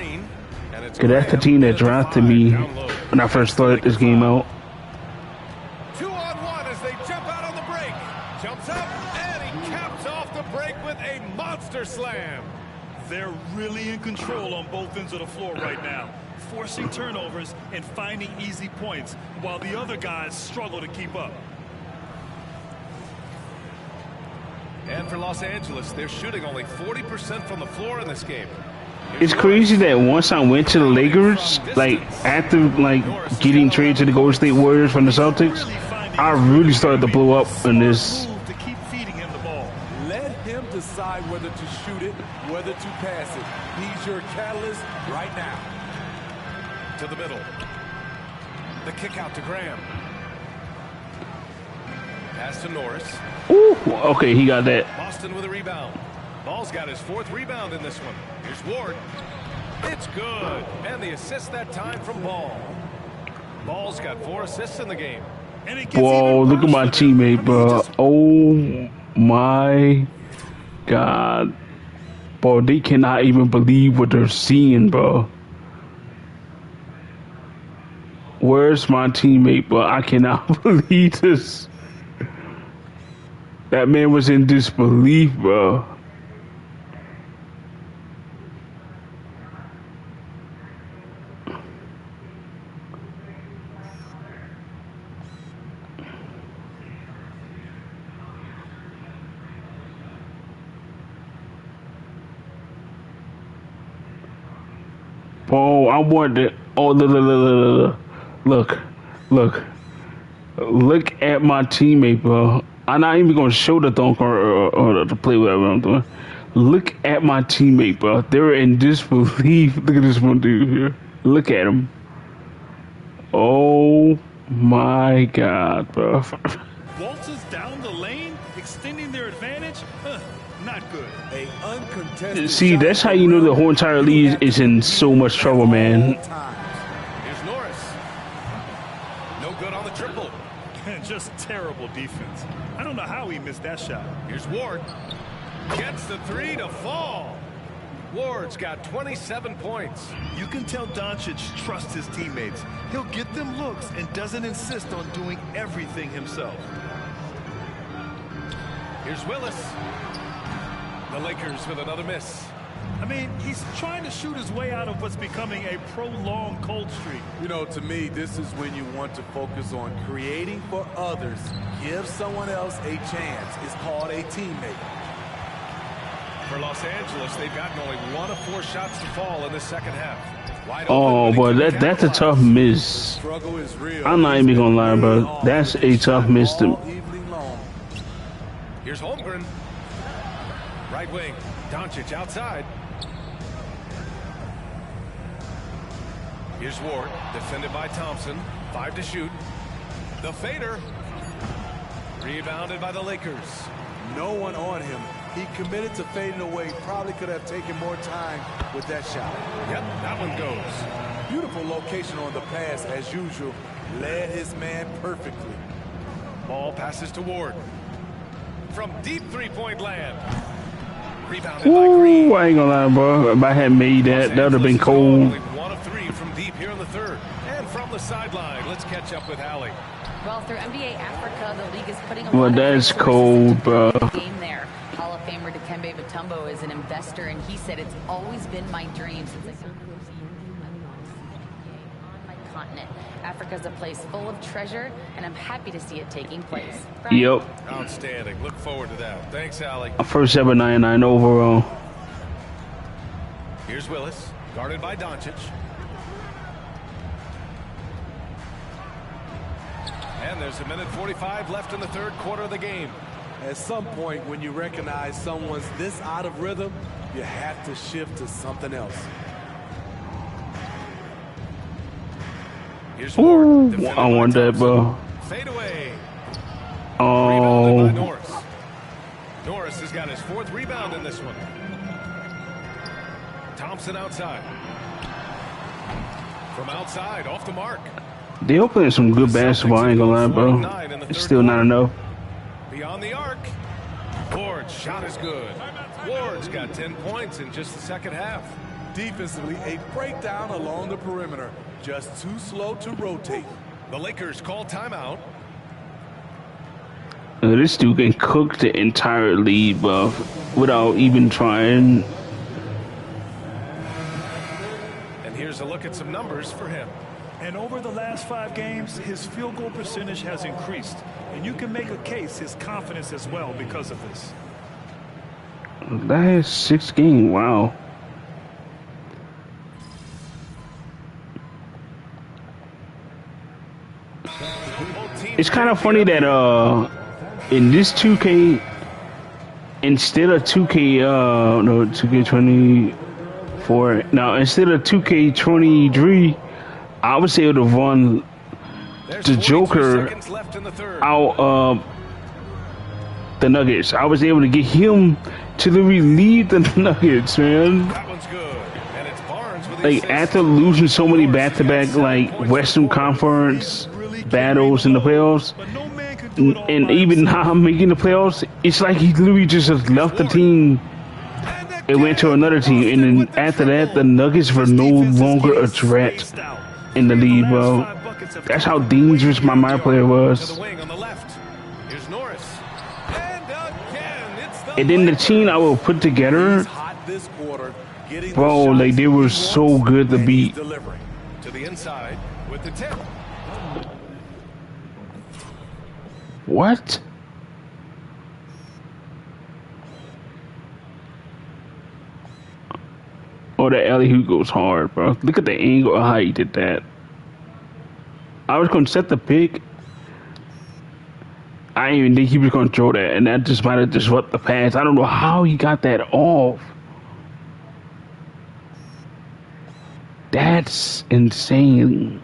Because that's the team that drafted me when I first started this game out. 2-on-1 as they jump out on the break. Jumps up, and he caps off the break with a monster slam. They're really in control on both ends of the floor right now, forcing turnovers and finding easy points, while the other guys struggle to keep up. And for Los Angeles, they're shooting only 40% from the floor in this game. It's crazy that once I went to the Lakers, like after like getting traded to the Golden State Warriors from the Celtics, I really started to blow up in this. Let him decide whether to shoot it, whether to pass it. He's your catalyst right now. To the middle. The kick out to Graham. Pass to Norris. Ooh, okay, he got that. Boston with a rebound. Ball's got his fourth rebound in this one. Here's Ward. It's good. And the assist that time from Ball. Ball's got 4 assists in the game. Whoa, look at my teammate, bro. Oh my God. Bro, they cannot even believe what they're seeing, bro. Where's my teammate, bro? I cannot believe this. That man was in disbelief, bro. Oh, I want it. Oh, look at my teammate, bro. I'm not even gonna show the dunk or the play, whatever I'm doing. Look at my teammate, bro. They're in disbelief. Look at this one dude here. Look at him. Oh my God, bro. Walters down the lane, extending their advantage. Not good. See, that's how you know the whole entire league is in so much trouble, man. Here's Norris. No good on the triple. Just terrible defense. I don't know how he missed that shot. Here's Ward. Gets the 3 to fall. Ward's got 27 points. You can tell Doncic trusts his teammates. He'll get them looks and doesn't insist on doing everything himself. Here's Willis. The Lakers with another miss. I mean, he's trying to shoot his way out of what's becoming a prolonged cold streak. You know, to me, this is when you want to focus on creating for others. Give someone else a chance. It's called a teammate. For Los Angeles, they've gotten only 1 of 4 shots to fall in the second half. Oh, boy, that's a tough miss. I'm not even gonna lie, bro. That's a tough miss to me. Here's Holmgren. Right wing. Doncic outside. Here's Ward, defended by Thompson. 5 to shoot. The fader. Rebounded by the Lakers. No one on him. He committed to fading away. Probably could have taken more time with that shot. Yep, that one goes. Beautiful location on the pass, as usual. Led his man perfectly. Ball passes to Ward. From deep three-point land. Rebounded by Ooh, I ain't gonna lie, bro. If I had made that, that would have been cold. Only 1 of 3 from deep here in the third. And from the sideline, let's catch up with Allie. Well, through NBA Africa, the league is putting a Well, lot of that's resources cold, bro. into the game there. Hall of Famer Dikembe Mutombo is an investor, and he said, "It's always been my dream since I got to see on my continent. Africa's a place full of treasure, and I'm happy to see it taking place." Yep. Outstanding. Look forward to that. Thanks, Allie. First ever 99 overall. Here's Willis, guarded by Doncic. And there's 1:45 left in the third quarter of the game. At some point, when you recognize someone's this out of rhythm, you have to shift to something else. Here's Ward. Ooh, I want that, bro. Fade away. Oh. Rebounded by Norris. Norris has got his 4th rebound in this one. Thompson outside. From outside, off the mark. They are playing some good basketball, I ain't gonna lie, bro. It's still not enough. Beyond the arc. Ward's shot is good. Ward's got 10 points in just the second half. Defensively, a breakdown along the perimeter. Just too slow to rotate. The Lakers call timeout. This dude can cook the entire lead, bro, without even trying. And here's a look at some numbers for him. And over the last 5 games, his field goal percentage has increased. And you can make a case his confidence as well because of this. Last 6 games, wow. It's kind of funny that in this 2K, instead of 2K no 2K24, now instead of 2K23, I was able to run the Joker out the Nuggets. I was able to get him to relieve the Nuggets, man. That one's good. And it's Barnes with Like after losing so many back-to-back like Western Conference battles in the playoffs, and even now making the playoffs, it's like he literally just left the team and went to another team, and then after that, the Nuggets were no longer a threat in the league, bro. That's how dangerous my mind player was. And then the team I will put together, bro, like they were so good to beat. To the inside with the tip. What? Oh, the alley-oop goes hard, bro. Look at the angle of how he did that. I was going to set the pick. I didn't even think he was going to throw that, and that just might have disrupted the pass. I don't know how he got that off. That's insane.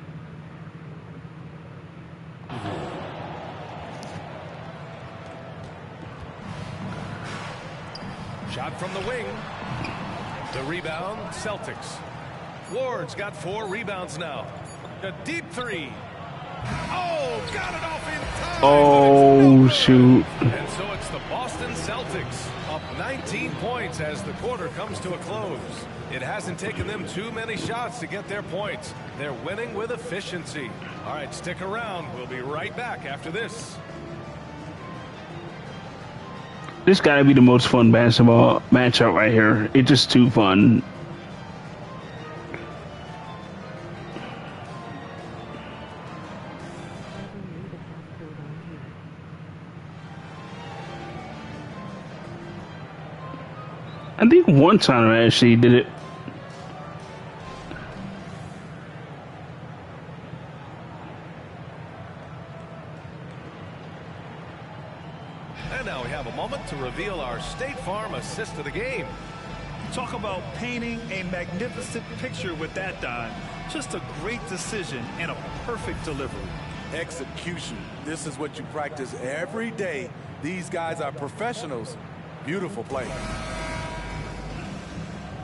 Shot from the wing. The rebound, Celtics. Ward's got 4 rebounds now. A deep 3. Oh, got it off in time. Oh, shoot. And so it's the Boston Celtics up 19 points as the quarter comes to a close. It hasn't taken them too many shots to get their points. They're winning with efficiency. All right, stick around. We'll be right back after this. This gotta be the most fun basketball matchup right here. It's just too fun. I think one time I actually did it. And now we have a moment to reveal our State Farm assist of the game. Talk about painting a magnificent picture with that dime. Just a great decision and a perfect delivery. Execution. This is what you practice every day. These guys are professionals Beautiful play.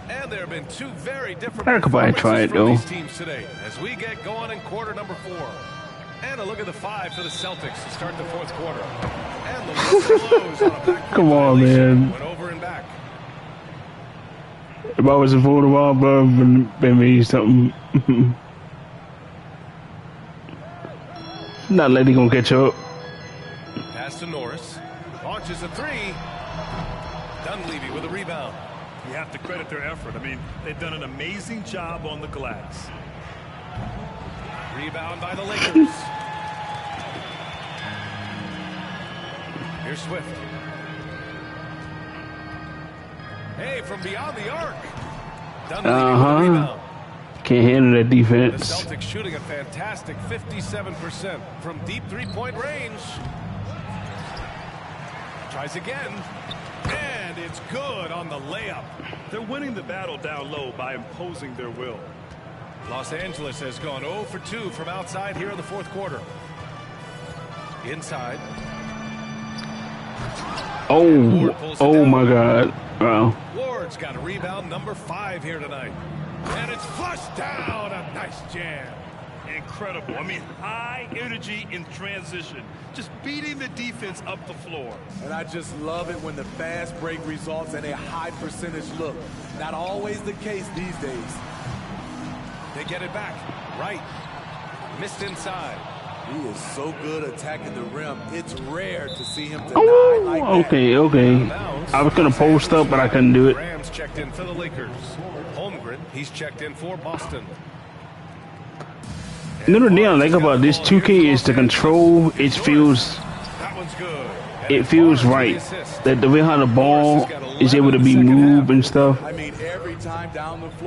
And there have been two very different I could probably try it, from though. these teams today as we get going in quarter number 4. And a look at the 5 for the Celtics to start the 4th quarter. And the whistle blows on a backcourt Come on, violation. man. Went over and back. If I was in full of ball, bro, maybe something. Not letting him catch up. Pass to Norris. Launches a 3. Dunleavy with a rebound. You have to credit their effort. I mean, they've done an amazing job on the glass. Rebound by the Lakers. Here's Swift. Hey, from beyond the arc. Dunleavy with a rebound. Can't handle that The defense. Celtics shooting a fantastic 57% from deep three-point range. Tries again. And it's good on the layup. They're winning the battle down low by imposing their will. Los Angeles has gone 0 for 2 from outside here in the 4th quarter. Inside. Oh my God. Wow. Ward's got a rebound number 5 here tonight. And it's flushed down. A nice jam. Incredible. I mean, high energy in transition. Just beating the defense up the floor. And I just love it when the fast break results in a high percentage look. Not always the case these days. They get it back. Right. Missed inside. He is so good attacking the rim. It's rare to see him deny like that. Okay. I was gonna post up, but I couldn't do it. Rams checked in for the Lakers. Holmgren, he's checked in for Boston. Another thing I like about this 2K is the control. It feels right. That the way how the ball is able to be moved and stuff.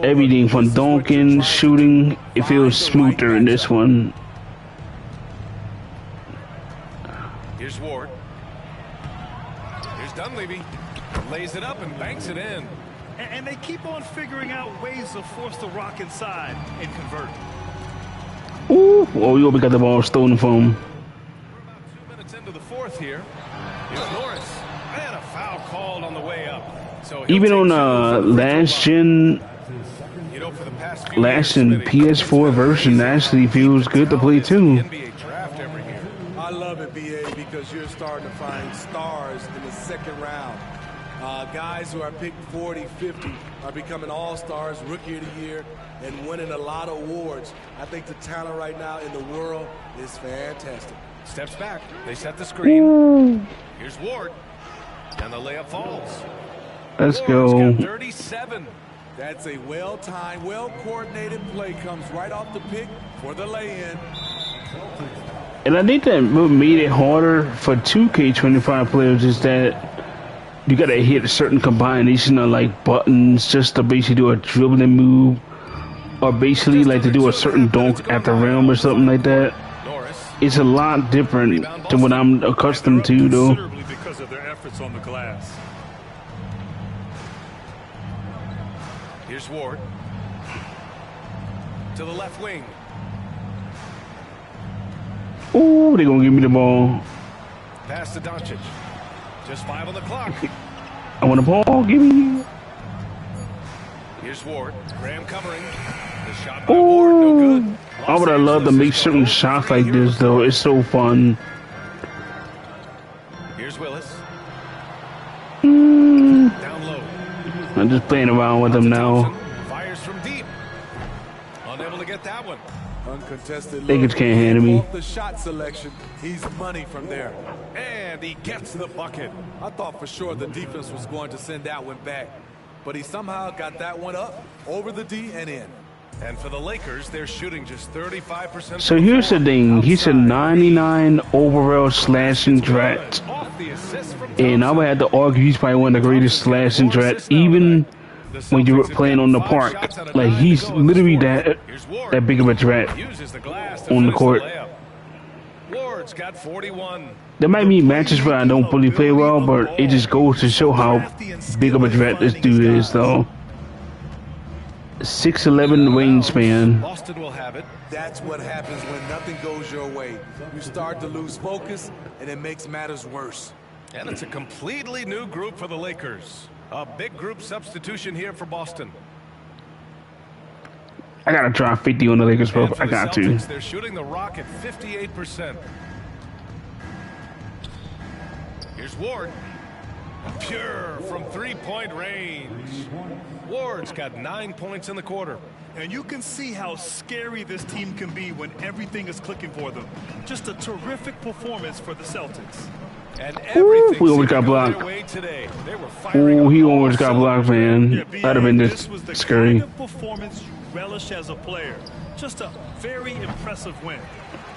Everything from dunking, shooting, it feels smoother in this one. Here's Ward. Here's Dunleavy. Lays it up and banks it in. And they keep on figuring out ways to force the rock inside and convert. Ooh, oh, we got the ball stolen from him. We're about 2 minutes into the 4th here. Here's Norris. And a foul called on the way up. So even on last gen PS4 version actually feels good to play too. I love it, BA, because you're starting to find stars in the 2nd round. Guys who are picked 40, 50 are becoming all-stars, rookie of the year, and winning a lot of awards. I think the talent right now in the world is fantastic. Steps back. They set the screen. Here's Ward. And the layup falls. Let's go. Got 37. That's a well-timed, well-coordinated play. Comes right off the pick for the lay-in. And I think that what made it harder for 2K25 players is that you gotta hit a certain combination of like buttons just to basically do a dribbling move, or basically like to do a certain dunk at the rim or something like that. It's a lot different than what I'm accustomed to, though. Because of their efforts on the glass. Here's Ward. To the left wing. Ooh, they're gonna give me the ball. Pass to Doncic. Just 5 on the clock. I want the ball, give me. Here's Ward. Graham covering. The shot by Ward, no good. I would have loved to make certain shots like this, though. It's so fun. Here's Willis. Down low. I'm just playing around with him now. Fires from deep. Unable to get that one. Uncontested. Lakers can't handle me. Off the shot selection, he's money from there. And he gets the bucket. I thought for sure the defense was going to send that one back, but he somehow got that one up over the D and in. And for the Lakers, they're shooting just 35%. So here's the thing. He's a 99 overall slashing threat. And I would have to argue he's probably one of the greatest slashing threats, even when you're playing on the park. Like, he's literally that big of a threat on the court. Ward's got 41. There might be matches where I don't really play well, but it just goes to show how big of a threat this dude is, though. 6'11" wingspan. Boston will have it. That's what happens when nothing goes your way. You start to lose focus, and it makes matters worse. And it's a completely new group for the Lakers. A big group substitution here for Boston. I gotta try 50 on the Lakers, bro. I got Celtics, to. they're shooting the rock at 58%. Here's Ward. Pure from three-point range. Ward's got 9 points in the quarter. And you can see how scary this team can be when everything is clicking for them. Just a terrific performance for the Celtics. And Ooh, we almost got blocked. Ooh, he almost got blocked, man. That'd have been just scary. The performance you relish as a player. Just a very impressive win.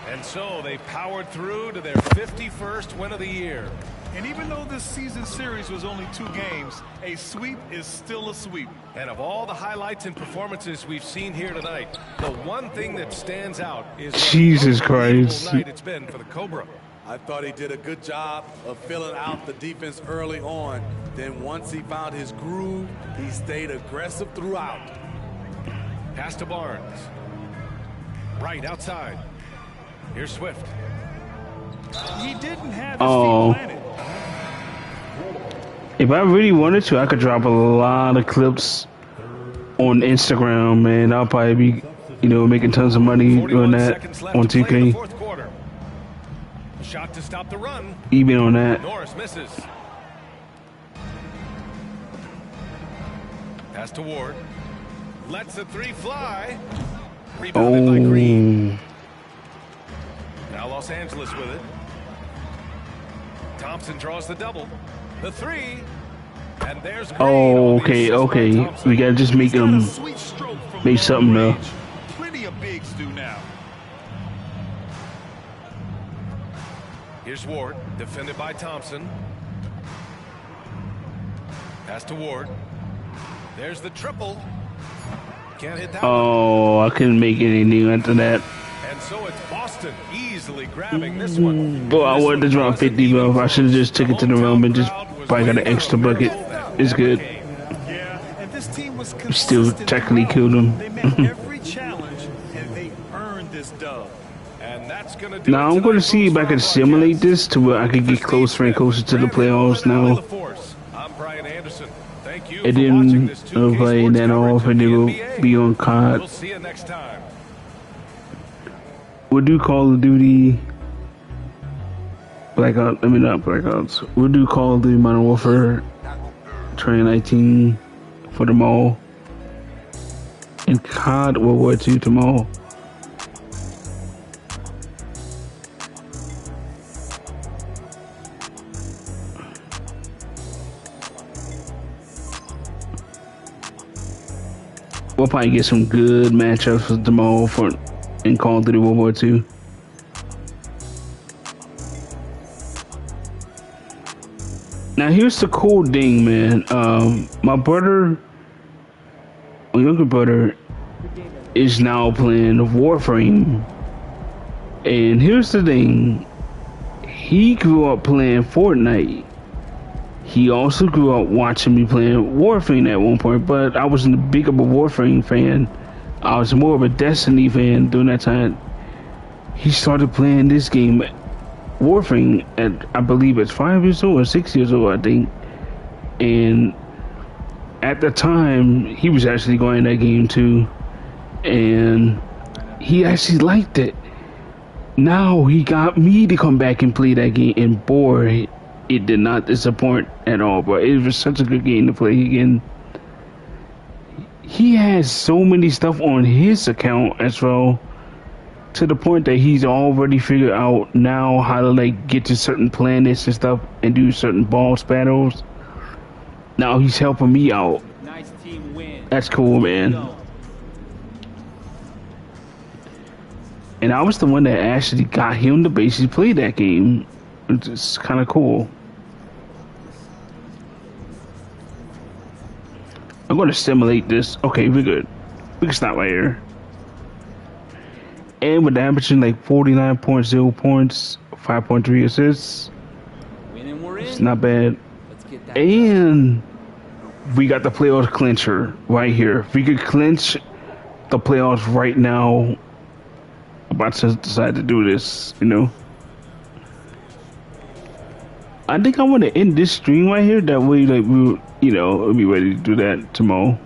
And so they powered through to their 51st win of the year. And even though this season series was only 2 games, a sweep is still a sweep. And of all the highlights and performances we've seen here tonight, the one thing that stands out is Jesus Christ. night it's been for the Cobra. I thought he did a good job of filling out the defense early on. Then once he found his groove, he stayed aggressive throughout. Pass to Barnes. Right outside. Here's Swift. He didn't have his feet planted. If I really wanted to, I could drop a lot of clips on Instagram, man. I'll probably be, you know, making tons of money doing that on 2K. Shot to stop the run. Even on that. Norris misses. Pass to Ward. Lets the 3 fly. Rebounded by Green. Now Los Angeles with it. Thompson draws the double. The 3. And there's Green. Oh, okay. We gotta just make them make something though. Plenty of bigs do now. Here's Ward, defended by Thompson. Pass to Ward. There's the triple. Can't hit that one. I couldn't make anything after that. And so it's Boston easily grabbing this one. But I wanted to drop 50, bro. I should have just took it to the realm and just probably got an extra bucket. It's good. Yeah, and this team was Still technically killed him. They met every challenge and they earned this dub. And that's gonna do Now I'm going to see if I can simulate this to where I can get closer and closer to the playoffs now. I'm Brian Anderson. Thank you And then I'll play that off and it will be on COD. We'll see you next time. We'll do Call of Duty Blackout. I mean, not Blackouts. We'll do Call of Duty Modern Warfare 2019 for tomorrow. And COD World War II tomorrow. We'll probably get some good matchups for tomorrow for in Call of Duty World War II. Now here's the cool thing, man. My younger brother, is now playing Warframe. And here's the thing. He grew up playing Fortnite. He also grew up watching me playing Warframe at one point, but I wasn't a big of a Warframe fan. I was more of a Destiny fan during that time. He started playing this game, Warframe, at I believe it's 5 years old or 6 years old, I think. And at the time, he was actually going that game too, and he actually liked it. Now he got me to come back and play that game, and boy, it did not disappoint at all, but it was such a good game to play again. He has so many stuff on his account as well, to the point that he's already figured out now how to like get to certain planets and stuff and do certain boss battles. Now he's helping me out. Nice team win. That's cool, man. And I was the one that actually got him to basically play that game. It's kind of cool. I'm going to simulate this. Okay, we're good. We can stop right here. And with averaging like 49.0 points, 5.3 assists, it's not bad. And we got the playoffs clincher right here. If we could clinch the playoffs right now, I'm about to decide to do this, you know. I think I want to end this stream right here. That way, like we'll be ready to do that tomorrow.